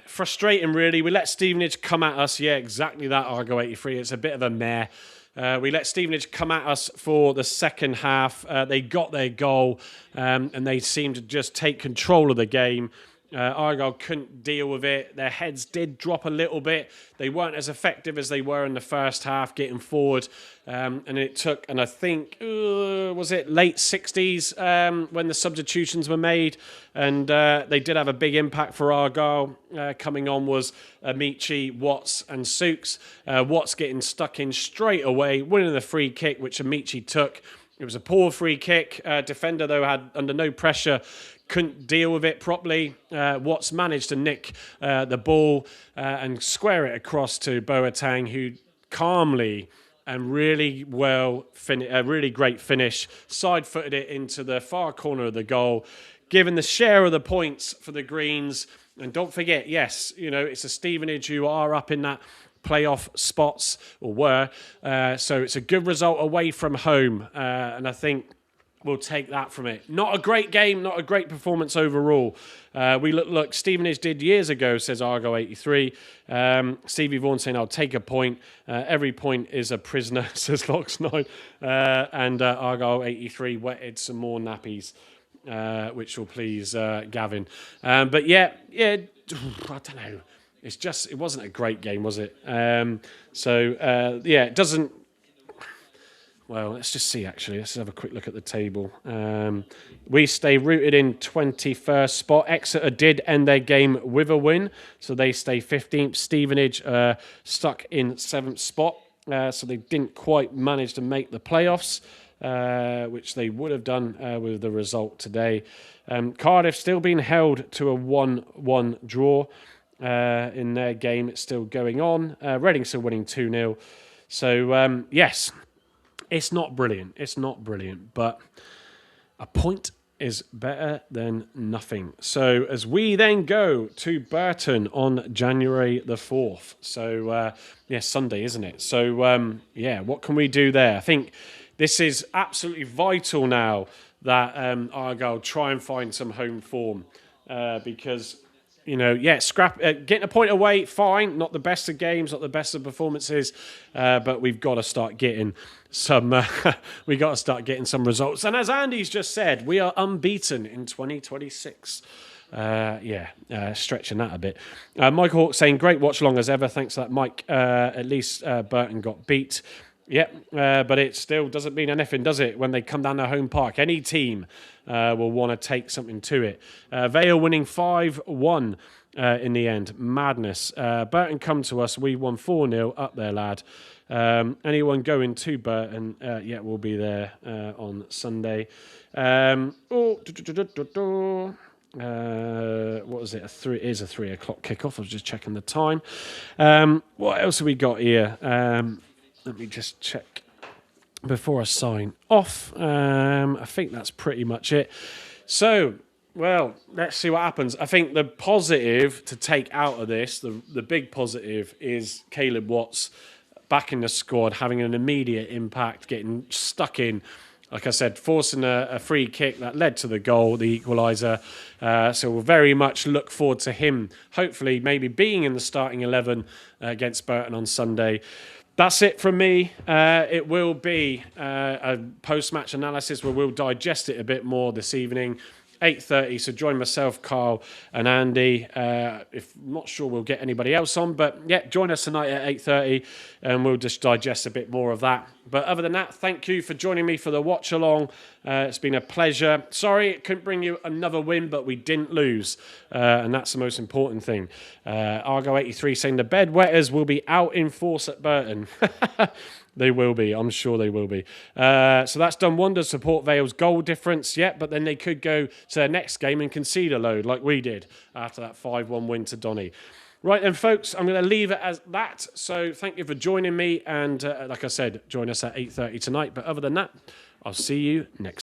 Frustrating, really. We let Stevenage come at us. Yeah, exactly that, Argo 83. It's a bit of a mare. We let Stevenage come at us for the second half. They got their goal, and they seemed to just take control of the game. Argyle couldn't deal with it. Their heads did drop a little bit. They weren't as effective as they were in the first half, getting forward. And it took, and I think, was it late 60s when the substitutions were made? And they did have a big impact for Argyle. Coming on was Amici, Watts and Sukes. Watts getting stuck in straight away, winning the free kick, which Amici took. It was a poor free kick. Defender, though, had under no pressure, couldn't deal with it properly. Watts managed to nick the ball and square it across to Boateng, who calmly and really really great finish, side-footed it into the far corner of the goal, given the share of the points for the Greens. And don't forget, yes, it's a Stevenage who are up in that playoff spots, or were. So it's a good result away from home. And I think we'll take that from it. Not a great game, not a great performance overall. We look, Stevenage did years ago, says Argo 83. Stevie Vaughan saying, I'll take a point. Every point is a prisoner, says Lox9. And Argo 83 wetted some more nappies, which will please Gavin. But yeah, I don't know. It wasn't a great game, was it? It doesn't. Well, let's just see, actually. Let's have a quick look at the table. We stay rooted in 21st spot. Exeter did end their game with a win, so they stay 15th. Stevenage stuck in 7th spot, so they didn't quite manage to make the playoffs, which they would have done with the result today. Cardiff still being held to a 1-1 draw in their game. It's still going on. Reading still winning 2-0. So, yes. It's not brilliant, but a point is better than nothing. So as we then go to Burton on January the 4th. So, Sunday, isn't it? So, what can we do there? I think this is absolutely vital now that Argyle try and find some home form because... getting a point away, fine. Not the best of games, not the best of performances, but we've got to start getting some. Some results. And as Andy's just said, we are unbeaten in 2026. Stretching that a bit. Michael Hawke saying, "Great watch long as ever." Thanks for that, Mike. At least Burton got beat. But it still doesn't mean anything, does it, when they come down their home park? Any team will want to take something to it. Vale winning 5-1 in the end. Madness. Burton come to us. We won 4-0 up there, lad. Anyone going to Burton, we'll be there on Sunday. What was it? It is a 3 o'clock kickoff. I was just checking the time. What else have we got here? Let me just check before I sign off. I think that's pretty much it. So, let's see what happens. I think the positive to take out of this, the big positive, is Caleb Watts back in the squad, having an immediate impact, getting stuck in. Like I said, forcing a free kick that led to the goal, the equaliser. So we'll very much look forward to him, hopefully maybe being in the starting 11 against Burton on Sunday. That's it from me. It will be a post-match analysis where we'll digest it a bit more this evening. 8:30, so join myself, Carl and Andy. If not sure we'll get anybody else on, but join us tonight at 8:30 and we'll just digest a bit more of that. But other than that, thank you for joining me for the watch along. It's been a pleasure. Sorry it couldn't bring you another win, but we didn't lose, and that's the most important thing. Argo 83 saying the bedwetters will be out in force at Burton. They will be. I'm sure they will be. So that's done wonders for Port Vale's goal difference, yeah, but then they could go to their next game and concede a load like we did after that 5-1 win to Donny. Right then, folks, I'm going to leave it as that. So thank you for joining me. And like I said, join us at 8:30 tonight. But other than that, I'll see you next